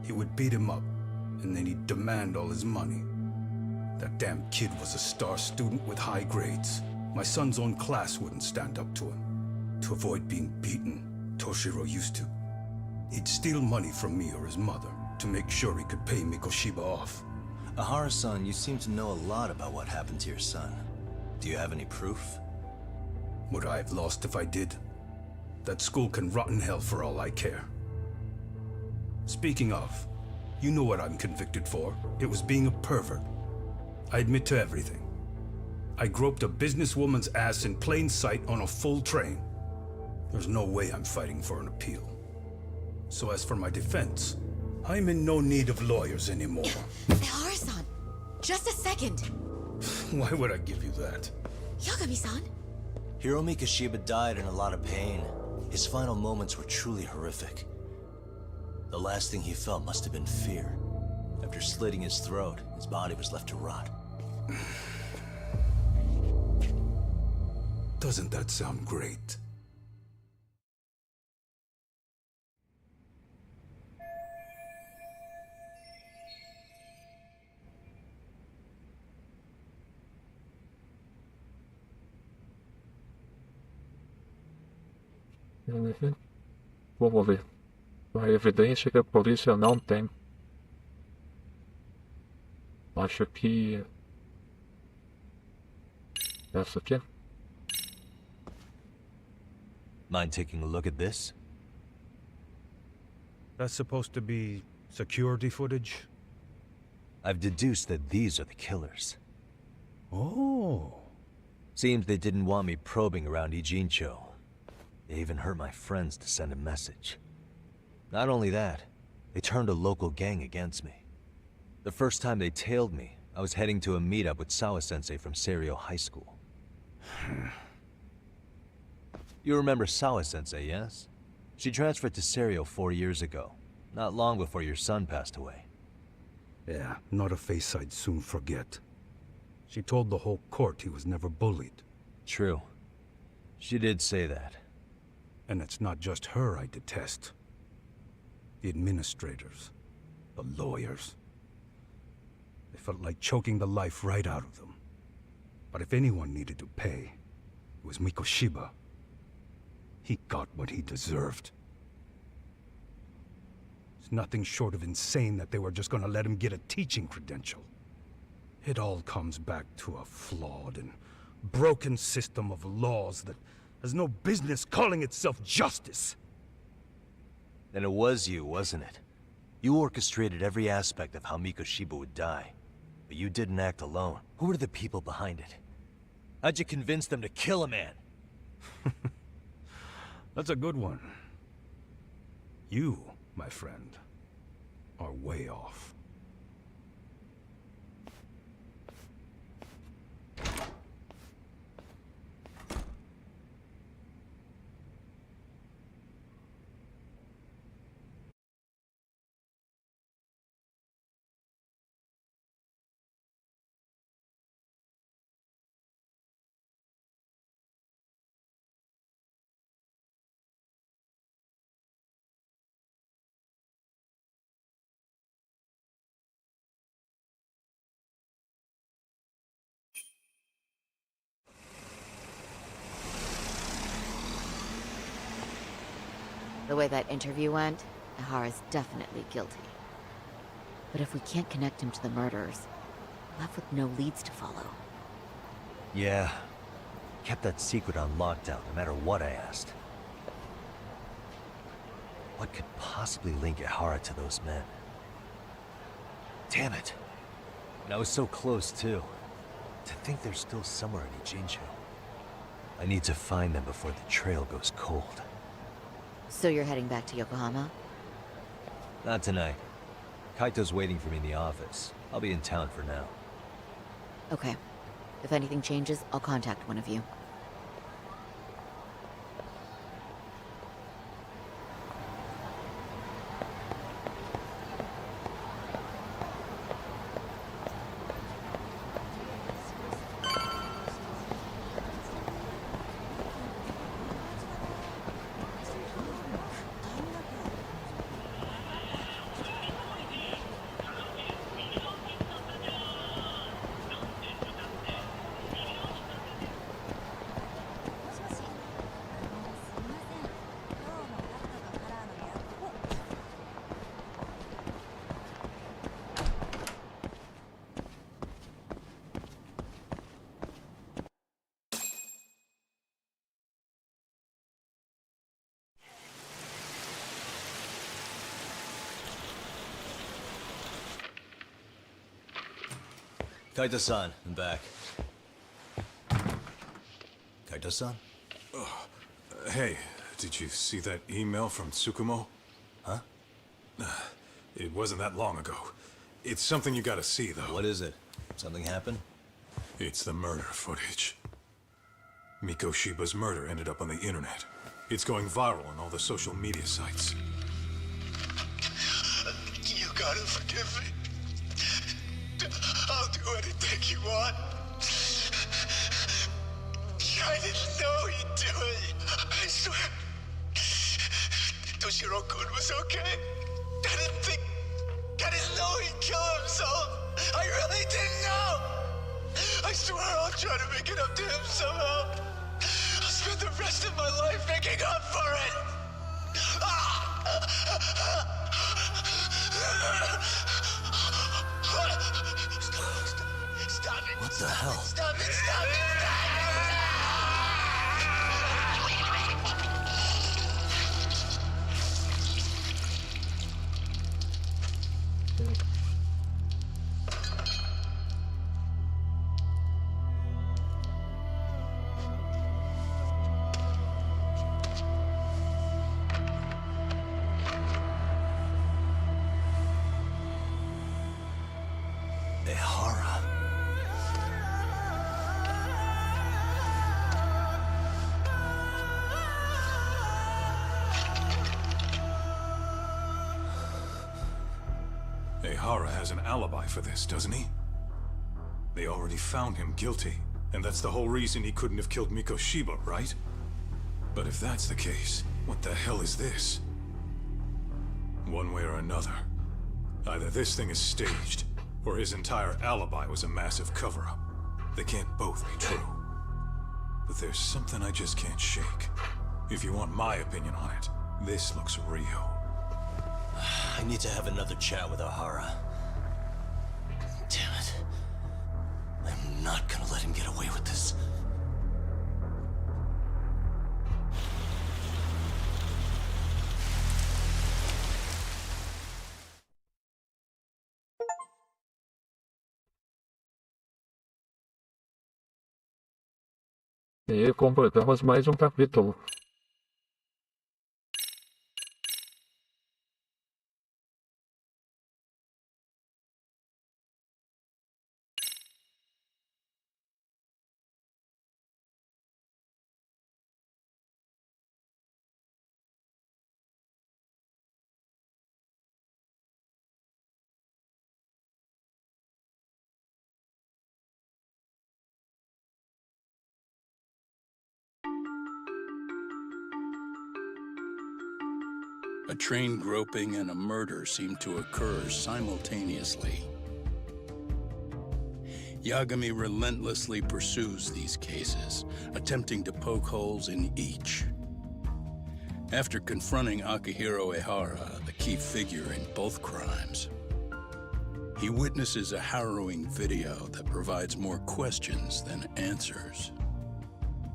He would beat him up, and then he'd demand all his money. That damn kid was a star student with high grades. My son's own class wouldn't stand up to him. To avoid being beaten, Toshiro used to. He'd steal money from me or his mother to make sure he could pay Mikoshiba off. Ihara-san, you seem to know a lot about what happened to your son. Do you have any proof? Would I have lost if I did? That school can rot in hell for all I care. Speaking of, you know what I'm convicted for. It was being a pervert. I admit to everything. I groped a businesswoman's ass in plain sight on a full train. There's no way I'm fighting for an appeal. So as for my defense, I'm in no need of lawyers anymore. Ihara-san, just a second. Why would I give you that? Yagami-san? Hiro Mikoshiba died in a lot of pain. His final moments were truly horrific. The last thing he felt must have been fear. After slitting his throat, his body was left to rot. Doesn't that sound great? Vamos ver. A evidência que a polícia não tem. Acho que... essa aqui. Mind taking a look at this? That's supposed to be security footage? I've deduced that these are the killers. Oh. Seems they didn't want me probing around Ijincho. They even hurt my friends to send a message. Not only that, they turned a local gang against me. The first time they tailed me, I was heading to a meetup with Sawa-sensei from Serio High School. You remember Sawa-sensei, yes? She transferred to Serio 4 years ago, not long before your son passed away. Yeah, not a face I'd soon forget. She told the whole court he was never bullied. True. She did say that. And it's not just her I detest. The administrators, the lawyers. They felt like choking the life right out of them. But if anyone needed to pay, it was Mikoshiba. He got what he deserved. It's nothing short of insane that they were just gonna let him get a teaching credential. It all comes back to a flawed and broken system of laws that has no business calling itself justice. Then it was you, wasn't it? You orchestrated every aspect of how Mikoshiba would die. But you didn't act alone. Who were the people behind it? How'd you convince them to kill a man? That's a good one. You, my friend, are way off. The way that interview went, Ihara's definitely guilty. But if we can't connect him to the murderers, we're left with no leads to follow. Yeah. Kept that secret on lockdown, no matter what I asked. What could possibly link Ihara to those men? Damn it. And I was so close, too. To think they're still somewhere in Ijincho. I need to find them before the trail goes cold. So you're heading back to Yokohama? Not tonight. Kaito's waiting for me in the office. I'll be in town for now. Okay. If anything changes, I'll contact one of you. Kaito-san, I'm back. Kaito-san? Hey, did you see that email from Tsukumo? Huh? It wasn't that long ago. It's something you gotta see, though. What is it? Something happened? It's the murder footage. Mikoshiba's murder ended up on the internet. It's going viral on all the social media sites. You gotta forgive me. I'll do anything you want. I didn't know he'd do it. I swear. Toshiro-kun was okay. I didn't know he'd kill himself. I really didn't know. I swear I'll try to make it up to him somehow. I'll spend the rest of my life making up for it. Stop it. What the hell? Stop it, stop it, Ihara. Ihara has an alibi for this, doesn't he? They already found him guilty, and that's the whole reason he couldn't have killed Mikoshiba, right? But if that's the case, what the hell is this? One way or another, either this thing is staged, or his entire alibi was a massive cover-up. They can't both be true. But there's something I just can't shake. If you want my opinion on it, this looks real. I need to have another chat with Ihara. Damn it. I'm not gonna let him get away with this. E completamos mais um capítulo. A train groping and a murder seem to occur simultaneously. Yagami relentlessly pursues these cases, attempting to poke holes in each. After confronting Akihiro Ehara, the key figure in both crimes, he witnesses a harrowing video that provides more questions than answers.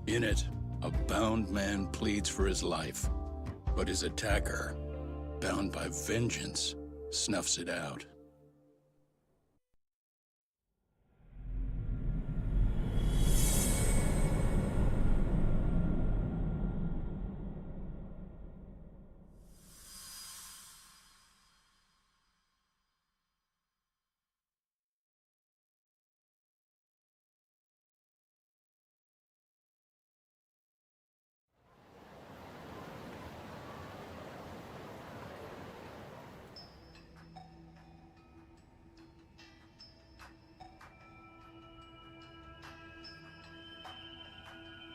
In it, a bound man pleads for his life, but his attacker, bound by vengeance, snuffs it out.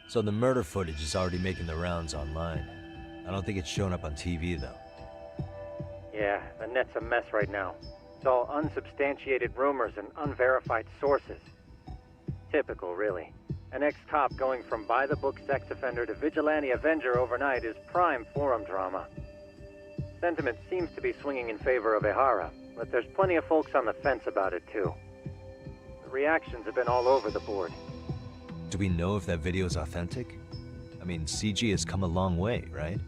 So the murder footage is already making the rounds online. I don't think it's showing up on TV, though. Yeah, the net's a mess right now. It's all unsubstantiated rumors and unverified sources. Typical, really. An ex-cop going from by-the-book sex offender to vigilante avenger overnight is prime forum drama. Sentiment seems to be swinging in favor of Ehara, but there's plenty of folks on the fence about it, too. The reactions have been all over the board. Do we know if that video is authentic? I mean, CG has come a long way, right?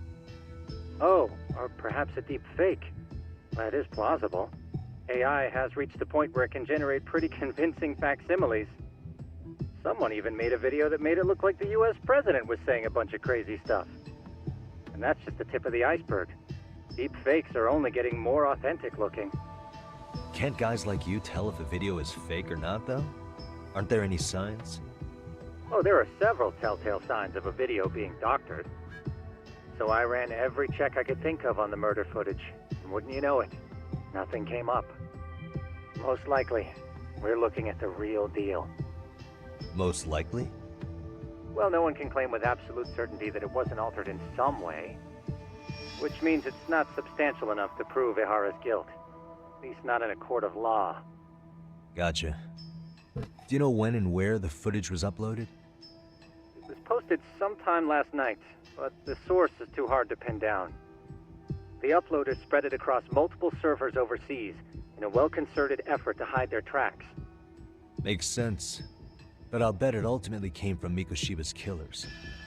Oh, or perhaps a deep fake. That is plausible. AI has reached the point where it can generate pretty convincing facsimiles. Someone even made a video that made it look like the US president was saying a bunch of crazy stuff. And that's just the tip of the iceberg. Deep fakes are only getting more authentic looking. Can't guys like you tell if a video is fake or not, though? Aren't there any signs? Oh, there are several telltale signs of a video being doctored. So I ran every check I could think of on the murder footage, and wouldn't you know it, nothing came up. Most likely, we're looking at the real deal. Most likely? Well, no one can claim with absolute certainty that it wasn't altered in some way. Which means it's not substantial enough to prove Ehara's guilt. At least not in a court of law. Gotcha. Do you know when and where the footage was uploaded? It was posted sometime last night, but the source is too hard to pin down. The uploaders spread it across multiple servers overseas in a well-concerted effort to hide their tracks. Makes sense. But I'll bet it ultimately came from Mikoshiba's killers,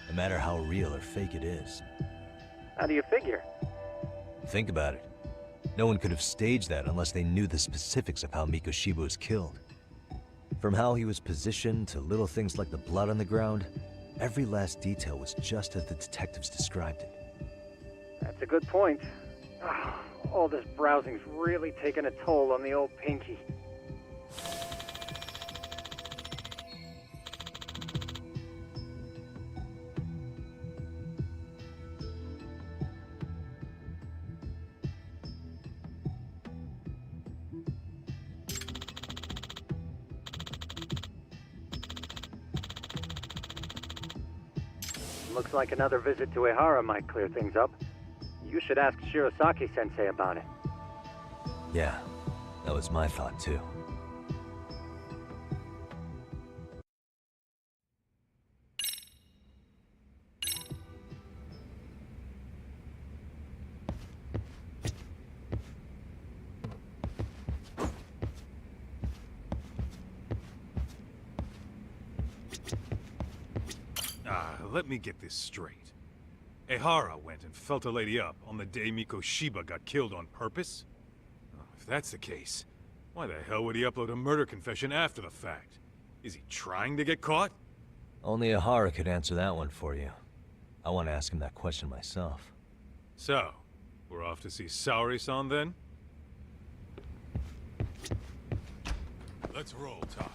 no matter how real or fake it is. How do you figure? Think about it. No one could have staged that unless they knew the specifics of how Mikoshiba was killed. From how he was positioned to little things like the blood on the ground, every last detail was just as the detectives described it. That's a good point. All this browsing's really taken a toll on the old pinky. Looks like another visit to Ehara might clear things up. You should ask Shirosaki-sensei about it. Yeah, that was my thought too. Let me get this straight. Ehara went and felt a lady up on the day Mikoshiba got killed on purpose? Oh, if that's the case, why the hell would he upload a murder confession after the fact? Is he trying to get caught? Only Ehara could answer that one for you. I want to ask him that question myself. So, we're off to see Saori-san then? Let's roll, Talk.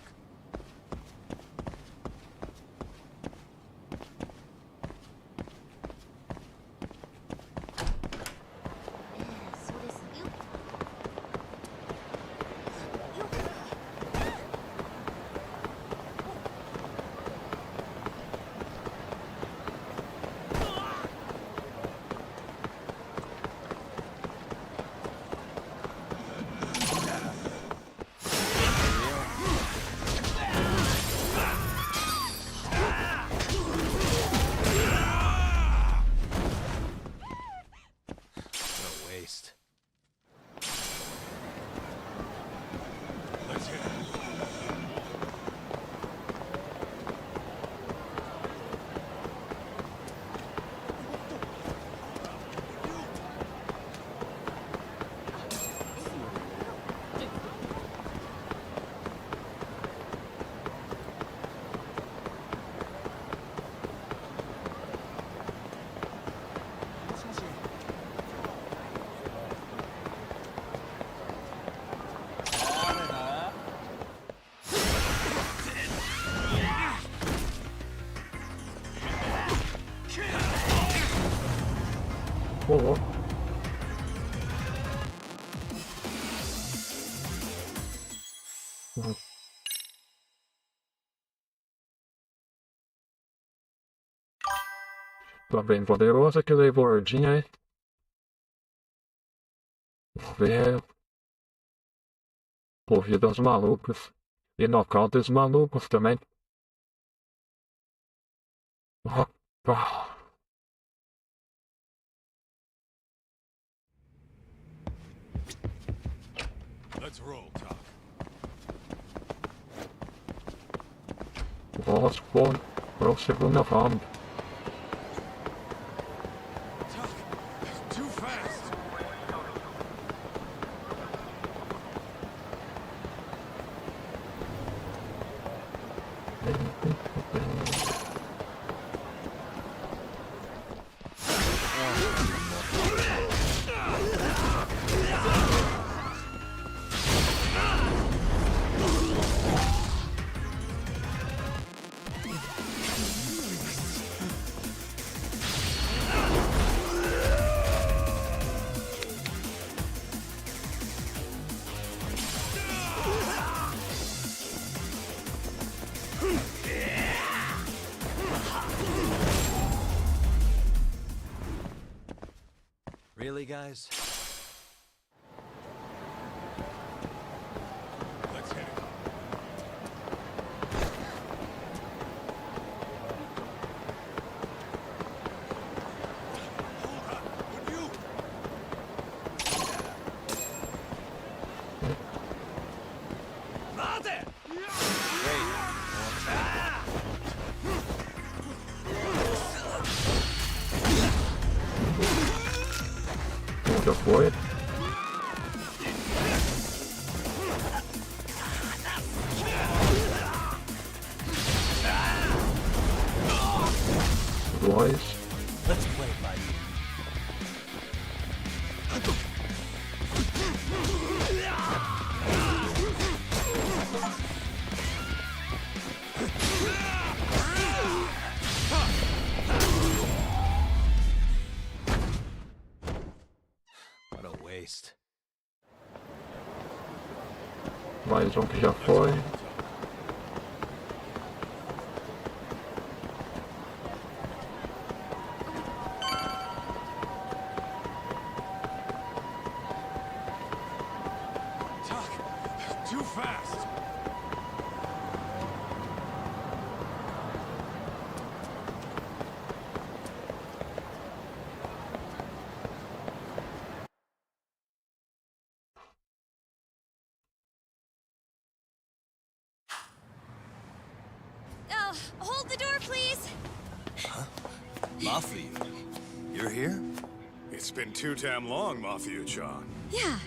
Ô, louco. Tá bem poderoso aquele gordinho, hein? Vamos ver. Corridas malucas. E nocautes malucos também. Let's roll, Doc. Vamos para o segundo round. Too fast. Really, guys? Let's hit it. Já foi. Dois. Let's play, buddy. What a waste. Mais que já foi. Too fast. Hold the door, please. Mafia, you're here? It's been too damn long, Mafia-chan. Yeah.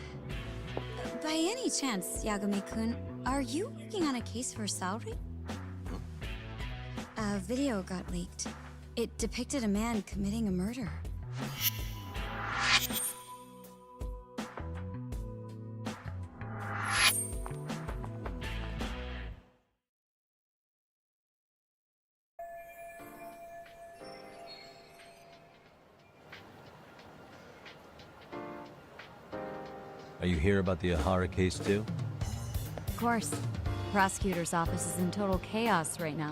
By any chance, Yagami-kun, are you working on a case for Saori? A video got leaked. It depicted a man committing a murder. Are you here about the Ahara case too? Of course. The prosecutor's office is in total chaos right now,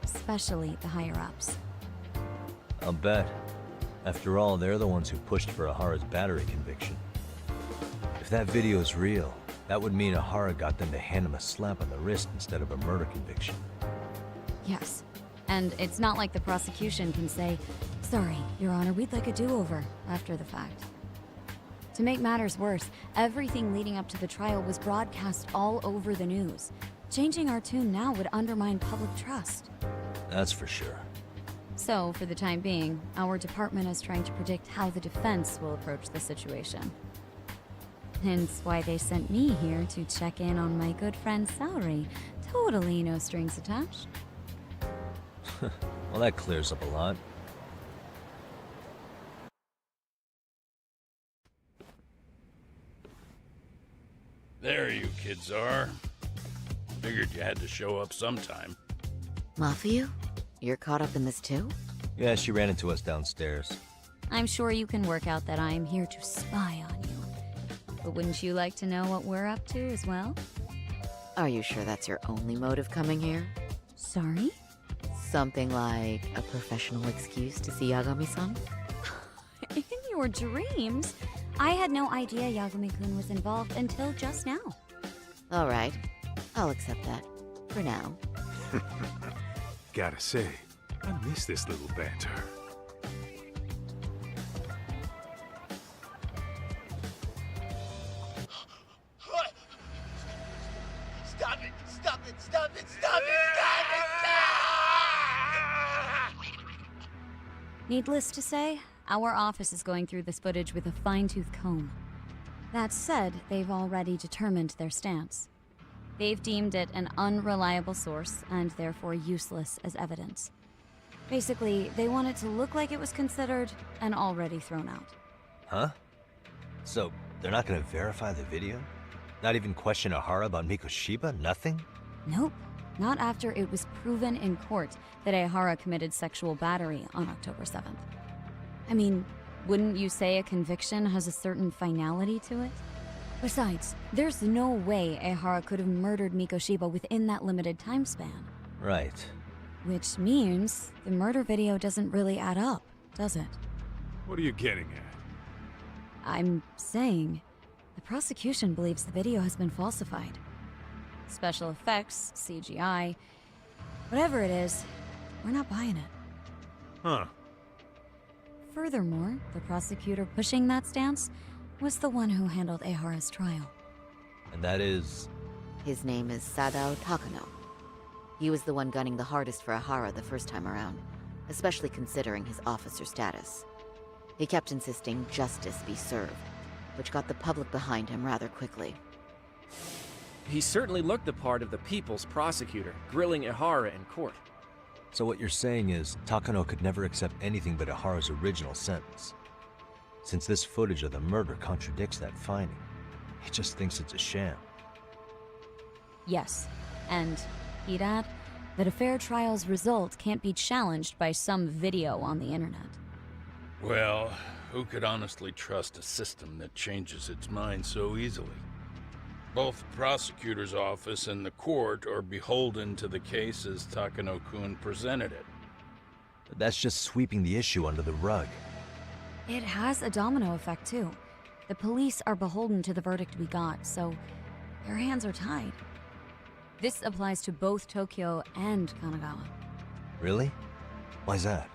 especially the higher-ups. I'll bet. After all, they're the ones who pushed for Ahara's battery conviction. If that video is real, that would mean Ahara got them to hand him a slap on the wrist instead of a murder conviction. Yes. And it's not like the prosecution can say, "Sorry, Your Honor, we'd like a do-over," after the fact. To make matters worse, everything leading up to the trial was broadcast all over the news. Changing our tune now would undermine public trust. That's for sure. So, for the time being, our department is trying to predict how the defense will approach the situation. Hence why they sent me here to check in on my good friend Saori. Totally no strings attached. Well, that clears up a lot. There you kids are. Figured you had to show up sometime. Mafia? You're caught up in this too? Yeah, she ran into us downstairs. I'm sure you can work out that I'm here to spy on you. But wouldn't you like to know what we're up to as well? Are you sure that's your only motive coming here? Sorry? Something like a professional excuse to see Yagami-san? In your dreams? I had no idea Yagami-kun was involved until just now. All right. I'll accept that. For now. Gotta say, I miss this little banter. Stop it! Stop it! Stop it! Stop it! Needless to say, our office is going through this footage with a fine-tooth comb. That said, they've already determined their stance. They've deemed it an unreliable source and therefore useless as evidence. Basically, they want it to look like it was considered and already thrown out. Huh? So, they're not gonna verify the video? Not even question Ahara about Mikoshiba? Nothing? Nope. Not after it was proven in court that Ahara committed sexual battery on October 7th. I mean, wouldn't you say a conviction has a certain finality to it? Besides, there's no way Ahara could have murdered Mikoshiba within that limited time span. Right. Which means the murder video doesn't really add up, does it? What are you getting at? I'm saying the prosecution believes the video has been falsified. Special effects, CGI, whatever it is, we're not buying it. Huh. Furthermore, the prosecutor pushing that stance was the one who handled Ahara's trial. And that is? His name is Sadao Takano. He was the one gunning the hardest for Ahara the first time around, especially considering his officer status. He kept insisting justice be served, which got the public behind him rather quickly. He certainly looked the part of the people's prosecutor, grilling Ahara in court. So what you're saying is, Takano could never accept anything but Ahara's original sentence. Since this footage of the murder contradicts that finding, he just thinks it's a sham. Yes, and he'd add that a fair trial's result can't be challenged by some video on the internet. Well, who could honestly trust a system that changes its mind so easily? Both the prosecutor's office and the court are beholden to the case as Takano-kun presented it. But that's just sweeping the issue under the rug. It has a domino effect, too. The police are beholden to the verdict we got, so their hands are tied. This applies to both Tokyo and Kanagawa. Really? Why's that?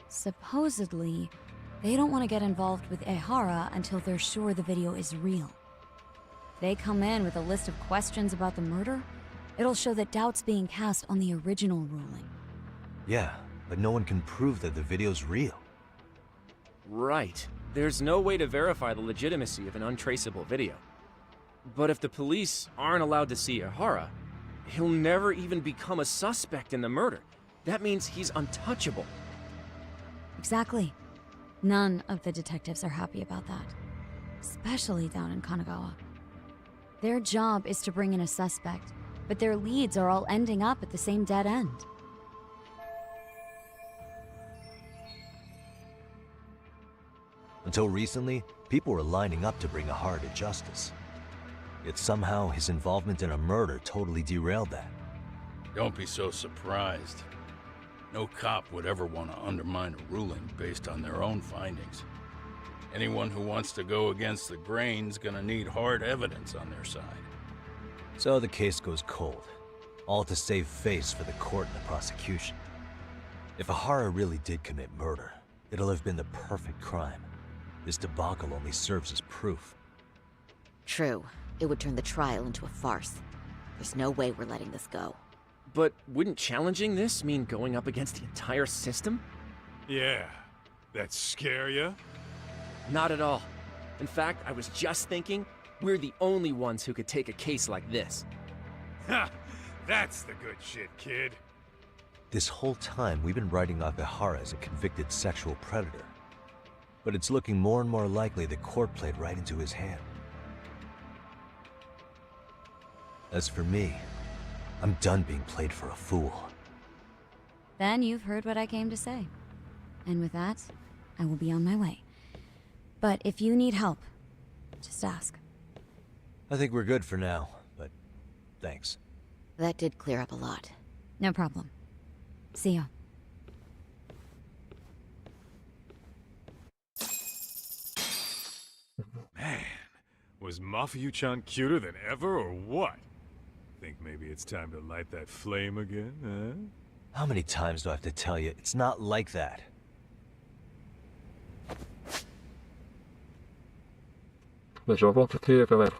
Supposedly, they don't want to get involved with Ehara until they're sure the video is real. They come in with a list of questions about the murder, it'll show that doubt's being cast on the original ruling. Yeah, but no one can prove that the video's real. Right. There's no way to verify the legitimacy of an untraceable video. But if the police aren't allowed to see Ehara, he'll never even become a suspect in the murder. That means he's untouchable. Exactly. None of the detectives are happy about that. Especially down in Kanagawa. Their job is to bring in a suspect, but their leads are all ending up at the same dead end. Until recently, people were lining up to bring Ahara to justice. Yet somehow his involvement in a murder totally derailed that. Don't be so surprised. No cop would ever want to undermine a ruling based on their own findings. Anyone who wants to go against the grain's gonna need hard evidence on their side. So the case goes cold, all to save face for the court and the prosecution. If Ahara really did commit murder, it'll have been the perfect crime. This debacle only serves as proof. True. It would turn the trial into a farce. There's no way we're letting this go. But wouldn't challenging this mean going up against the entire system? Yeah. That scare ya? Not at all. In fact, I was just thinking, we're the only ones who could take a case like this. Ha! That's the good shit, kid. This whole time, we've been writing off Ahara as a convicted sexual predator. But it's looking more and more likely the court played right into his hand. As for me, I'm done being played for a fool. Then you've heard what I came to say. And with that, I will be on my way. But if you need help, just ask. I think we're good for now, but thanks. That did clear up a lot. No problem. See ya. Man, was Mafuyu-chan cuter than ever, or what? Think maybe it's time to light that flame again, huh? How many times do I have to tell you? It's not like that. Mas já volto aqui, galera.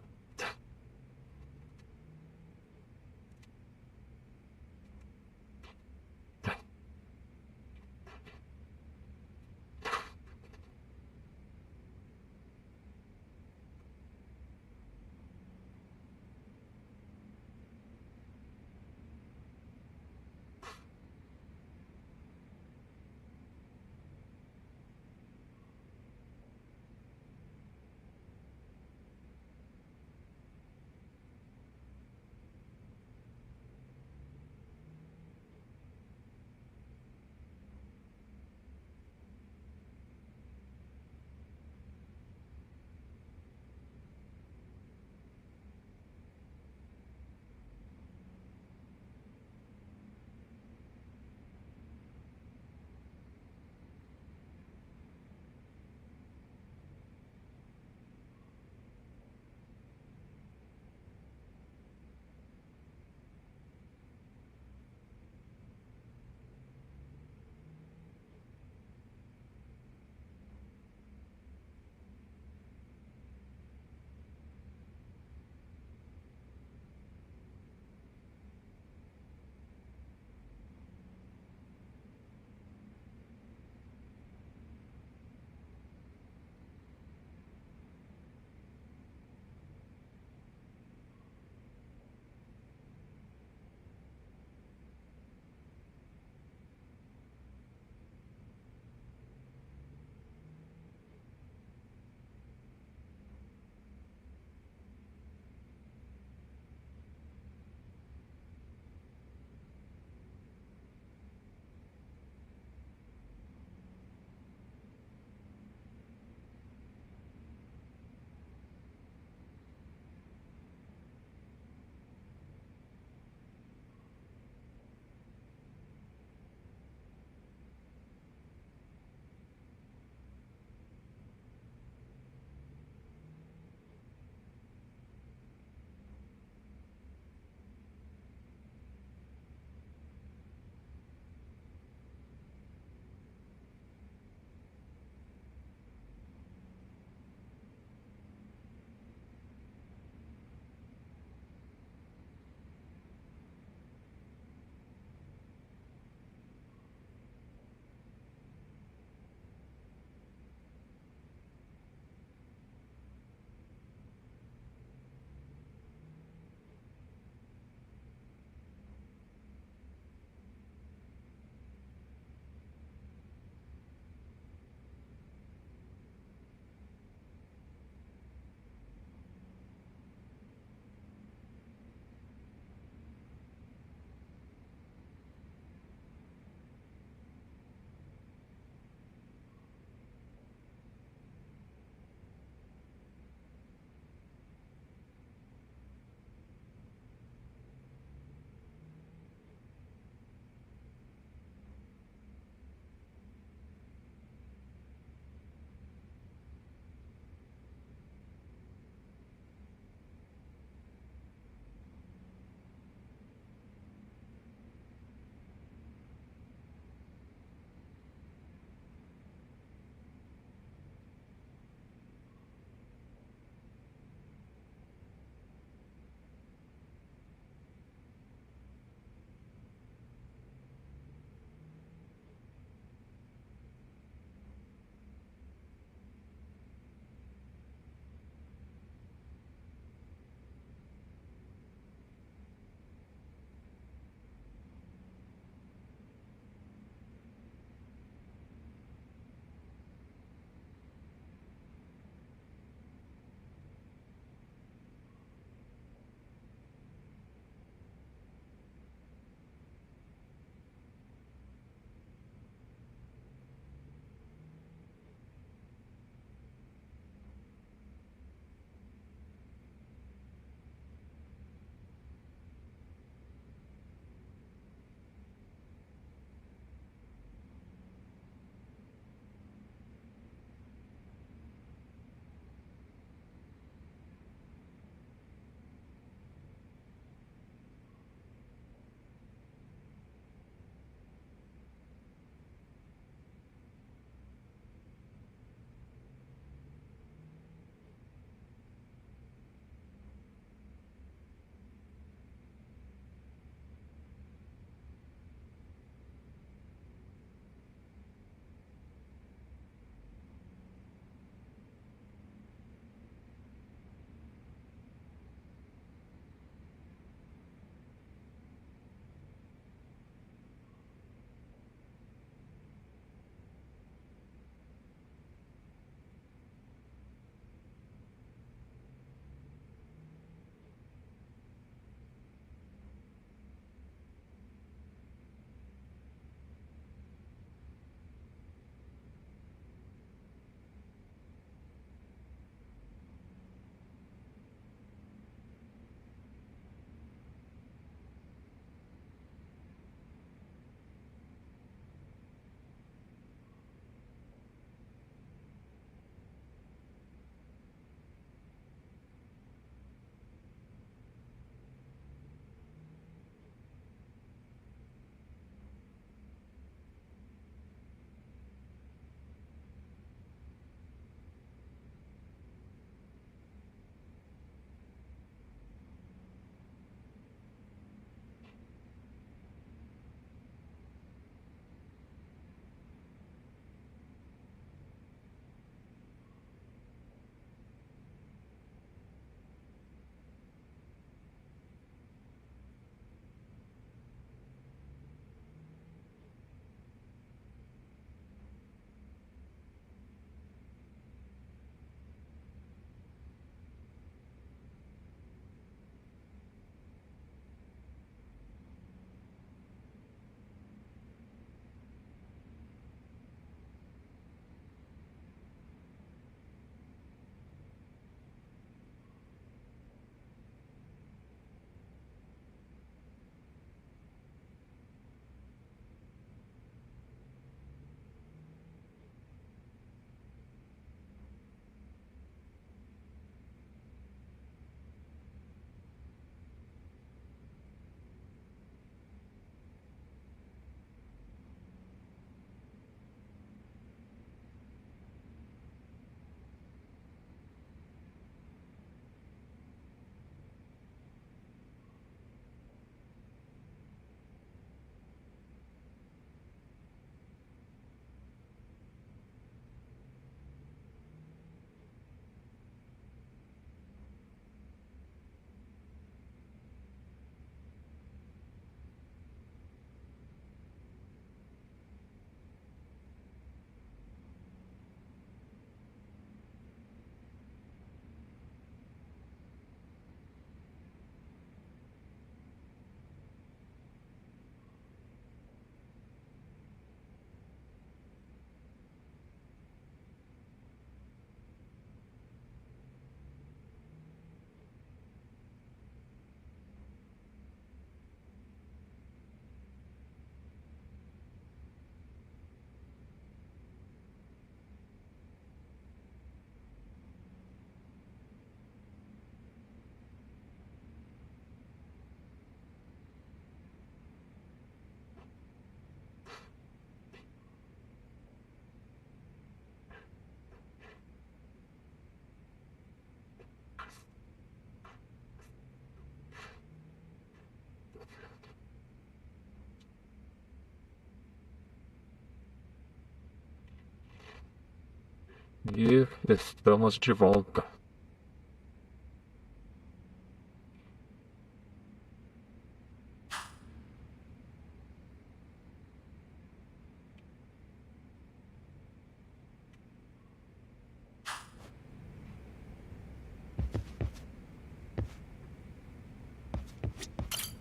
E estamos de volta.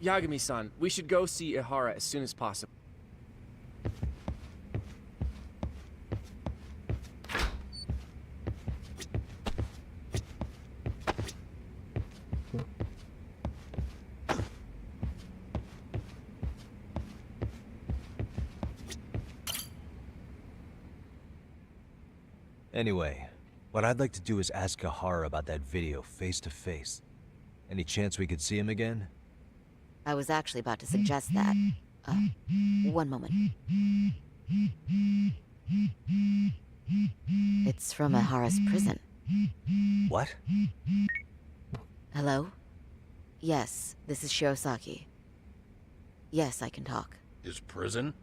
Yagami-san, we should go see Ihara as soon as possible. Anyway, what I'd like to do is ask Ihara about that video face to face. Any chance we could see him again? I was actually about to suggest that. One moment. It's from Ihara's prison. What? Hello? Yes, this is Shirosaki. Yes, I can talk. His prison?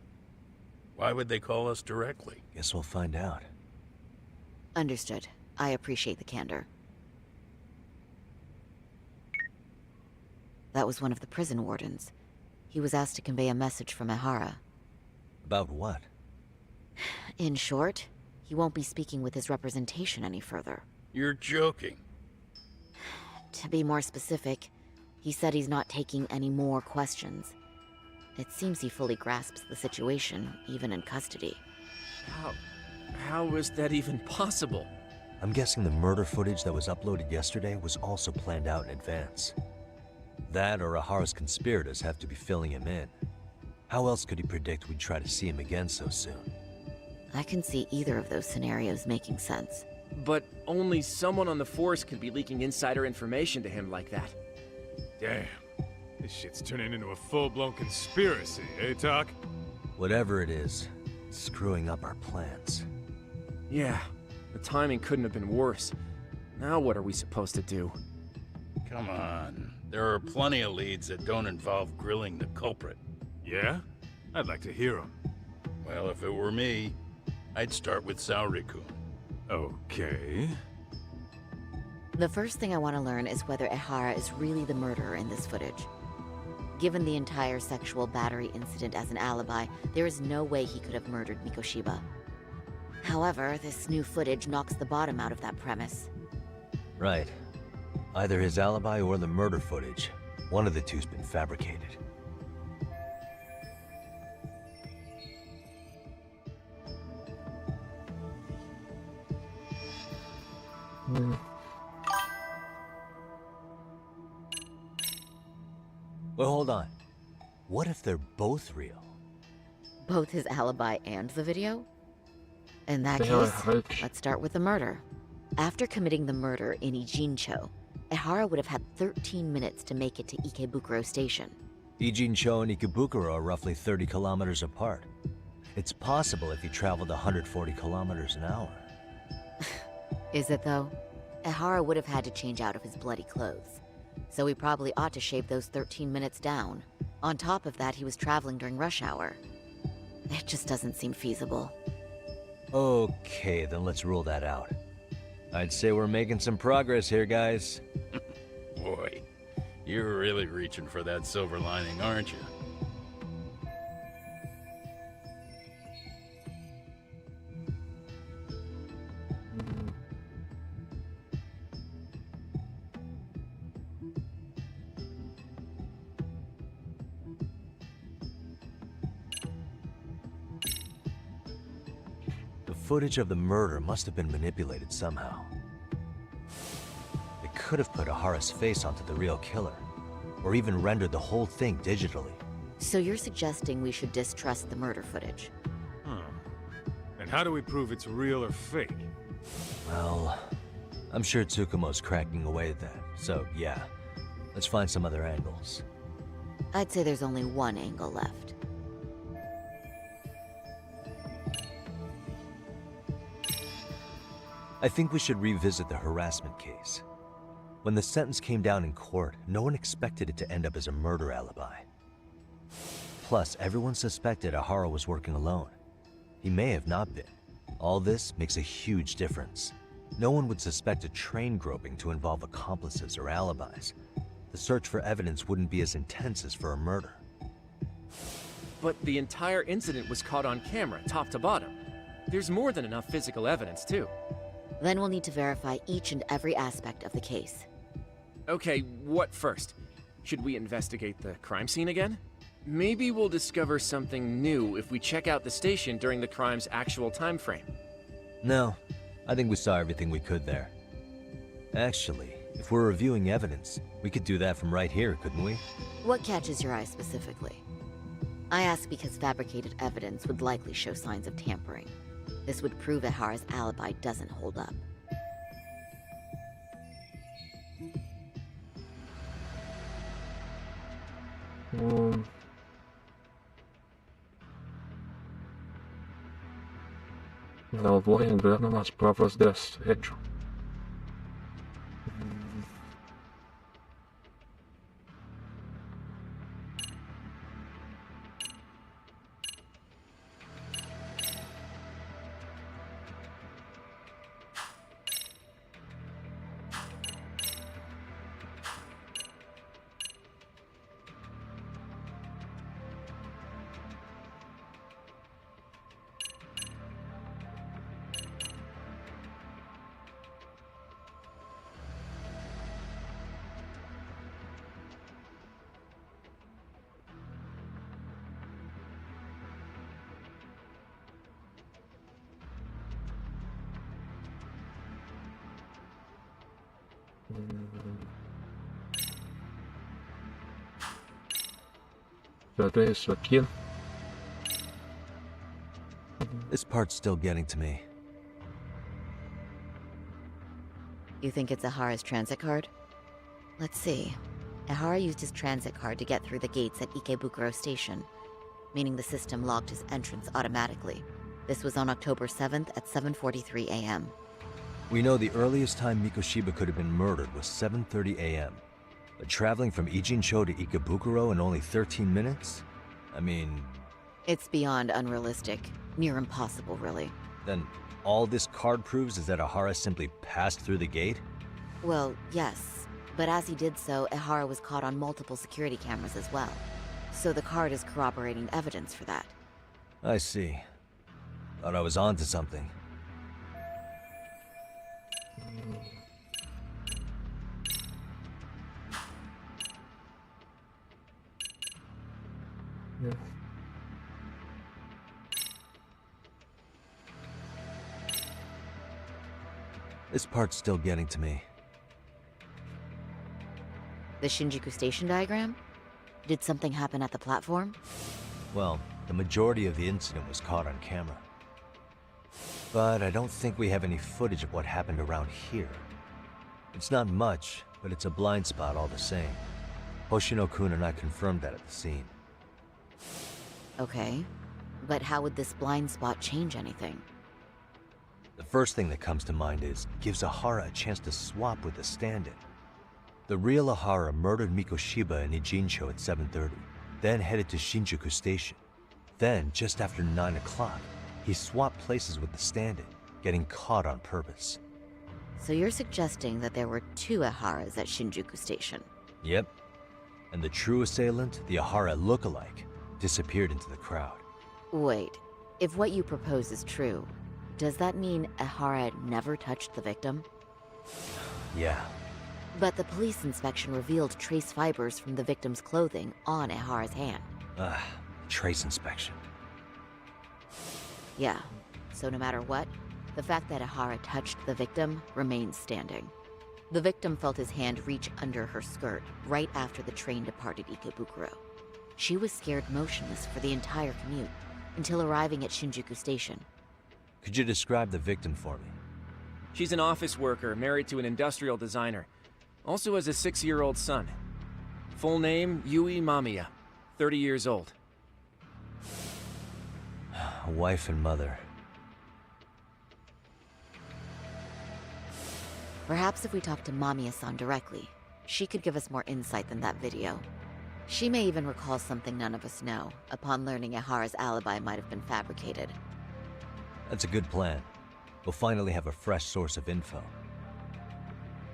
Why would they call us directly? Guess we'll find out. Understood. I appreciate the candor. That was one of the prison wardens. He was asked to convey a message from Ihara. About what? In short, he won't be speaking with his representation any further. You're joking. To be more specific, he said he's not taking any more questions. It seems he fully grasps the situation, even in custody. How is that even possible? I'm guessing the murder footage that was uploaded yesterday was also planned out in advance. That or Ihara's conspirators have to be filling him in. How else could he predict we'd try to see him again so soon? I can see either of those scenarios making sense. But only someone on the force could be leaking insider information to him like that. Damn. This shit's turning into a full-blown conspiracy, eh, Talk? Whatever it is, it's screwing up our plans. Yeah, the timing couldn't have been worse. Now what are we supposed to do? Come on. There are plenty of leads that don't involve grilling the culprit. Yeah? I'd like to hear them. Well, if it were me, I'd start with Saori-kun. Okay. The first thing I want to learn is whether Ihara is really the murderer in this footage. Given the entire sexual battery incident as an alibi, there is no way he could have murdered Mikoshiba. However, this new footage knocks the bottom out of that premise. Right. Either his alibi or the murder footage. One of the two's been fabricated. Well, hold on. What if they're both real? Both his alibi and the video? In that They are case, rich. let's start with the murder. After committing the murder in Ijincho, Ihara would have had 13 minutes to make it to Ikebukuro Station. Ijincho and Ikebukuro are roughly 30 kilometers apart. It's possible if he traveled 140 kilometers an hour. Is it though? Ihara would have had to change out of his bloody clothes. So he probably ought to shave those 13 minutes down. On top of that, he was traveling during rush hour. It just doesn't seem feasible. Okay, then let's rule that out. I'd say we're making some progress here, guys. Boy, you're really reaching for that silver lining, aren't you? The footage of the murder must have been manipulated somehow. It could have put Ihara's face onto the real killer, or even rendered the whole thing digitally. So you're suggesting we should distrust the murder footage? And how do we prove it's real or fake? Well, I'm sure Tsukumo's cracking away at that, so yeah. Let's find some other angles. I'd say there's only one angle left. I think we should revisit the harassment case. When the sentence came down in court, no one expected it to end up as a murder alibi. Plus, everyone suspected Ihara was working alone. He may have not been. All this makes a huge difference. No one would suspect a train groping to involve accomplices or alibis. The search for evidence wouldn't be as intense as for a murder. But the entire incident was caught on camera, top to bottom. There's more than enough physical evidence, too. Then we'll need to verify each and every aspect of the case. Okay, what first? Should we investigate the crime scene again? Maybe we'll discover something new if we check out the station during the crime's actual time frame. No, I think we saw everything we could there. Actually, if we're reviewing evidence, we could do that from right here, couldn't we? What catches your eye specifically? I ask because fabricated evidence would likely show signs of tampering. This would prove Ehara's alibi doesn't hold up. Não vou enviando nas provas de sejam. Cadê isso aqui? This part's still getting to me. You think it's Ehara's transit card? Let's see. Ehara used his transit card to get through the gates at Ikebukuro Station, meaning the system logged his entrance automatically. This was on October 7th at 7:43 a.m. We know the earliest time Mikoshiba could have been murdered was 7:30 a.m. But traveling from Ijincho to Ikebukuro in only 13 minutes? I mean... It's beyond unrealistic. Near impossible, really. Then all this card proves is that Ehara simply passed through the gate? Well, yes. But as he did so, Ehara was caught on multiple security cameras as well. So the card is corroborating evidence for that. I see. Thought I was onto something. Yeah. This part's still getting to me. The Shinjuku Station diagram? Did something happen at the platform? Well, the majority of the incident was caught on camera. But I don't think we have any footage of what happened around here. It's not much, but it's a blind spot all the same. Hoshino-kun and I confirmed that at the scene. Okay, but how would this blind spot change anything? The first thing that comes to mind is, gives Ehara a chance to swap with the stand-in. The real Ehara murdered Mikoshiba in Ijincho at 7:30, then headed to Shinjuku Station. Then, just after 9 o'clock, he swapped places with the stand-in, getting caught on purpose. So you're suggesting that there were two Eharas at Shinjuku Station? Yep. And the true assailant, the Ehara look-alike, disappeared into the crowd. Wait, if what you propose is true, does that mean Ehara never touched the victim? Yeah. But the police inspection revealed trace fibers from the victim's clothing on Ehara's hand. Trace inspection. Yeah, so no matter what, the fact that Ehara touched the victim remains standing. The victim felt his hand reach under her skirt right after the train departed Ikebukuro. She was scared motionless for the entire commute, until arriving at Shinjuku Station. Could you describe the victim for me? She's an office worker, married to an industrial designer. Also has a 6-year-old son. Full name, Yui Mamiya, 30 years old. A wife and mother. Perhaps if we talk to Mamiya-san directly, she could give us more insight than that video. She may even recall something none of us know, upon learning Ehara's alibi might have been fabricated. That's a good plan. We'll finally have a fresh source of info.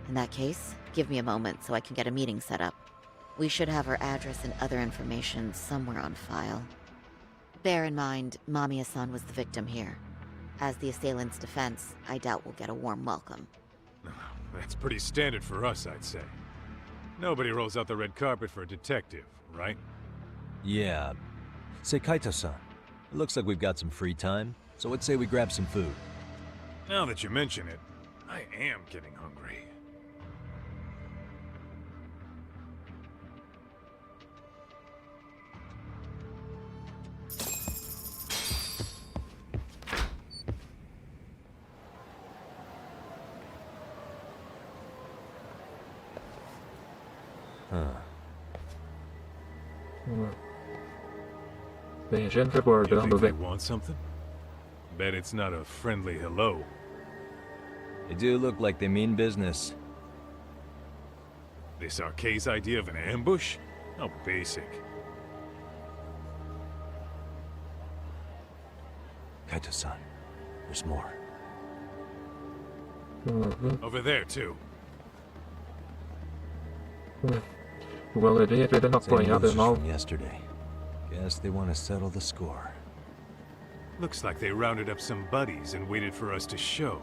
In that case, give me a moment so I can get a meeting set up. We should have her address and other information somewhere on file. Bear in mind, Mamiya-san was the victim here. As the assailant's defense, I doubt we'll get a warm welcome. That's pretty standard for us, I'd say. Nobody rolls out the red carpet for a detective, right? Yeah. Say, Kaito-san, it looks like we've got some free time, so let's say we grab some food. Now that you mention it, I am getting hungry. Tem gente You guardando think they bem. want something? Bet it's not a friendly hello. They do look like they mean business. This Arcade's idea of an ambush? How basic. Kaito-san, there's more. Over there, too. O galeria querendo Same apanhar de losers mal. from yesterday. Guess they want to settle the score. Looks like they rounded up some buddies and waited for us to show.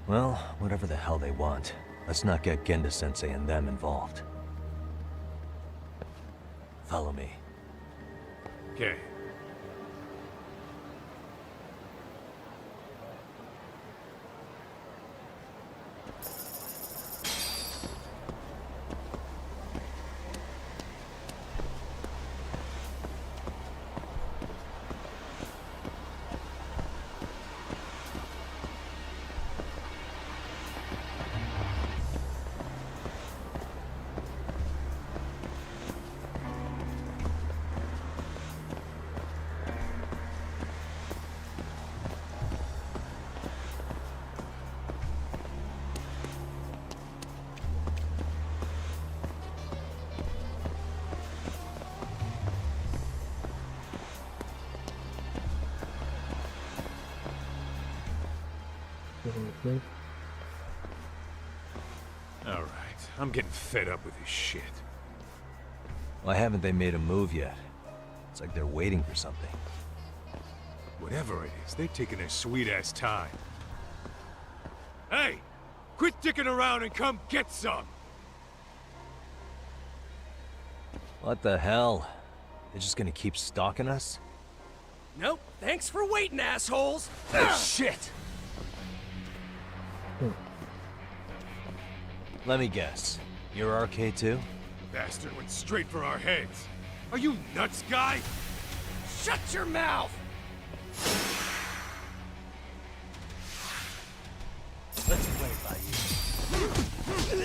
Well, whatever the hell they want, let's not get Genda-sensei and them involved. Follow me. Okay. Alright, I'm getting fed up with this shit. Why haven't they made a move yet? It's like they're waiting for something. Whatever it is, they're taking their sweet-ass time. Hey! Quit dicking around and come get some! What the hell? They're just gonna keep stalking us? Nope, thanks for waiting, assholes! Shit! Let me guess. You're RK too? Bastard went straight for our heads. Are you nuts, guy? Shut your mouth! Let's play by you.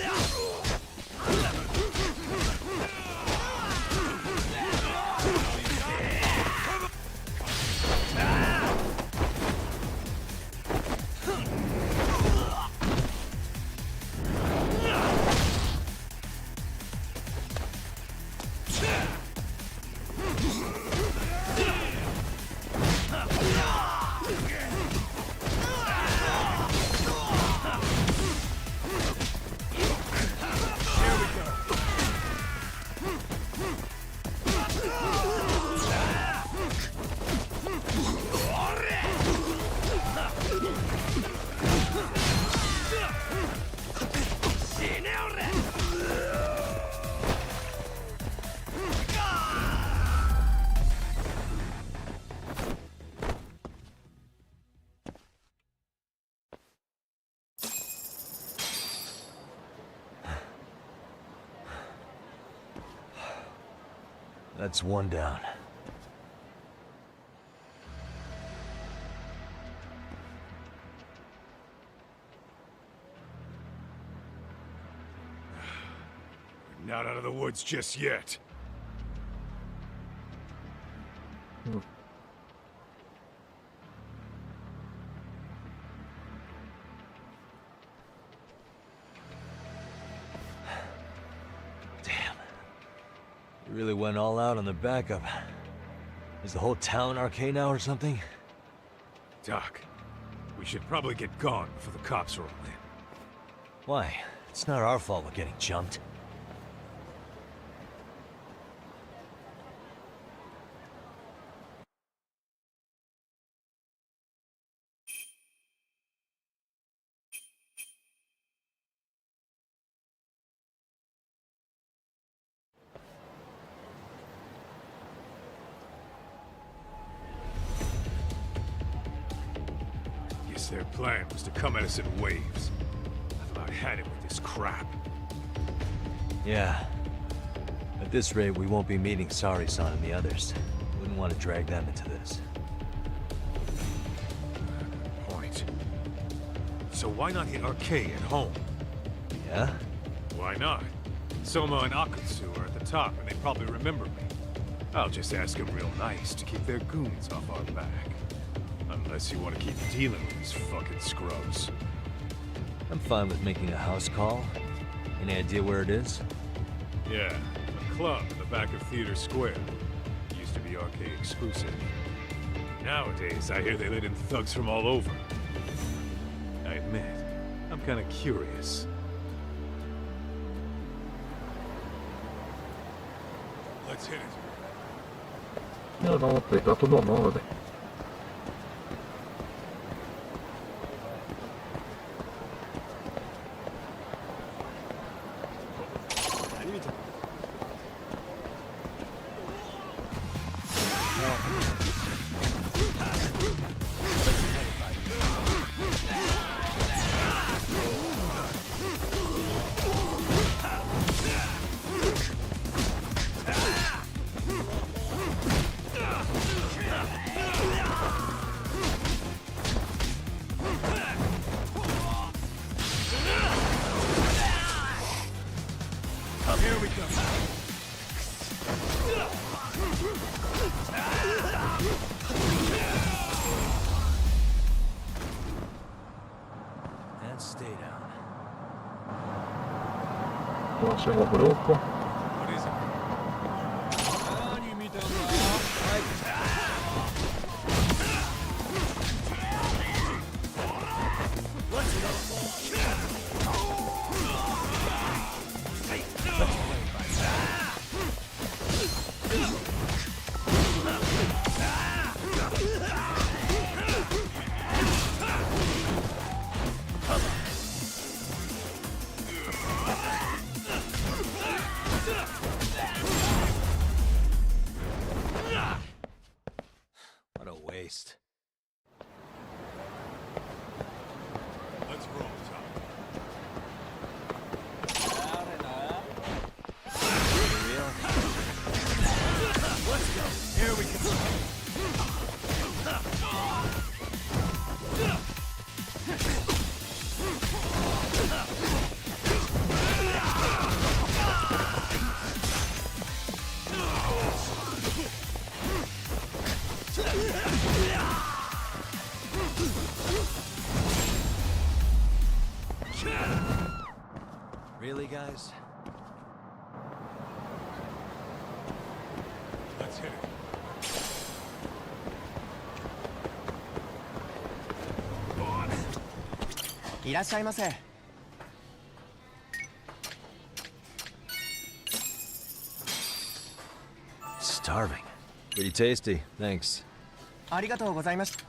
That's one down. Not out of the woods just yet. You really went all out on the backup. Is the whole town RK now or something? Doc, we should probably get gone before the cops roll in. Why? It's not our fault we're getting jumped. Guess their plan was to come at us in waves. I've about had it with this crap. Yeah. At this rate, we won't be meeting Sari-san and the others. Wouldn't want to drag them into this. Point. So why not hit RK at home? Yeah? Why not? Soma and Akutsu are at the top, and they probably remember me. I'll just ask them real nice to keep their goons off our back. Unless you want to keep dealing with these fucking scrubs. I'm fine with making a house call. Any idea where it is? Yeah, a club in the back of Theater Square. Used to be RK exclusive. Nowadays, I hear they let in thugs from all over. I admit, I'm kinda curious. Let's hit it. Não, não, tá tudo normal, velho. And stay down. Nossa, é um grupo. What a waste. Let's roll, Tom. Let's go. Here we go. Really, guys? Let's hit it. Starving. Pretty tasty, thanks. ありがとうございました。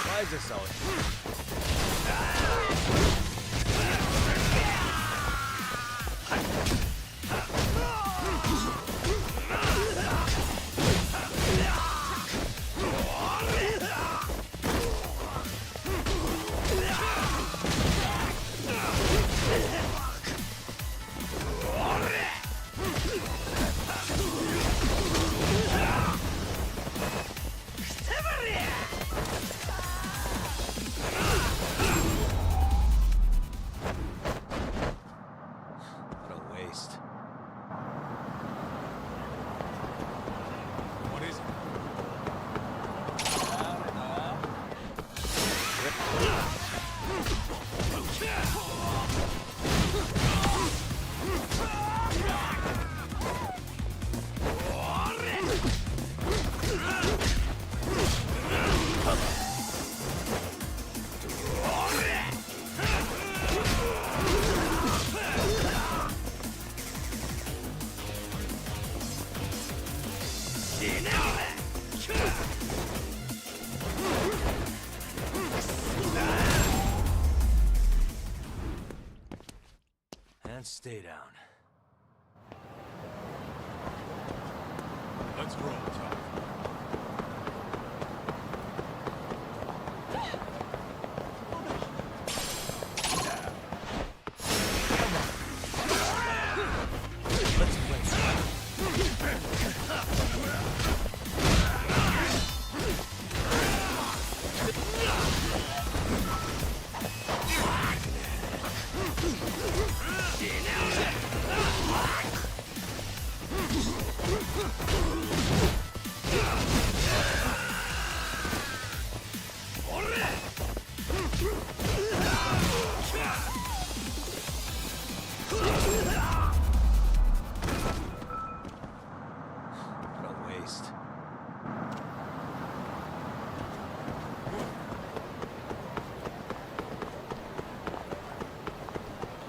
Why is this so? And stay down. Let's roll, Tom. What a waste.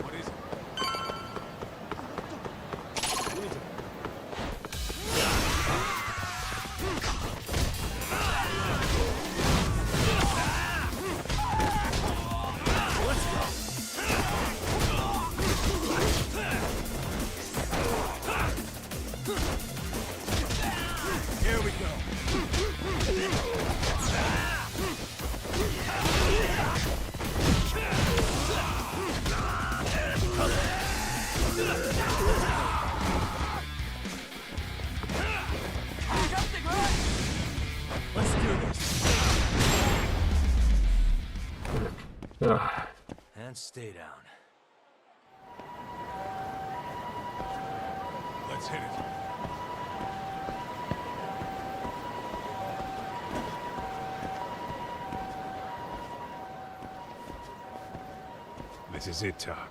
What is it? Here we go. Let's do this. Ah, And stay down. Let's hit it. This is it, Talk.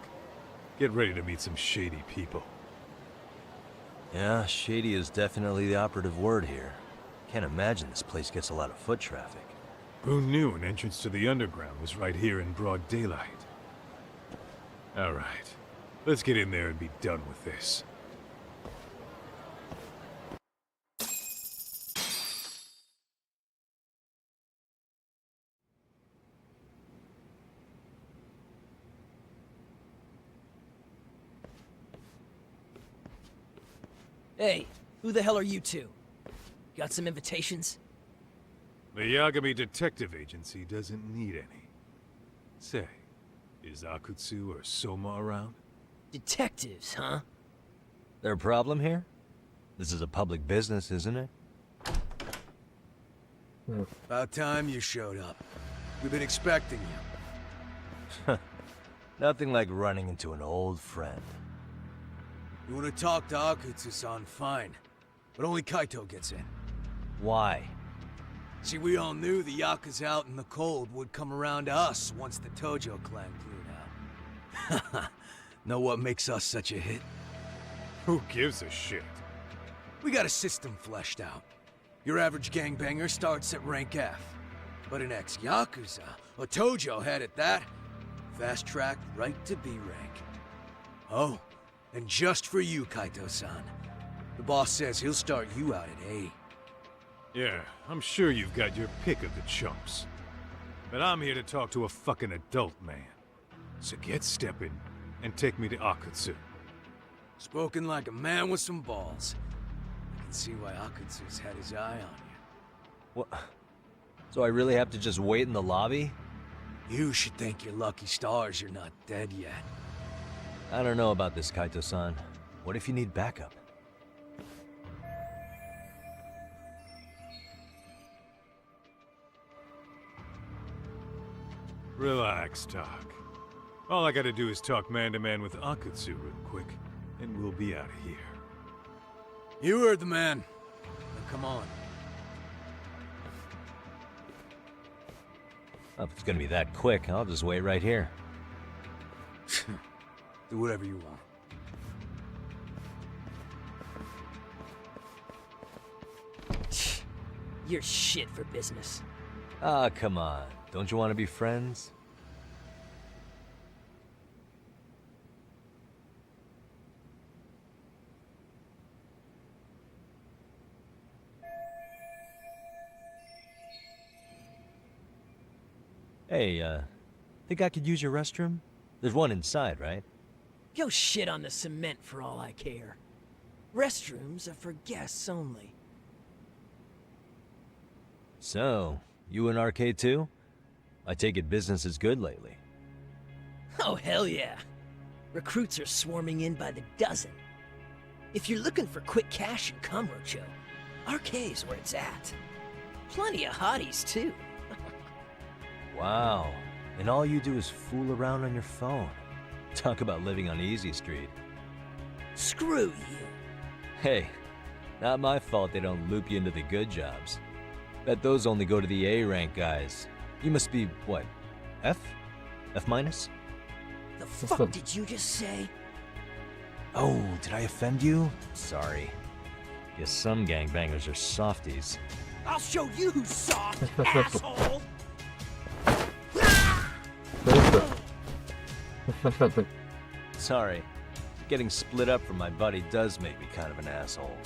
Get ready to meet some shady people. Yeah, shady is definitely the operative word here. Can't imagine this place gets a lot of foot traffic. Who knew an entrance to the underground was right here in broad daylight? Alright, let's get in there and be done with this. Hey, who the hell are you two? Got some invitations? The Yagami Detective Agency doesn't need any. Say, is Akutsu or Soma around? Detectives, huh? There a problem here? This is a public business, isn't it? About time you showed up. We've been expecting you. Nothing like running into an old friend. You want to talk to Akutsu-san, fine. But only Kaito gets in. Why? See, we all knew the Yakuza out in the cold would come around to us once the Tojo clan cleared out. Know what makes us such a hit? Who gives a shit? We got a system fleshed out. Your average gangbanger starts at rank F. But an ex-Yakuza, a Tojo head at that, fast track right to B rank. Oh, and just for you, Kaito-san. The boss says he'll start you out at A. Yeah, I'm sure you've got your pick of the chumps. But I'm here to talk to a fucking adult man. So get stepping and take me to Akutsu. Spoken like a man with some balls. I can see why Akutsu's had his eye on you. What? So I really have to just wait in the lobby? You should thank your lucky stars you're not dead yet. I don't know about this, Kaito-san. What if you need backup? Relax, Doc. All I gotta do is talk man-to-man with Akutsu real quick, and we'll be out of here. You heard the man. Now come on. Well, if it's gonna be that quick, I'll just wait right here. Do whatever you want. You're shit for business. Ah, come on. Don't you want to be friends? Hey, think I could use your restroom? There's one inside, right? Go shit on the cement for all I care. Restrooms are for guests only. So, you in arcade too? I take it business is good lately. Oh, hell yeah. Recruits are swarming in by the dozen. If you're looking for quick cash and Kamurocho, arcade's where it's at. Plenty of hotties, too. Wow. And all you do is fool around on your phone. Talk about living on Easy Street. Screw you. Hey, not my fault they don't loop you into the good jobs. Bet those only go to the A-rank guys. You must be, what, F? F minus? The fuck did you just say? Oh, did I offend you? Sorry. Guess some gangbangers are softies. I'll show you who's soft, asshole! Sorry. Getting split up from my buddy does make me kind of an asshole.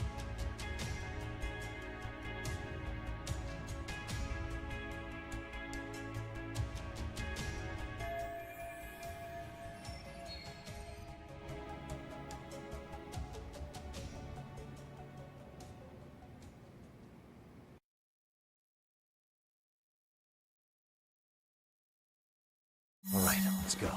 All right, let's go.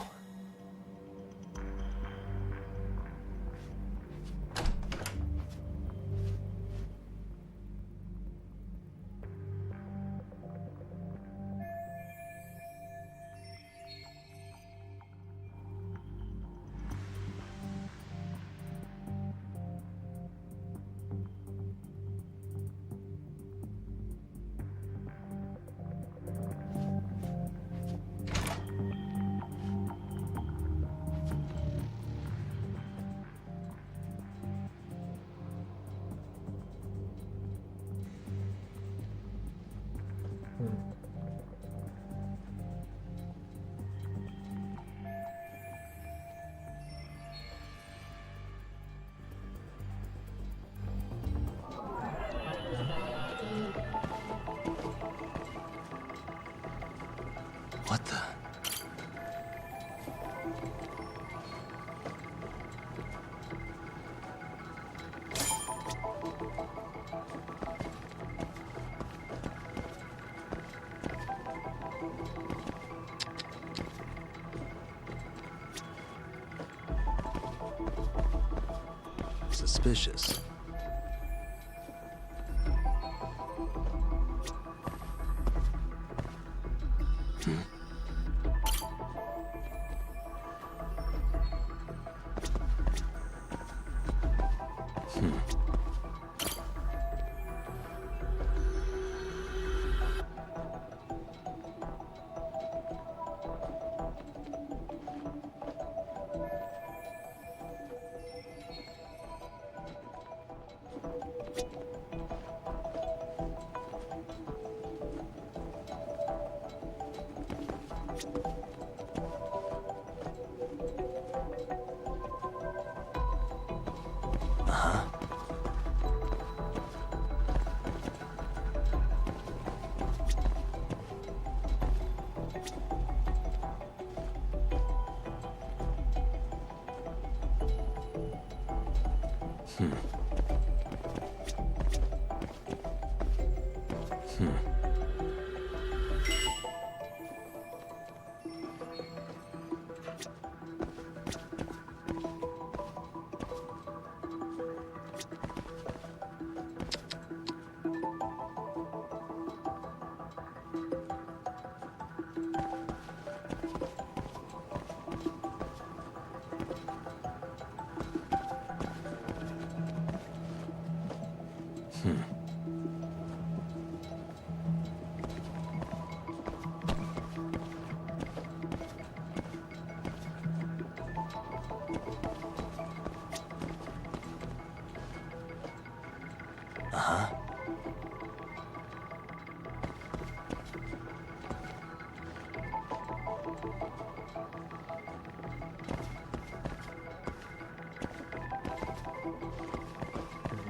What the? Suspicious.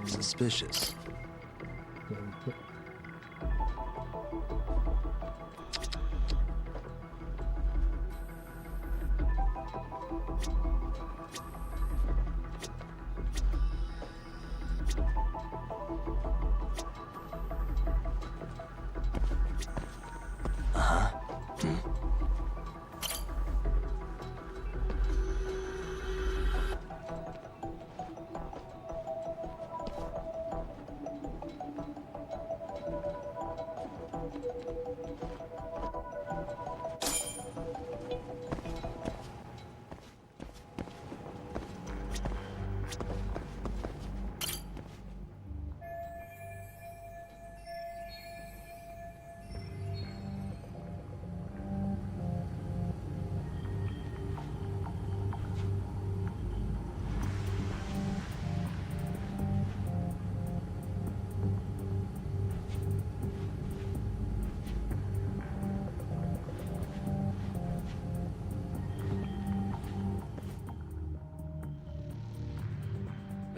Suspicious.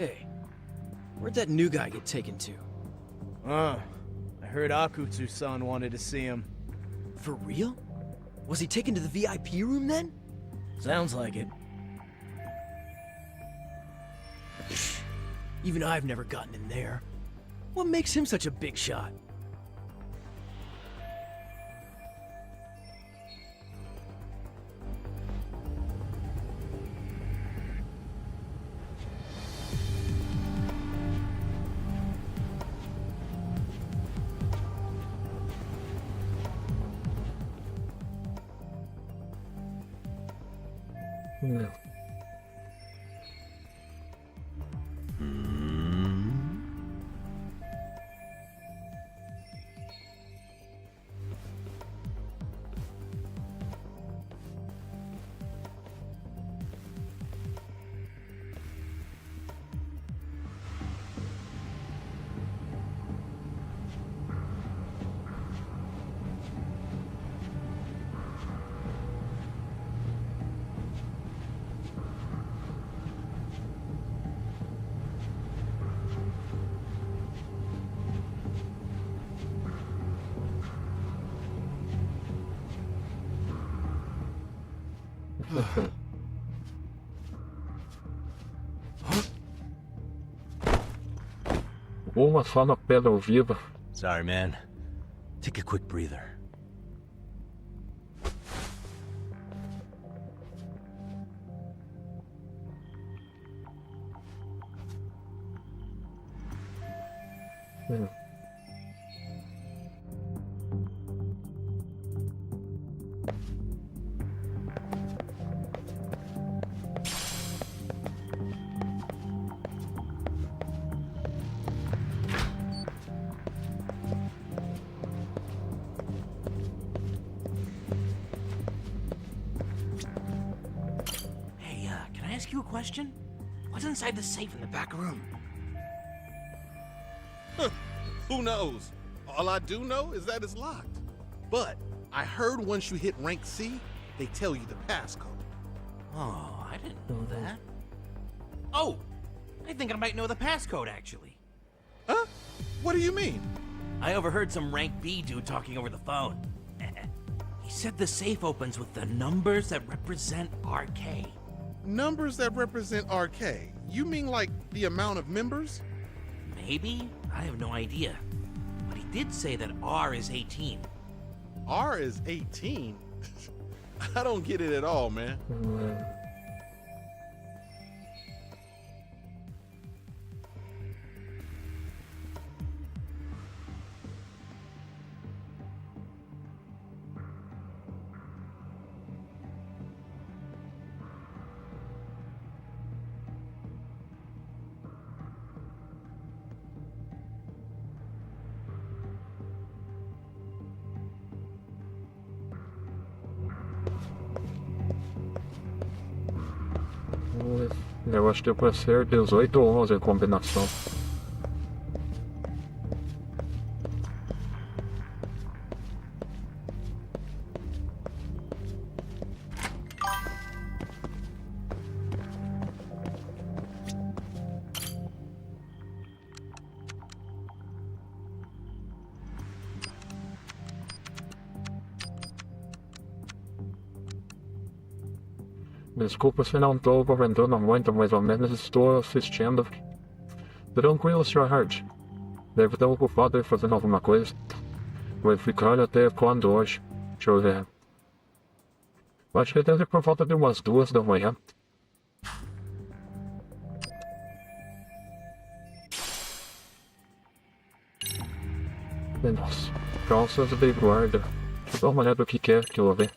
Hey, where'd that new guy get taken to? I heard Akutsu-san wanted to see him. For real? Was he taken to the VIP room then? Sounds like it. Even I've never gotten in there. What makes him such a big shot? No. Uma só na pedra viva. Sorry, man. Take a quick breather. Can I ask you a question? What's inside the safe in the back room? Who knows? All I do know is that it's locked. But I heard once you hit rank C, they tell you the passcode. Oh, I didn't know that. Oh, I think I might know the passcode, actually. Huh? What do you mean? I overheard some rank B dude talking over the phone. He said the safe opens with the numbers that represent RK. Numbers that represent RK? You mean like the amount of members? Maybe? I have no idea. But he did say that R is 18. R is 18? I don't get it at all, man. Eu acho que vai ser 18 ou 11 a combinação. Desculpa se não estou comentando muito, mais ou menos estou assistindo. Tranquilo, Sr. Hart. Deve estar ocupado aí fazendo alguma coisa. Vai ficar até quando hoje? Deixa eu ver. Acho que deve por volta de umas 2 da manhã. Nossa, calças de guarda. Deixa eu dar uma olhada no que é que eu ver.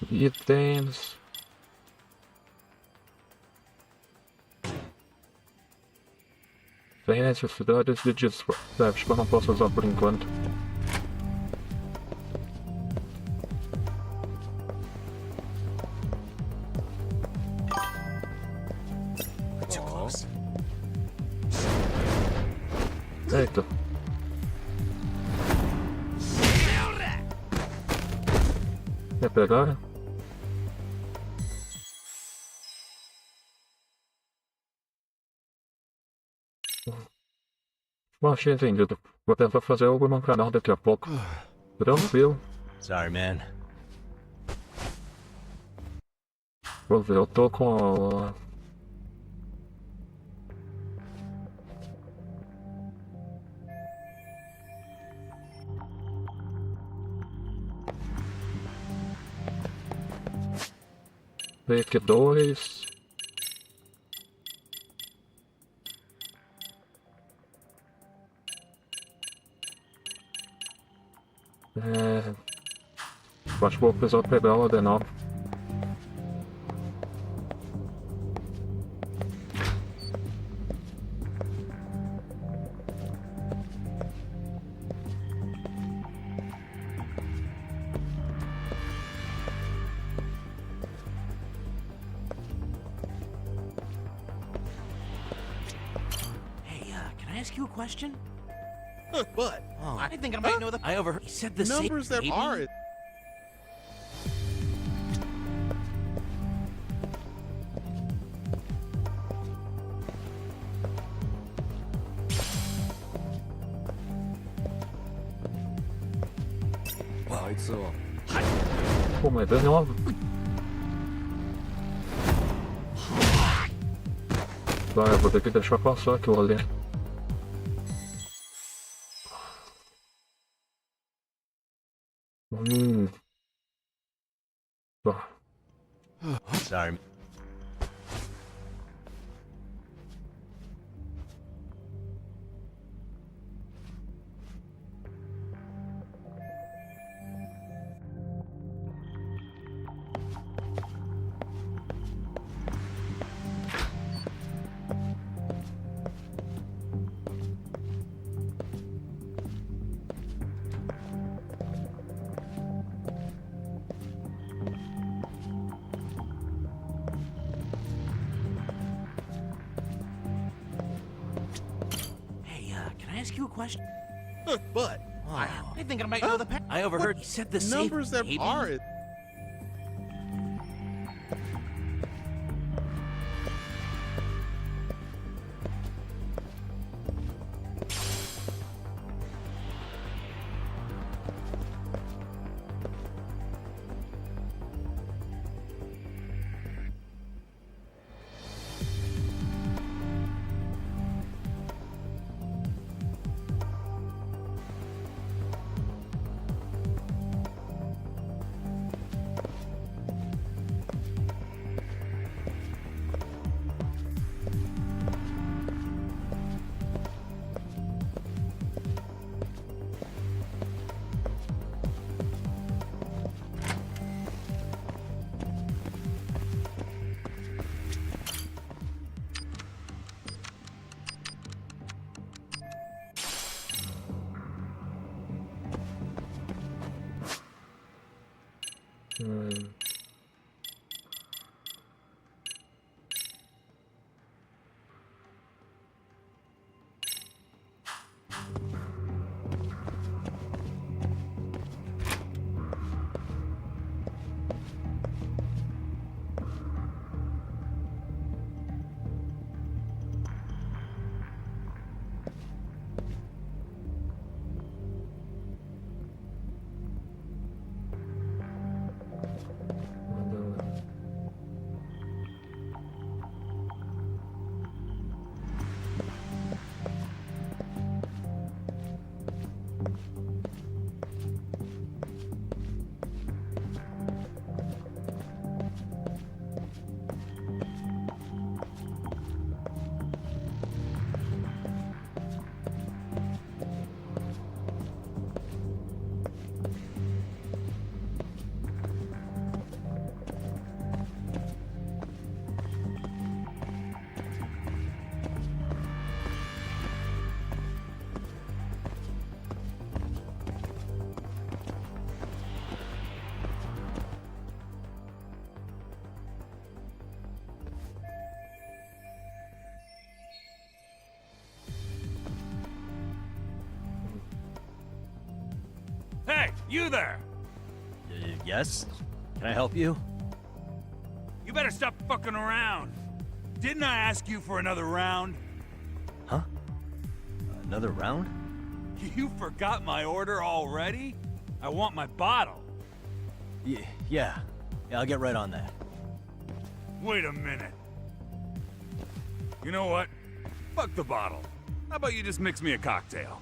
Itens. Tem necessidades de disfarce. Acho que eu não posso usar por enquanto. Too close. Eita. Quer pegar? Achei entendido. Vou tentar fazer algo no canal daqui a pouco. Tranquilo. Sorry, man. Vou ver, eu tô com... Take 2. Acho que vou precisar pegar ela de novo. Hey, can I ask you a question? But Oh, I think I might know the. I overheard. He said the numbers that maybe? are. Pô, mas de novo. Vai, eu vou ter que deixar passar aquilo ali. Tá. Sorry. Hey, can I ask you a question? But I think I might know the. I overheard. He said the numbers safe, that maybe? are. Hey, you there! Yes? Can I help you? You better stop fucking around. Didn't I ask you for another round? Another round? You forgot my order already? I want my bottle. Yeah, I'll get right on that. Wait a minute. You know what? Fuck the bottle. How about you just mix me a cocktail?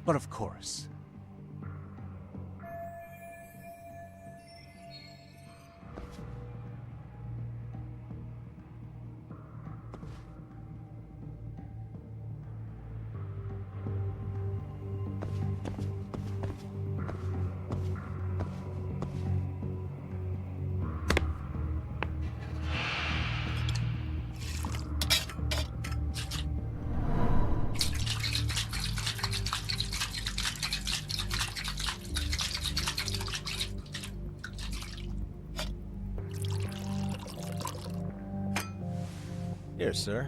But of course. Here, sir.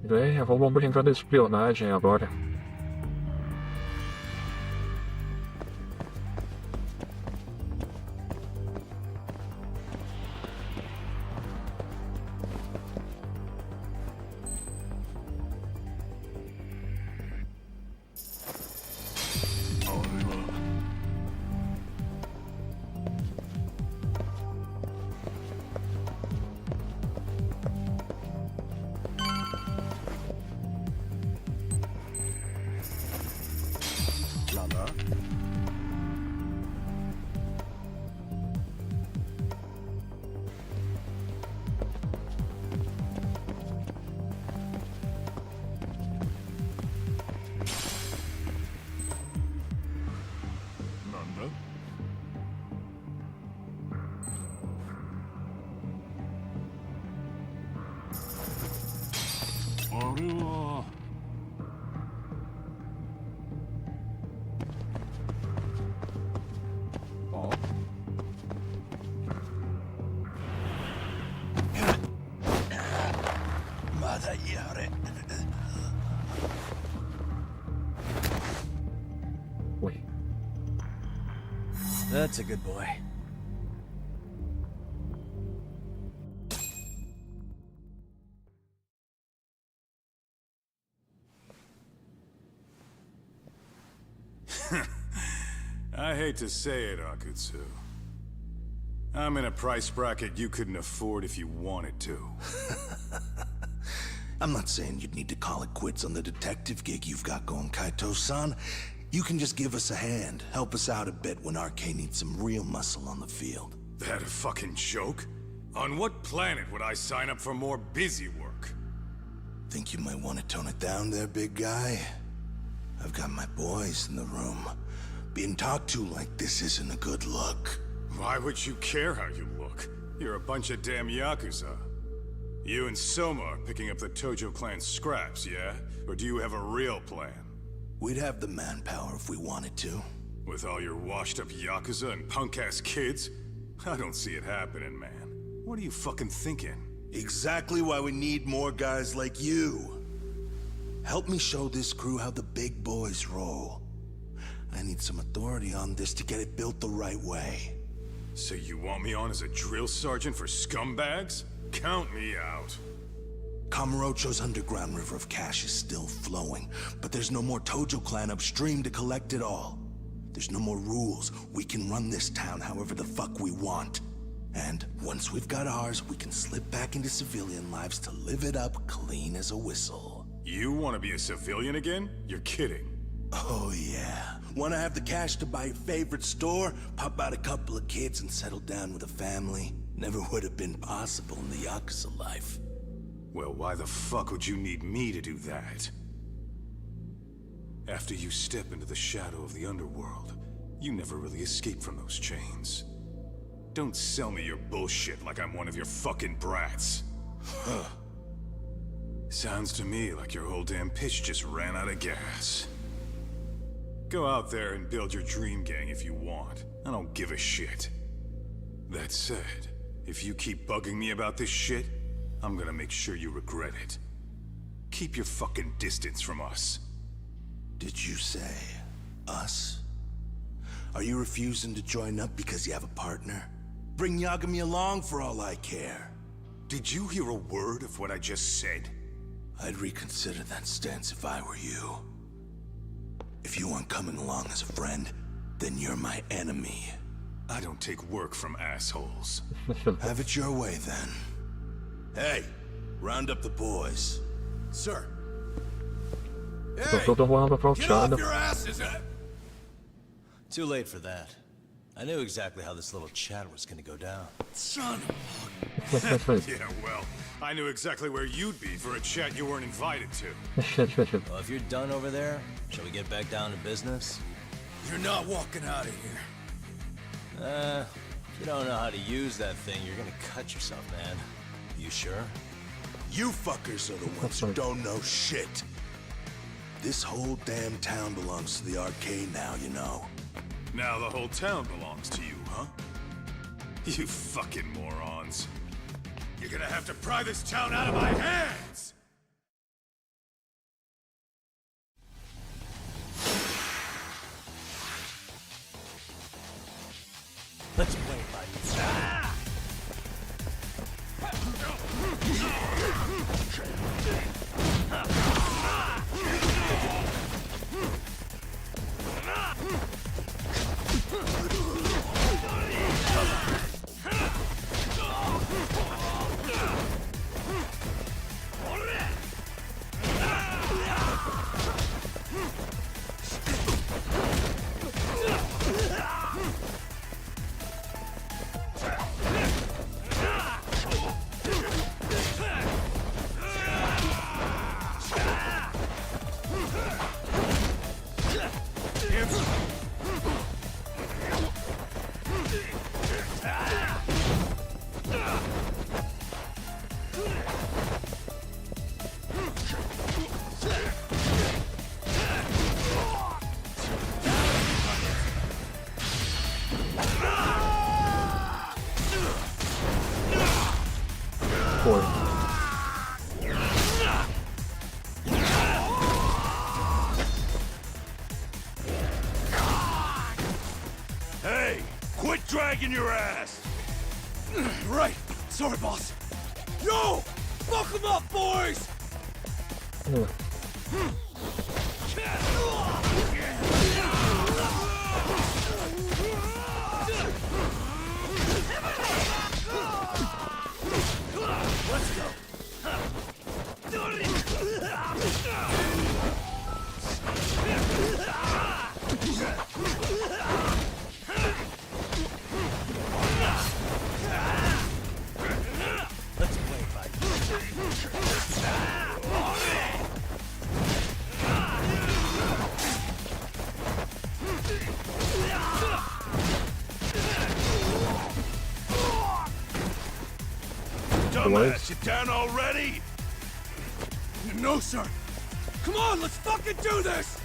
Bem, vamos brincar de espionagem agora. Wait. That's a good boy. I hate to say it, Akutsu. I'm in a price bracket you couldn't afford if you wanted to. I'm not saying you'd need to call it quits on the detective gig you've got going, Kaito-san. You can just give us a hand, help us out a bit when RK needs some real muscle on the field. That a fucking joke? On what planet would I sign up for more busy work? Think you might want to tone it down there, big guy? I've got my boys in the room. Being talked to like this isn't a good look. Why would you care how you look? You're a bunch of damn Yakuza. You and Soma are picking up the Tojo clan's scraps, yeah? Or do you have a real plan? We'd have the manpower if we wanted to. With all your washed-up Yakuza and punk-ass kids? I don't see it happening, man. What are you fucking thinking? Exactly why we need more guys like you. Help me show this crew how the big boys roll. I need some authority on this to get it built the right way. So you want me on as a drill sergeant for scumbags? Count me out. Kamurocho's underground river of cash is still flowing, but there's no more Tojo clan upstream to collect it all. There's no more rules. We can run this town however the fuck we want. And once we've got ours, we can slip back into civilian lives to live it up clean as a whistle. You want to be a civilian again? You're kidding. Oh yeah. Want to have the cash to buy your favorite store, pop out a couple of kids and settle down with a family? Never would have been possible in the Yakuza life. Well, why the fuck would you need me to do that? After you step into the shadow of the underworld, you never really escape from those chains. Don't sell me your bullshit like I'm one of your fucking brats. Huh. Sounds to me like your whole damn pitch just ran out of gas. Go out there and build your dream gang if you want. I don't give a shit. That said, if you keep bugging me about this shit, I'm gonna make sure you regret it. Keep your fucking distance from us. Did you say us? Are you refusing to join up because you have a partner? Bring Yagami along for all I care. Did you hear a word of what I just said? I'd reconsider that stance if I were you. If you aren't coming along as a friend, then you're my enemy. I don't take work from assholes. Have it your way, then. Hey, round up the boys. Sir. Tô todo mundo approachando. Too late for that. I knew exactly how this little chat was gonna go down. Son Yeah, well, I knew exactly where you'd be for a chat you weren't invited to. Well, if you're done over there, shall we get back down to business? You're not walking out of here. If you don't know how to use that thing, you're gonna cut yourself, man. You sure? You fuckers are the ones who don't know shit. This whole damn town belongs to the arcade now, you know. Now the whole town belongs to you, huh? You fucking morons. You're gonna have to pry this town out of my hands! Let's play it by you. Hey, quit dragging your ass! Right. Sorry, boss. Yo! Fuck them up, boys! Let's go! Let's play by Dumbass, you down already? No, sir. Come on, let's fucking do this!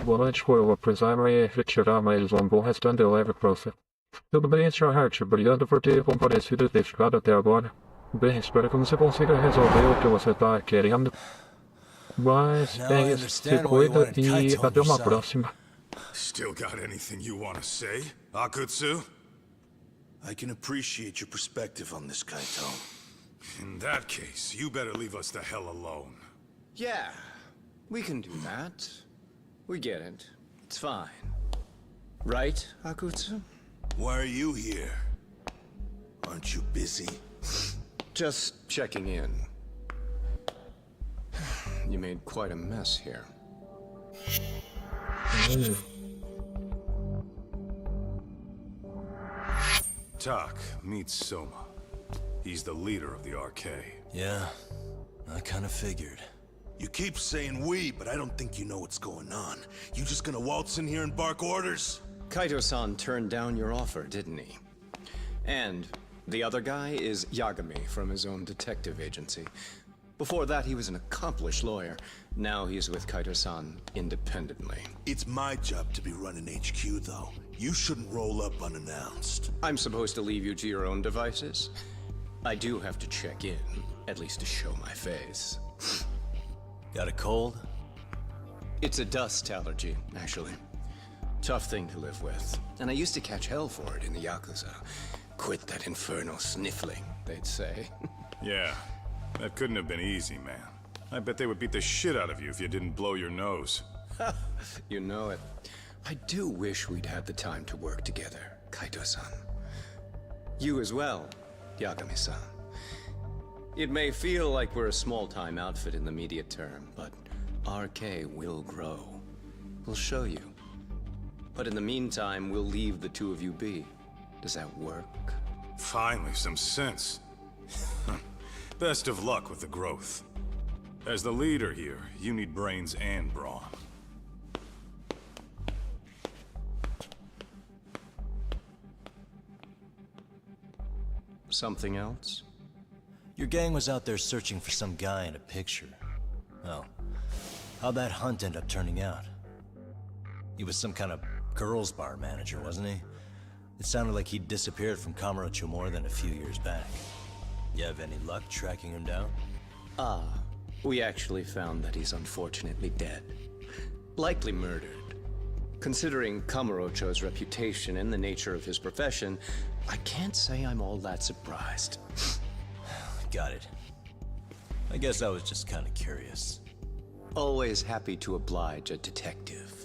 Boa noite, vou precisar e retirar mais um bom restante de leve pra você. Tudo bem, Sr. Hart? Obrigado por ter comparecido e ter ficado até agora. Bem, espero que você consiga resolver o que você tá querendo. Mas é isso, se cuida e até uma próxima. Still got anything you want to say, Akutsu? I can appreciate your perspective on this, Kaito. In that case, you better leave us the hell alone. Yeah, we can do that. We get it. It's fine. Right, Akutsu? Why are you here? Aren't you busy? Just checking in. You made quite a mess here. Tak, meet Soma. He's the leader of the RK. Yeah, I kind of figured. You keep saying we, but I don't think you know what's going on. You just gonna waltz in here and bark orders? Kaito-san turned down your offer, didn't he? And the other guy is Yagami from his own detective agency. Before that, he was an accomplished lawyer. Now he's with Kaito-san independently. It's my job to be running HQ, though. You shouldn't roll up unannounced. I'm supposed to leave you to your own devices? I do have to check in, at least to show my face. Got a cold? It's a dust allergy, actually. Tough thing to live with. And I used to catch hell for it in the Yakuza. Quit that infernal sniffling, they'd say. Yeah, that couldn't have been easy, man. I bet they would beat the shit out of you if you didn't blow your nose. You know it. I do wish we'd had the time to work together, Kaito-san. You as well, Yagami-san. It may feel like we're a small-time outfit in the immediate term, but RK will grow. We'll show you. But in the meantime, we'll leave the two of you be. Does that work? Finally, some sense. Best of luck with the growth. As the leader here, you need brains and brawn. Something else? Your gang was out there searching for some guy in a picture. Oh, how'd that hunt end up turning out? He was some kind of girls' bar manager, wasn't he? It sounded like he'd disappeared from Kamurocho more than a few years back. You have any luck tracking him down? We actually found that he's unfortunately dead. Likely murdered. Considering Kamurocho's reputation and the nature of his profession, I can't say I'm all that surprised. Got it. I guess I was just kind of curious. Always happy to oblige a detective.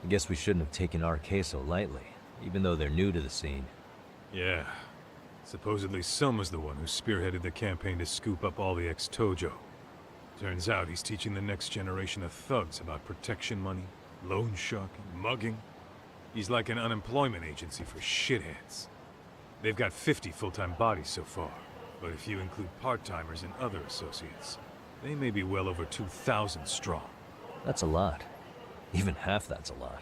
I guess we shouldn't have taken RK so lightly, even though they're new to the scene. Yeah. Supposedly Soma's the one who spearheaded the campaign to scoop up all the ex-Tojo. Turns out he's teaching the next generation of thugs about protection money, loan sharking, mugging. He's like an unemployment agency for shitheads. They've got 50 full-time bodies so far, but if you include part-timers and other associates, they may be well over 2,000 strong. That's a lot. Even half that's a lot.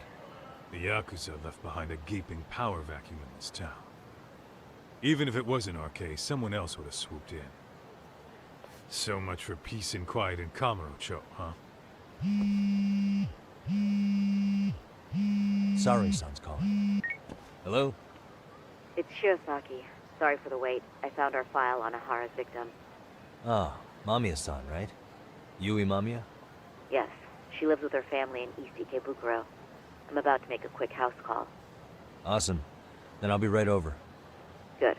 The Yakuza left behind a gaping power vacuum in this town. Even if it wasn't RK, someone else would have swooped in. So much for peace and quiet in Kamurocho, huh? Sorry, son's calling. Hello? It's Shiosaki. Sorry for the wait. I found our file on Ahara's victim. Ah, Mamiya-san, right? Yui Mamiya? Yes, she lives with her family in East Ikebukuro. I'm about to make a quick house call. Awesome. Then I'll be right over. Good.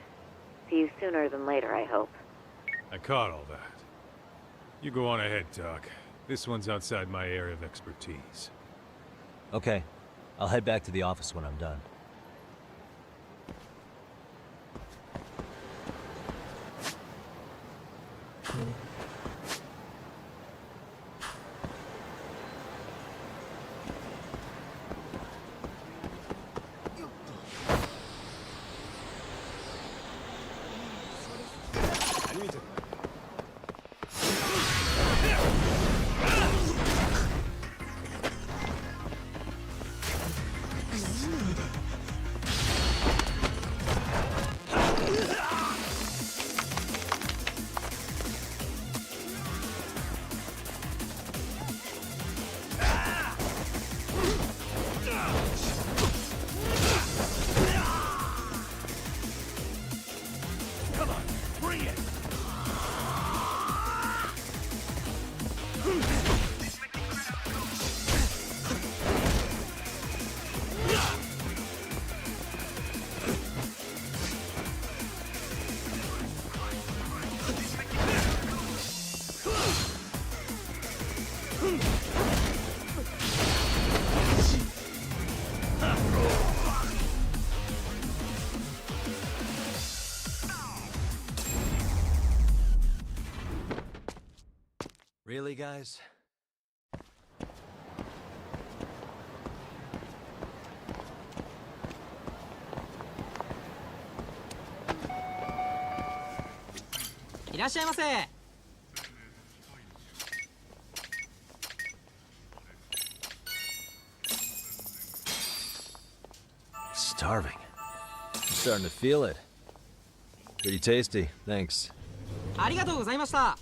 See you sooner than later, I hope. I caught all that. You go on ahead, Doc. This one's outside my area of expertise. Okay. I'll head back to the office when I'm done. Really, guys? Starving. I'm starting to feel it. Pretty tasty, thanks. ありがとうございました。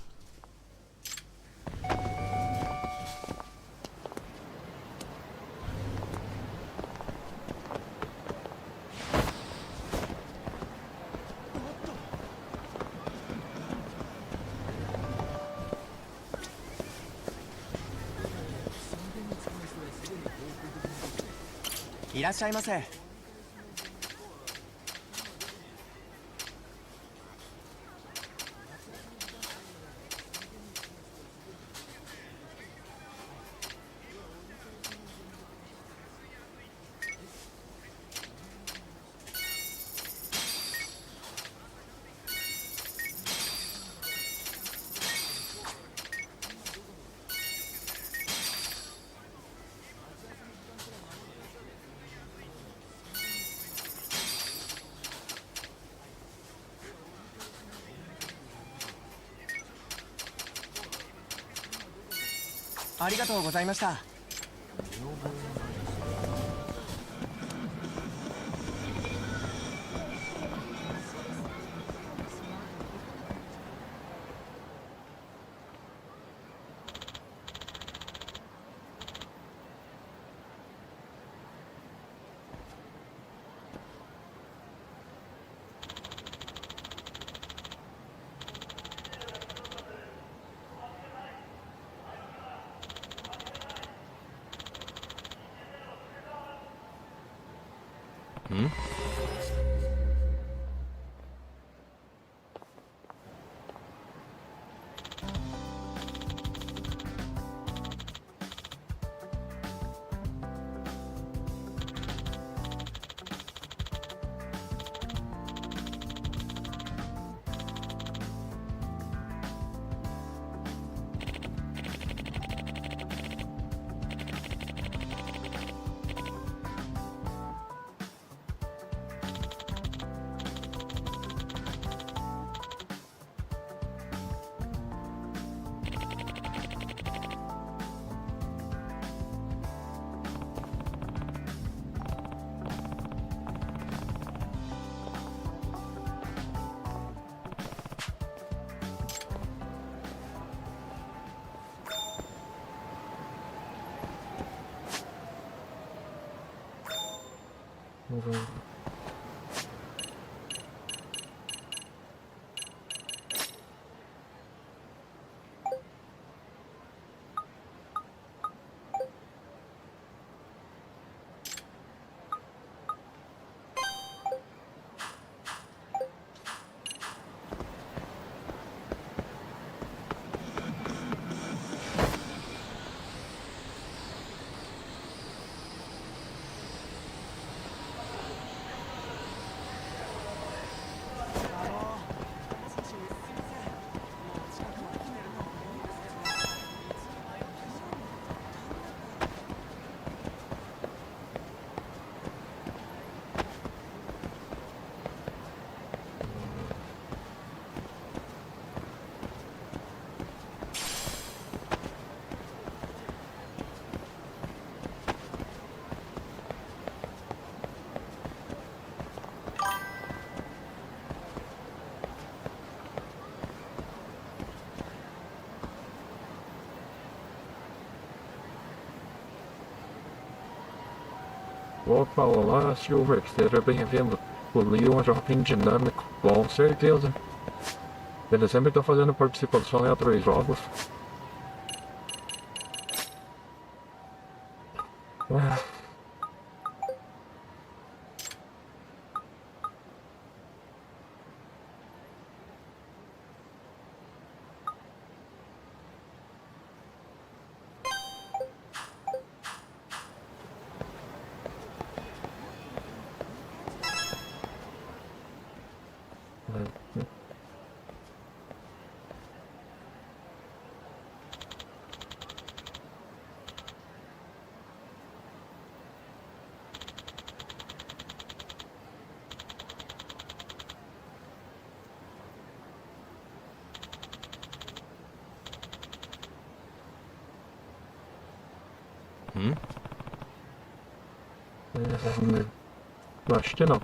いらっしゃいませ。ありがとうございました。Hmm? Opa, olá, Silver, seja bem-vindo. O Leon é um jovem dinâmico, com certeza. Ele sempre tá fazendo participação em outros jogos. Acho que não.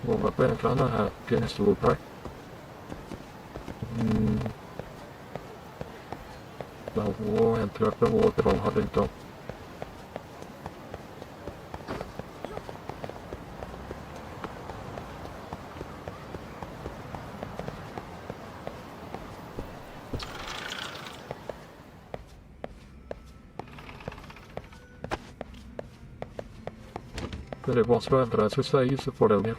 Vou entrar aqui nesse lugar. Eu vou entrar pelo outro lado então. Ele mostra a entrada, se sair, se for ali.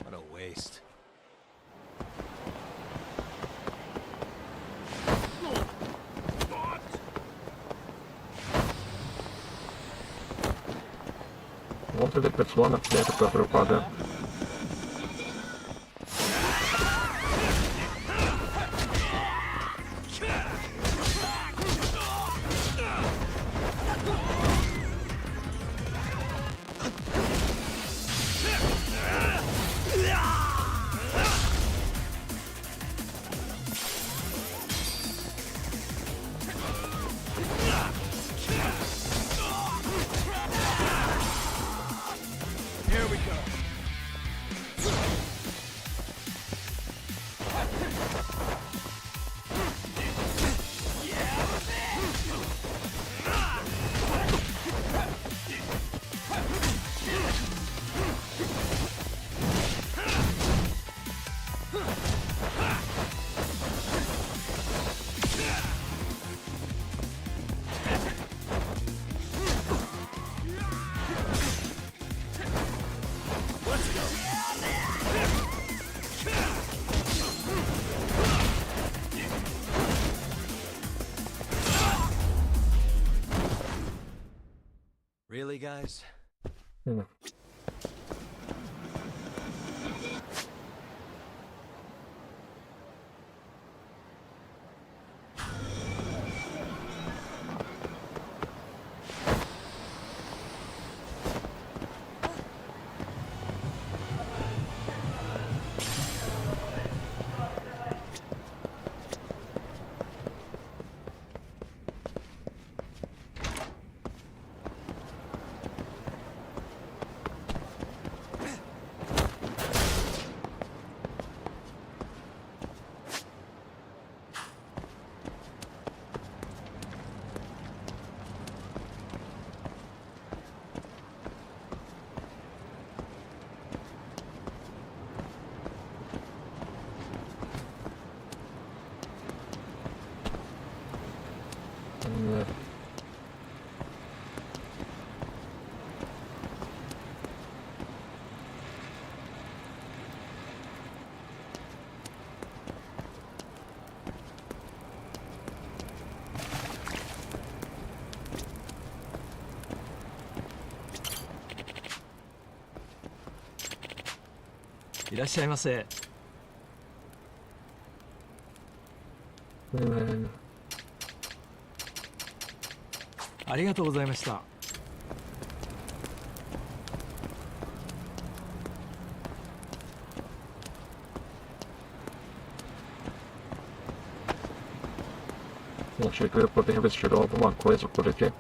What a waste. Um monte de pessoa na frente pra propaganda. Really, guys? いらっしゃいませ。ありがとうございました。Eu achei que eu ia poder investigar alguma coisa por aqui.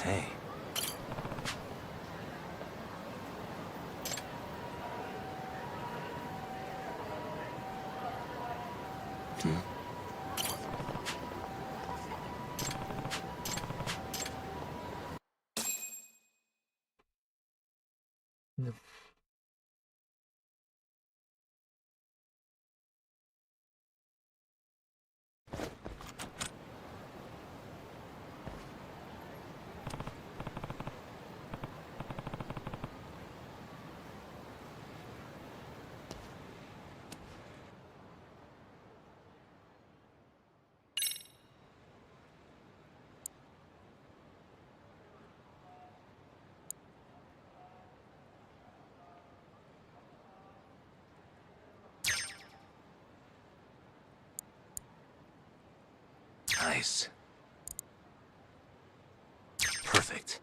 Hey. Nice. Perfect.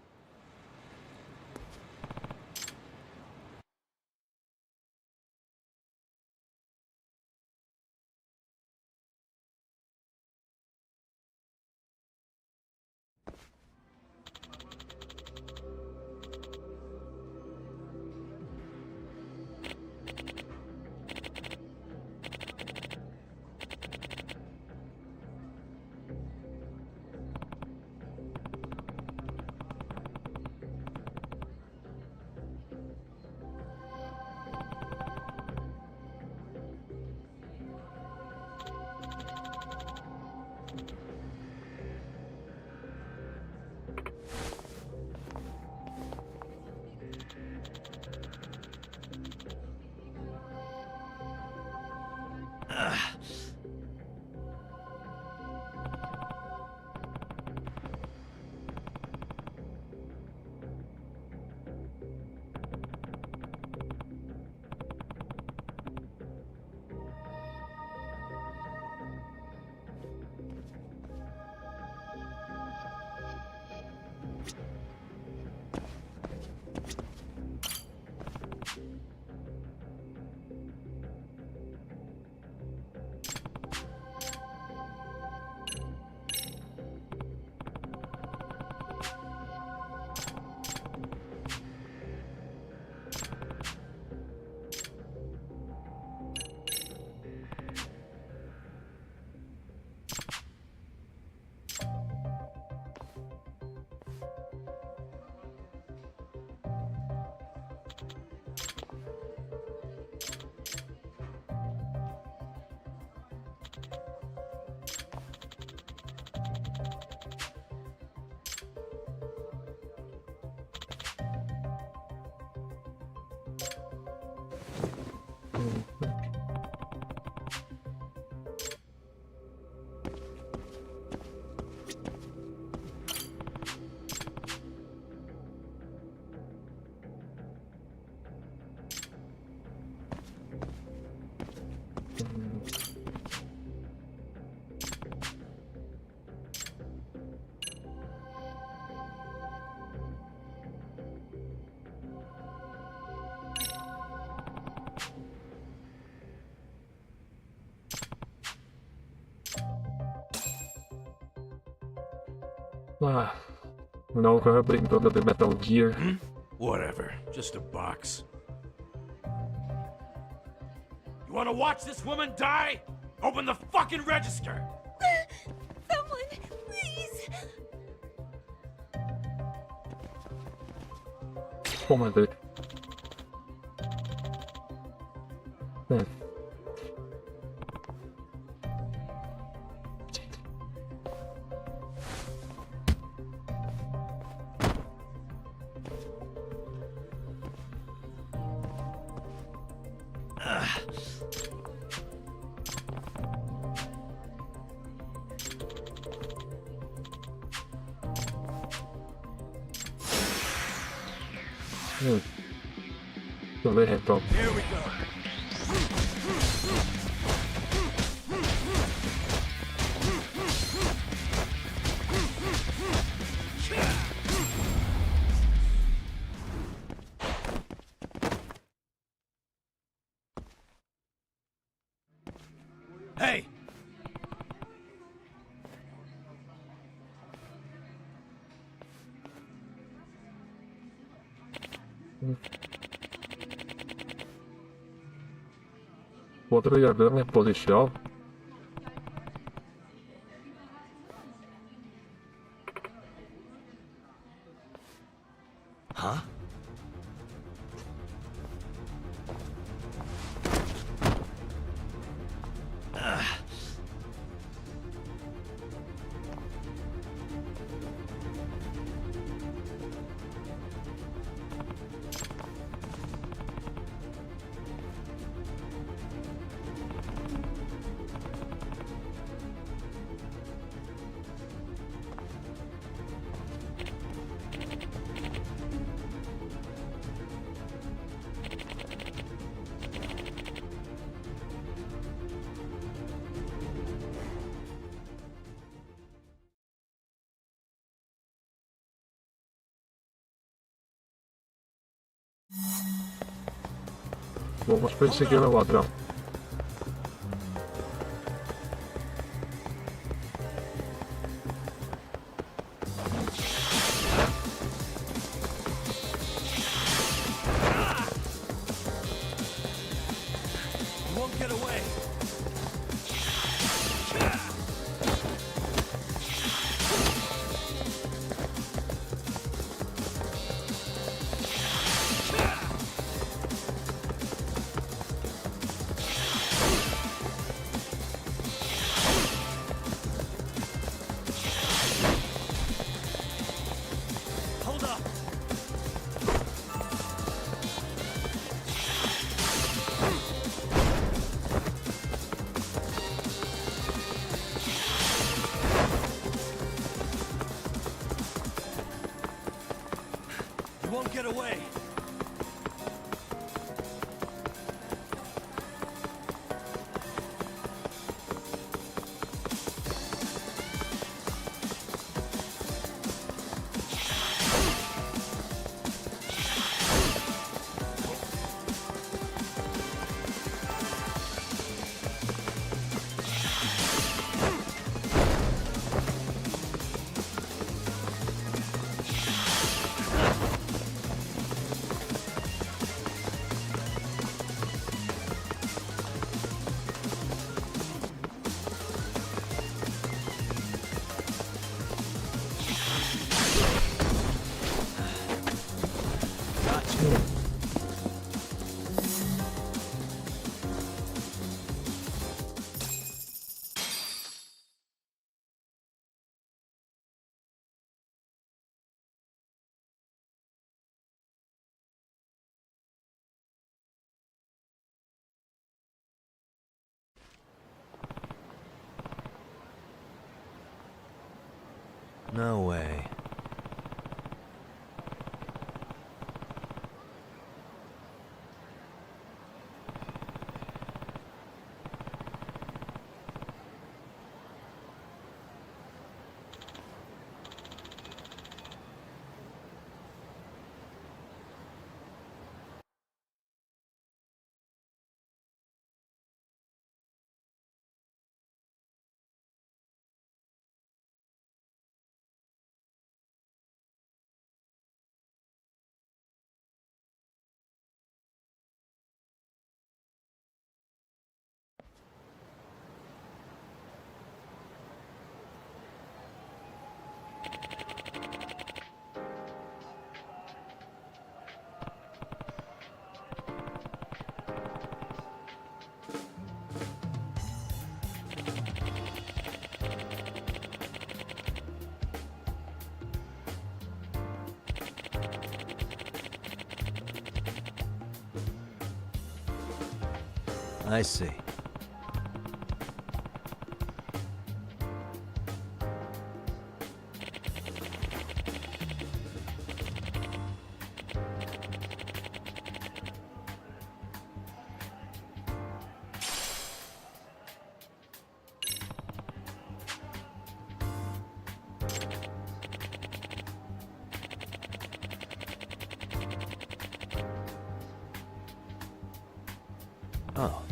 Ah, no rambling under the Metal Gear. Whatever, just a box. You wanna watch this woman die? Open the fucking register! Someone, please! Oh my god. So they have top. Here we go. Hey! Poderia ver policial? Huh? Vamos perseguir o ladrão. You won't get away. Hold up. You won't get away. No way. I see. Oh.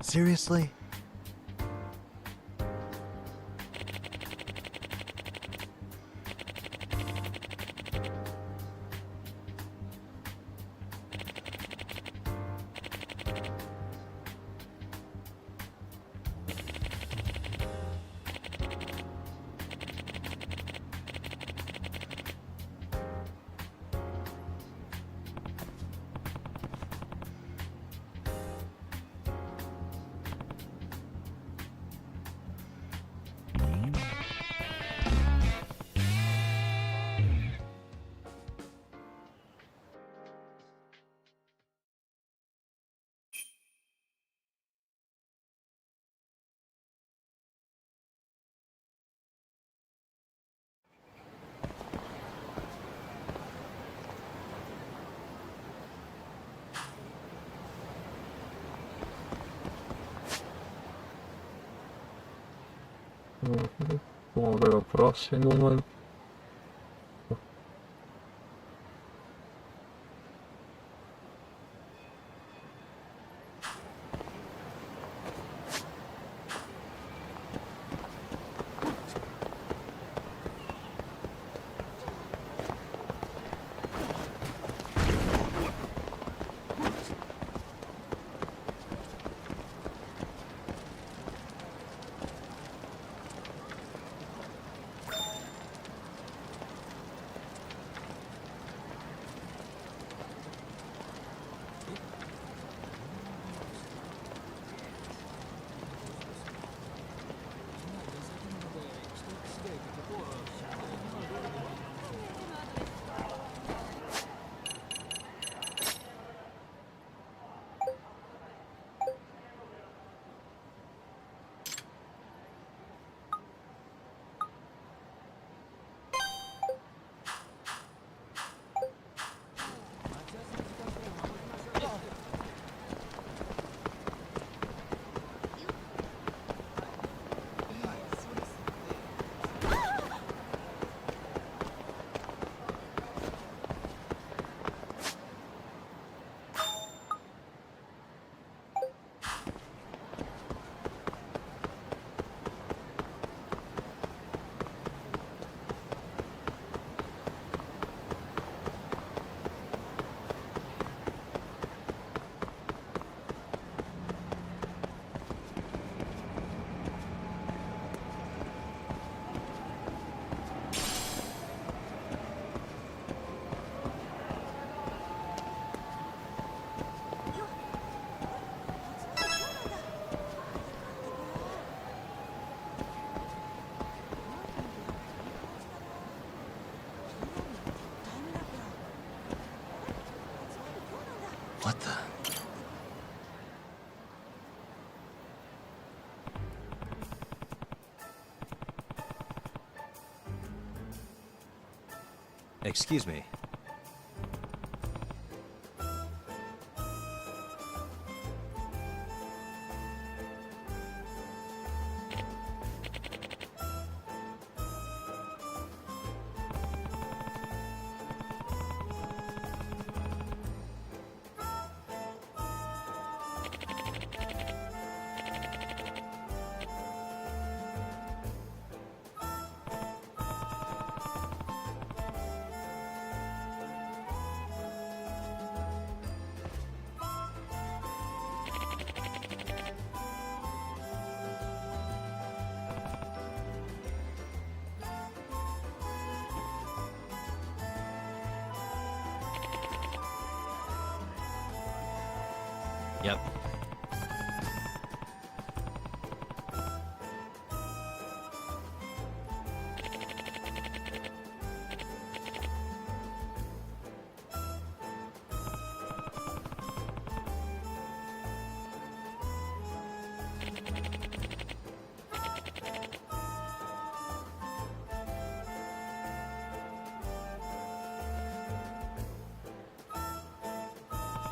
Seriously? Vamos ver o próximo. What the? Excuse me. Yep.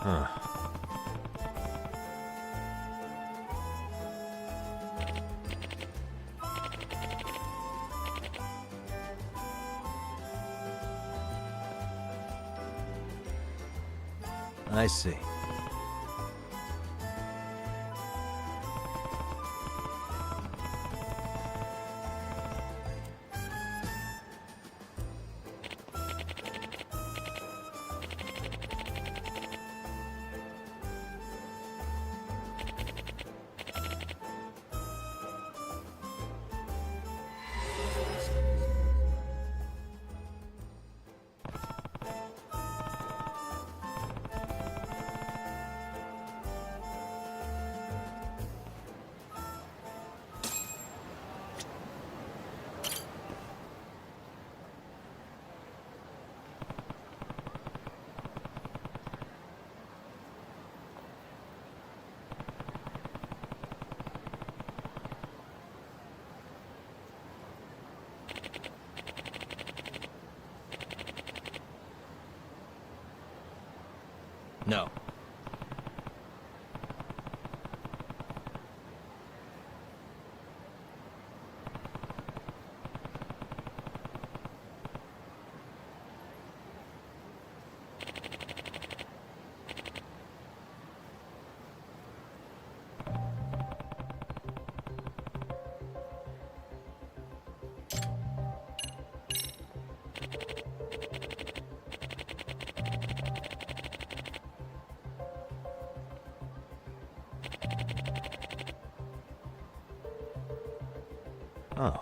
Huh. I see. No. Oh.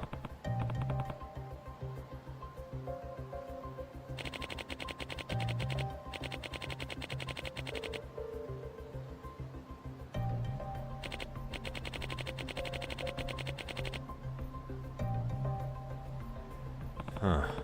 Huh.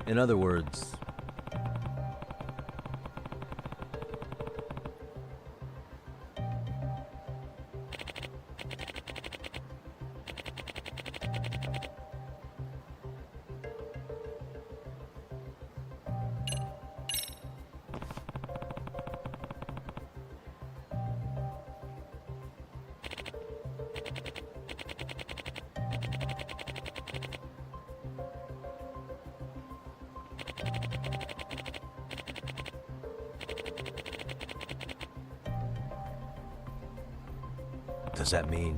In other words, does that mean...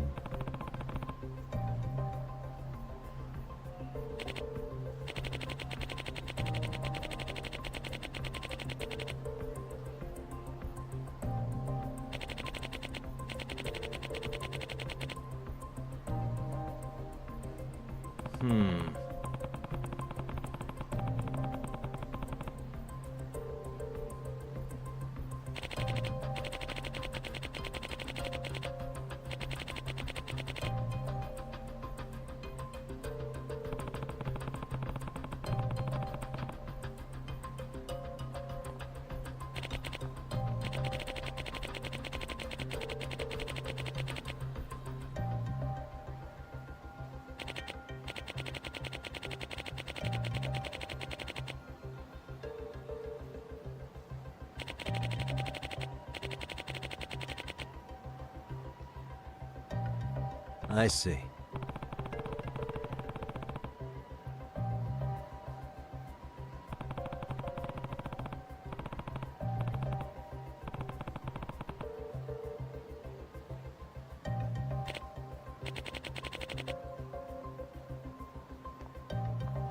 I see.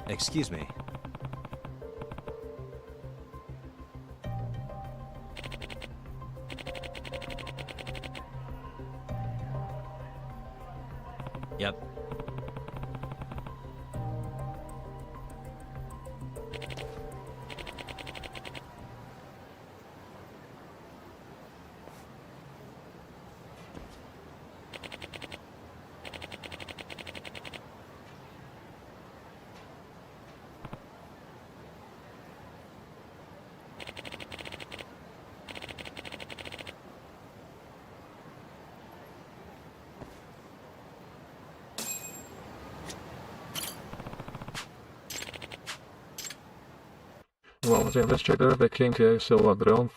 Excuse me. Yep. Vamos investigar, ver quem que é esse ladrão.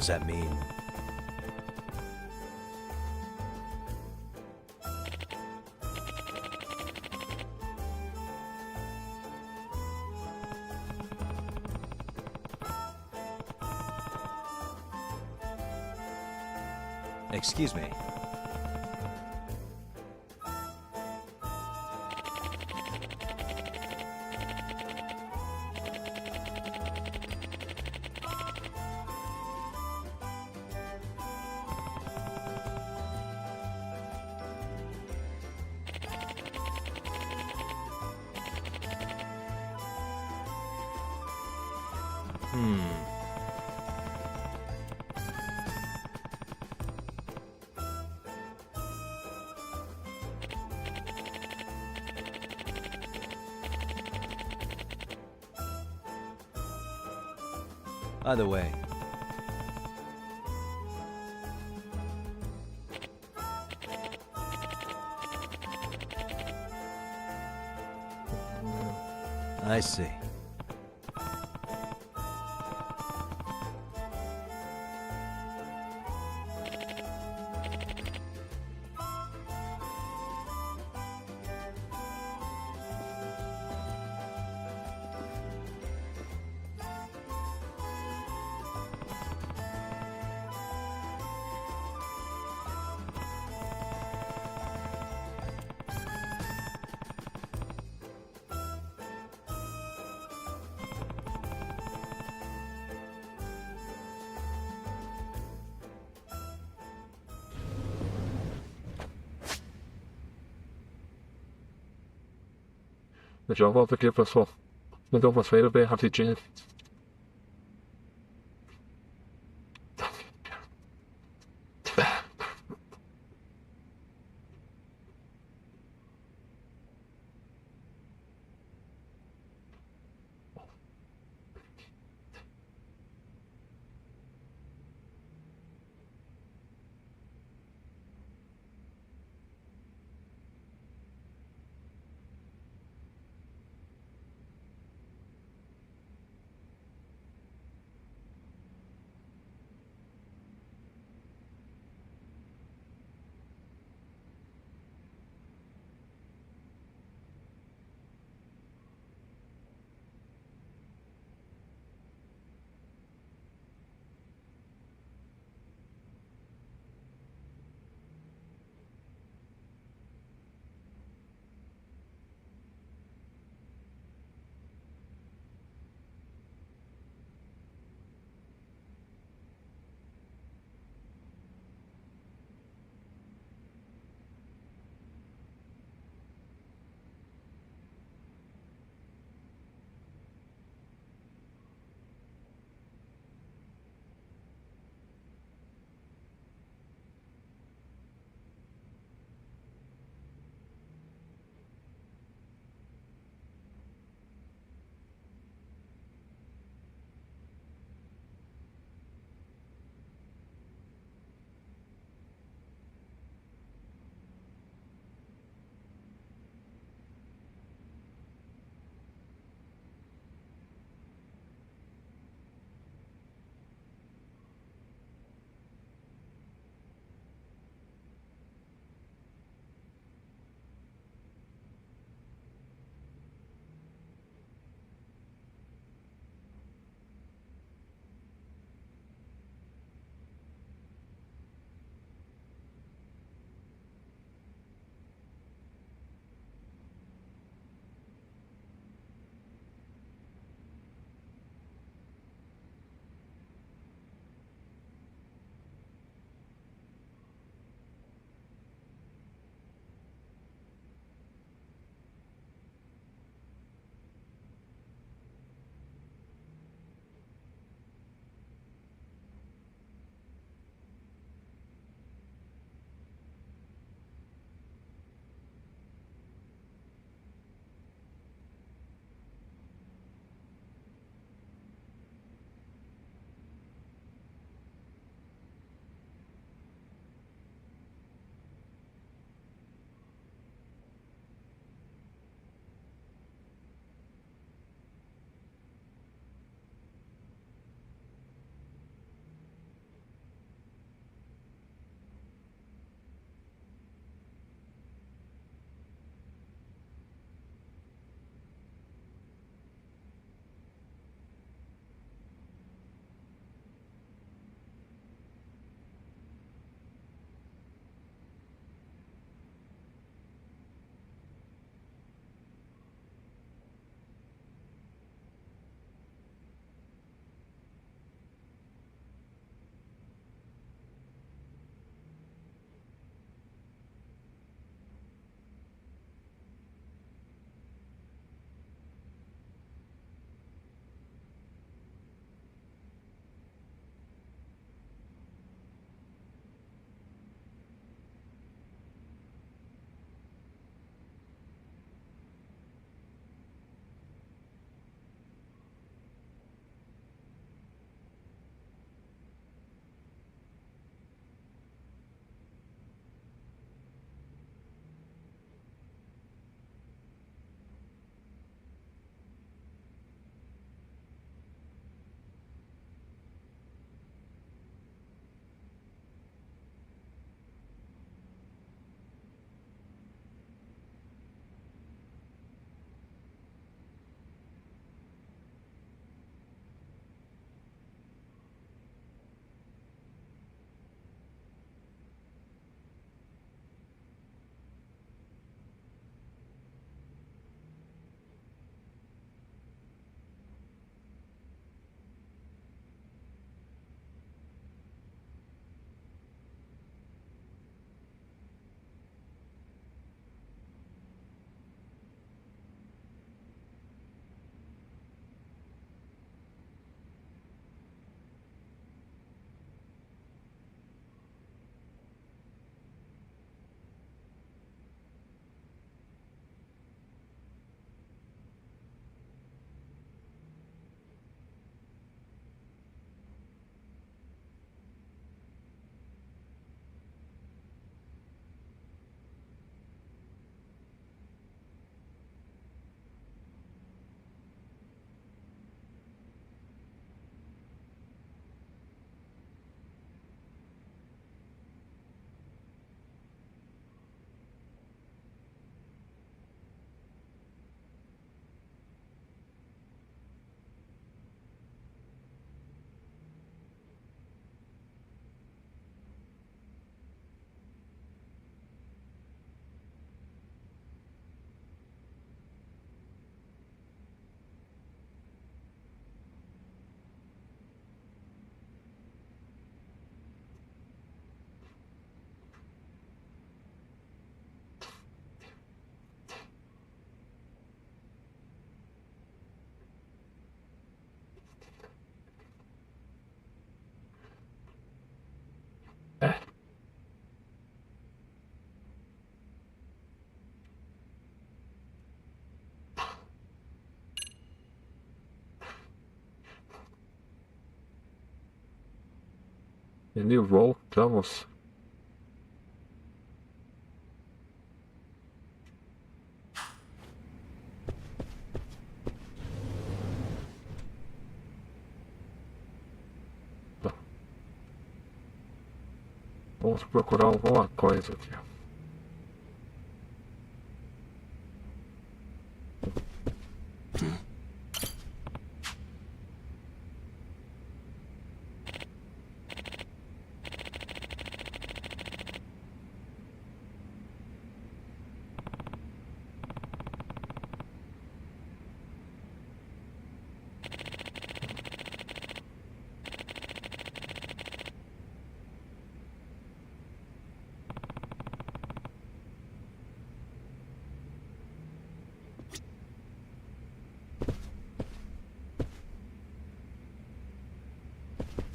that mean? Excuse me. Either way. I see. Já volto aqui, pessoal. Me dê uma saída bem rapidinho. E voltamos. Tá. Vamos procurar alguma coisa aqui.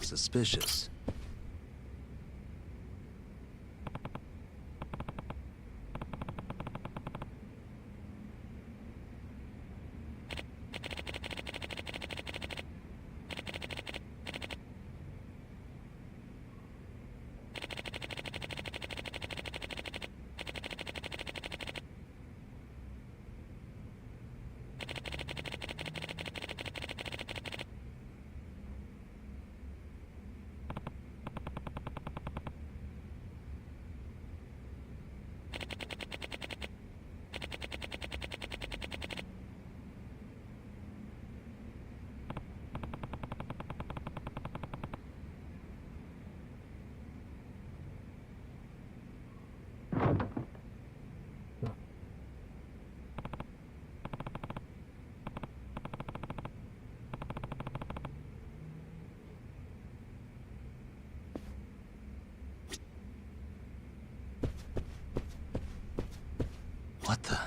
Suspicious. What the?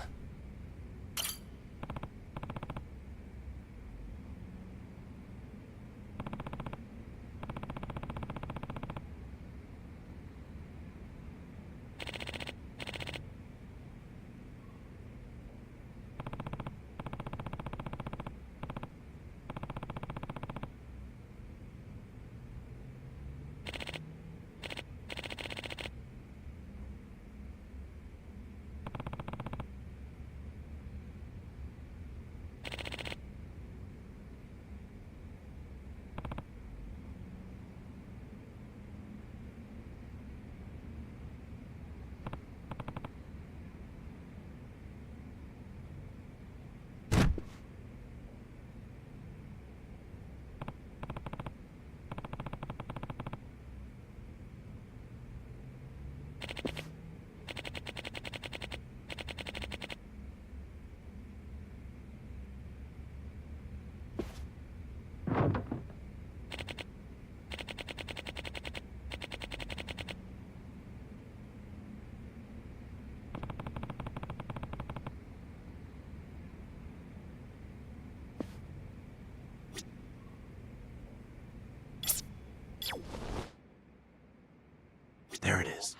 There it is.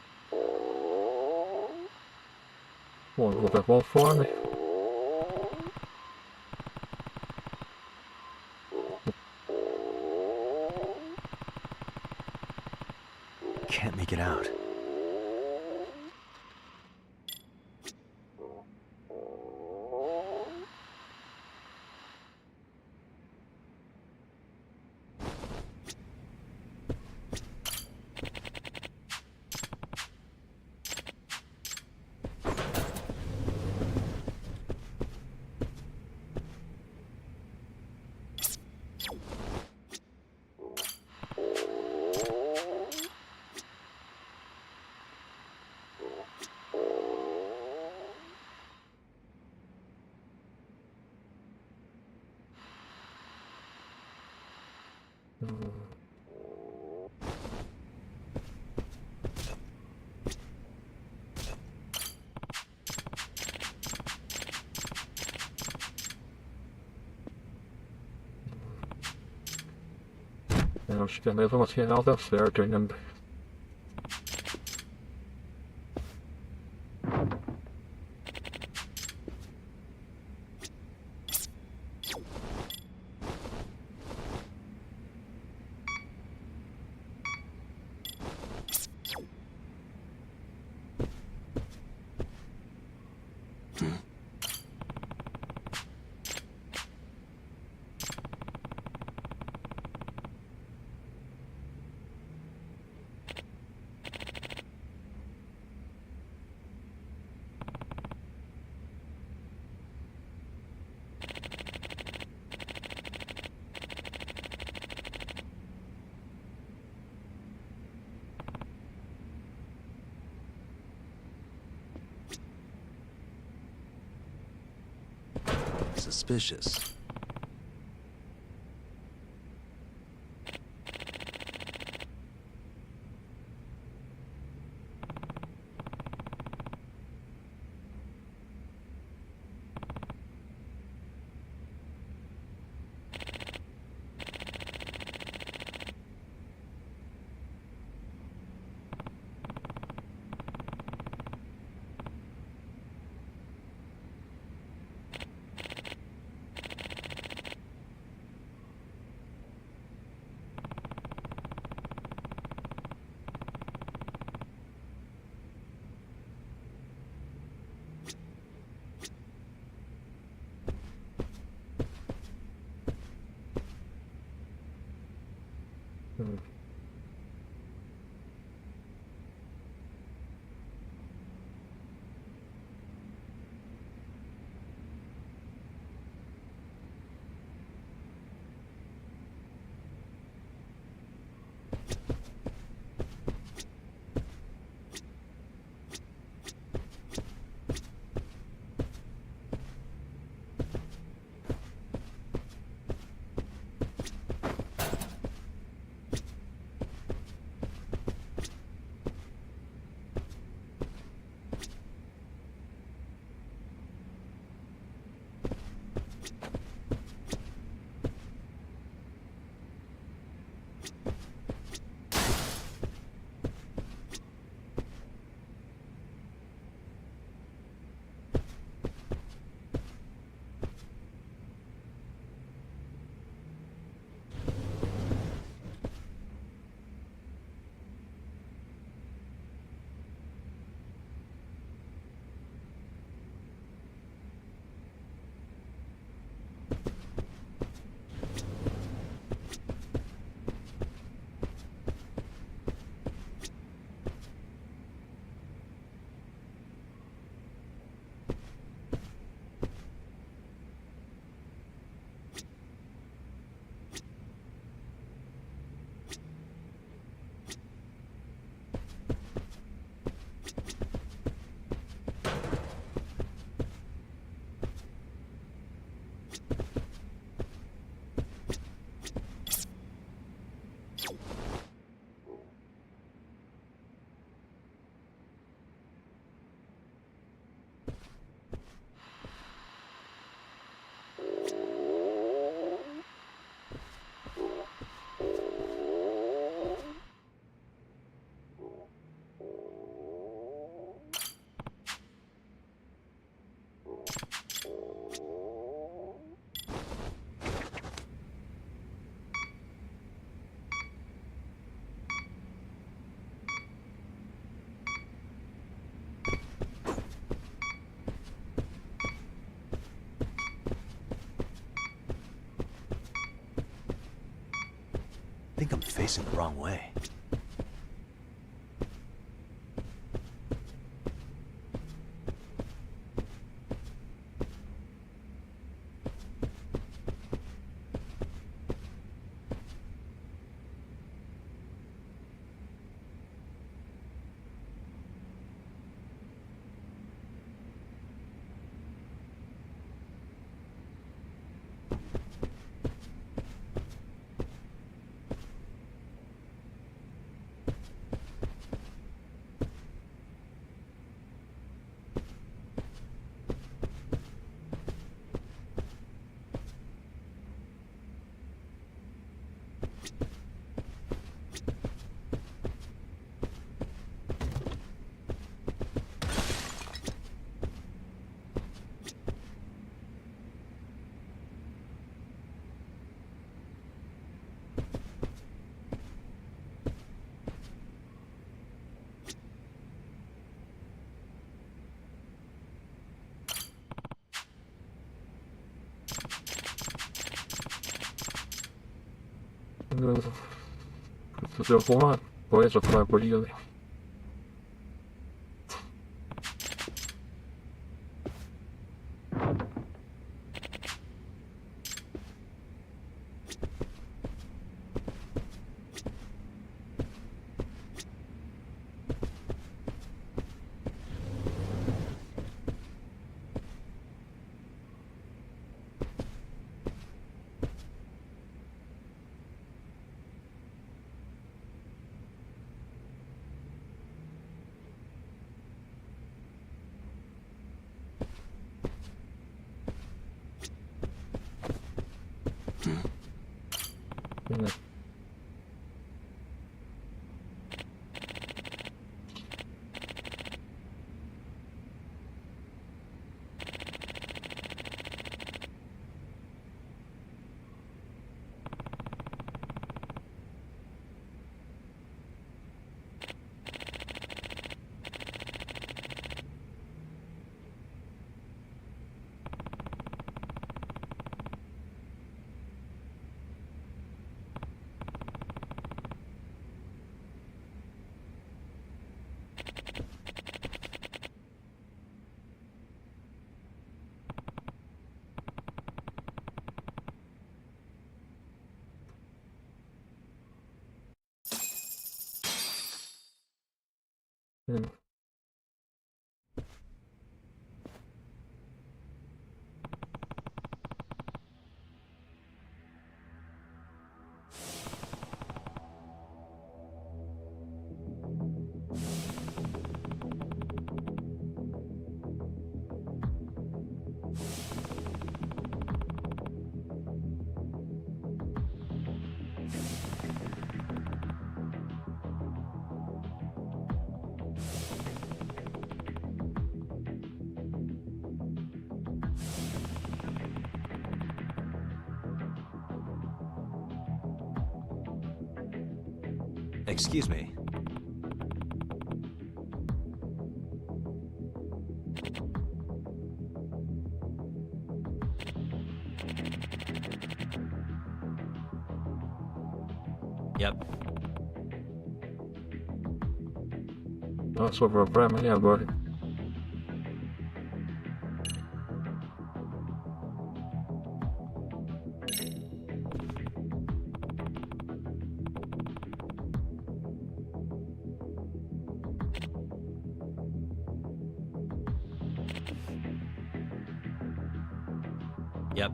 Bom, vou ver conforme. Can't make it out. Eu acho que mesmo assim não deu certo ainda. suspicious. I think I'm facing the wrong way. Se deu alguma coisa pra guria, né? Hmm. Excuse me. Yep. Nossa, pra mim agora. Yep.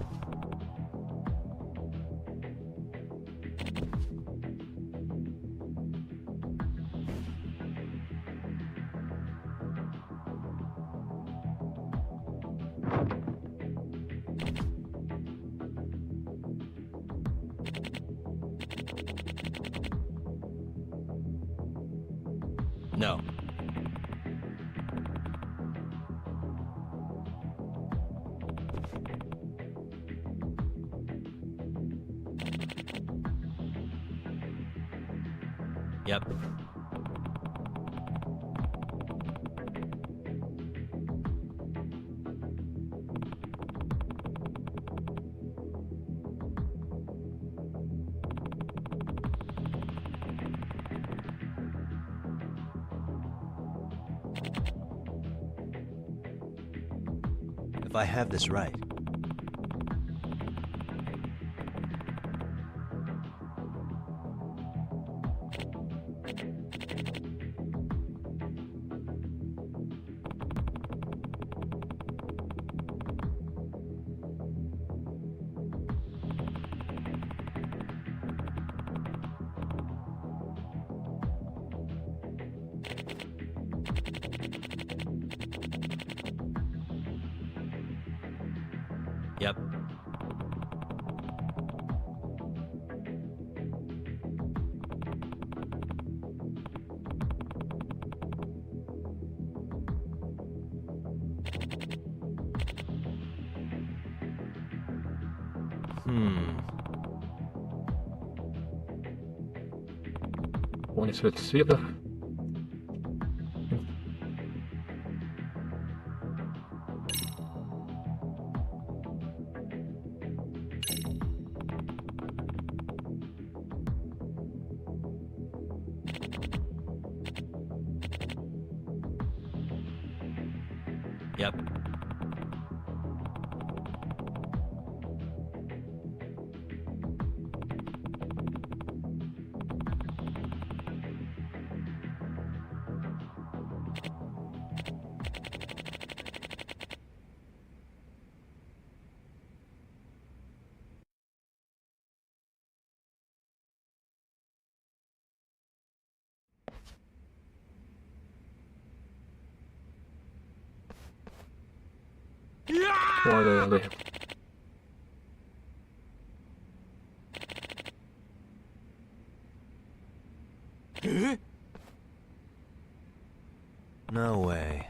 No. Yep. If I have this right. Yep. Com inseticida. Yep. Olha ali. No way.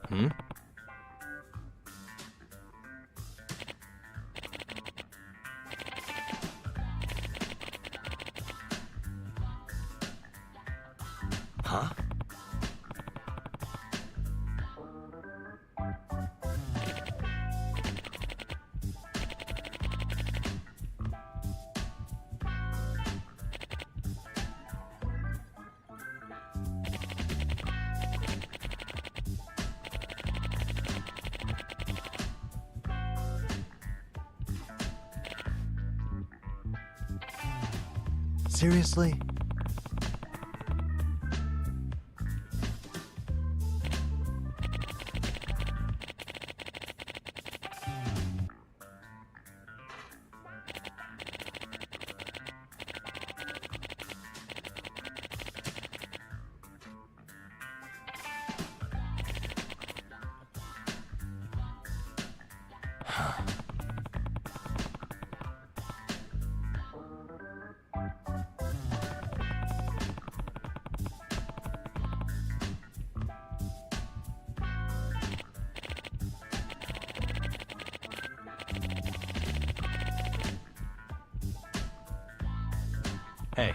Hmm? Huh? Seriously? Hey.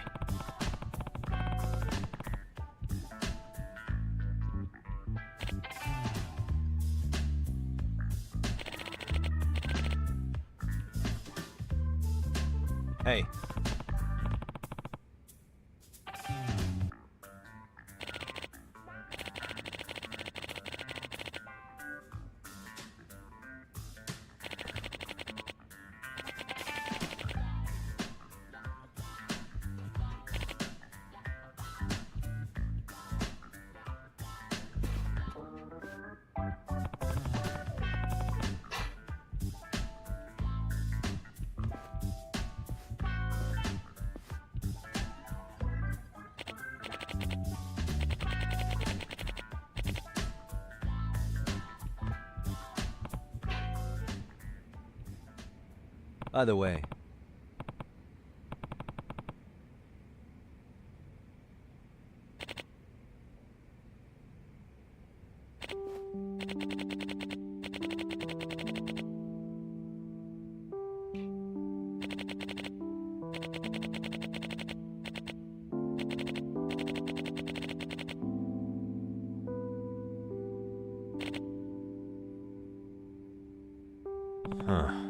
Hey. Either way. Huh.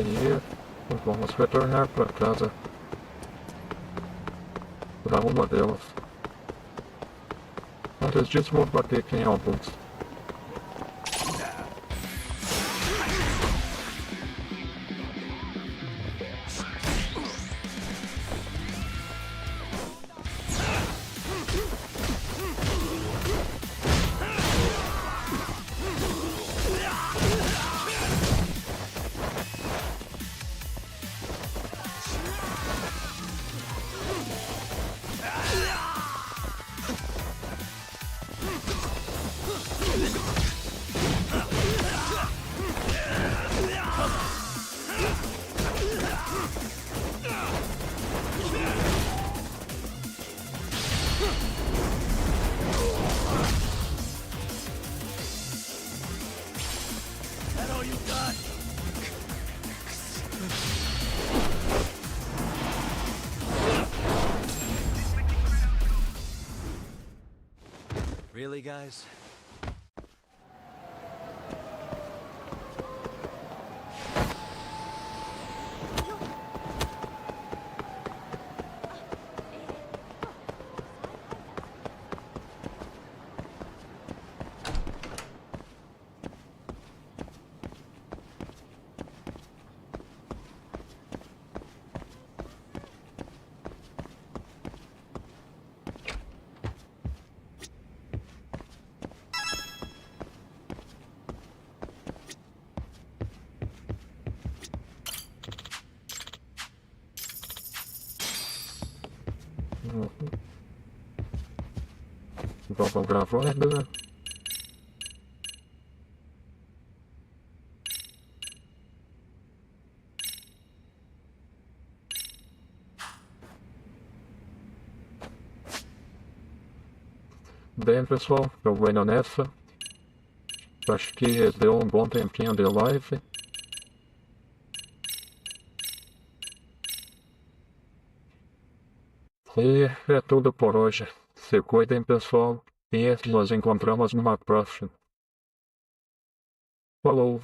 E vamos retornar para casa para uma delas. Antes disso, vou bater aqui em alguns. Really, guys? Vamos gravando. Bem, pessoal, eu vou indo nessa. Acho que deu um bom tempinho de live. E é tudo por hoje. Se cuidem, pessoal, e nos encontramos numa próxima. Falou!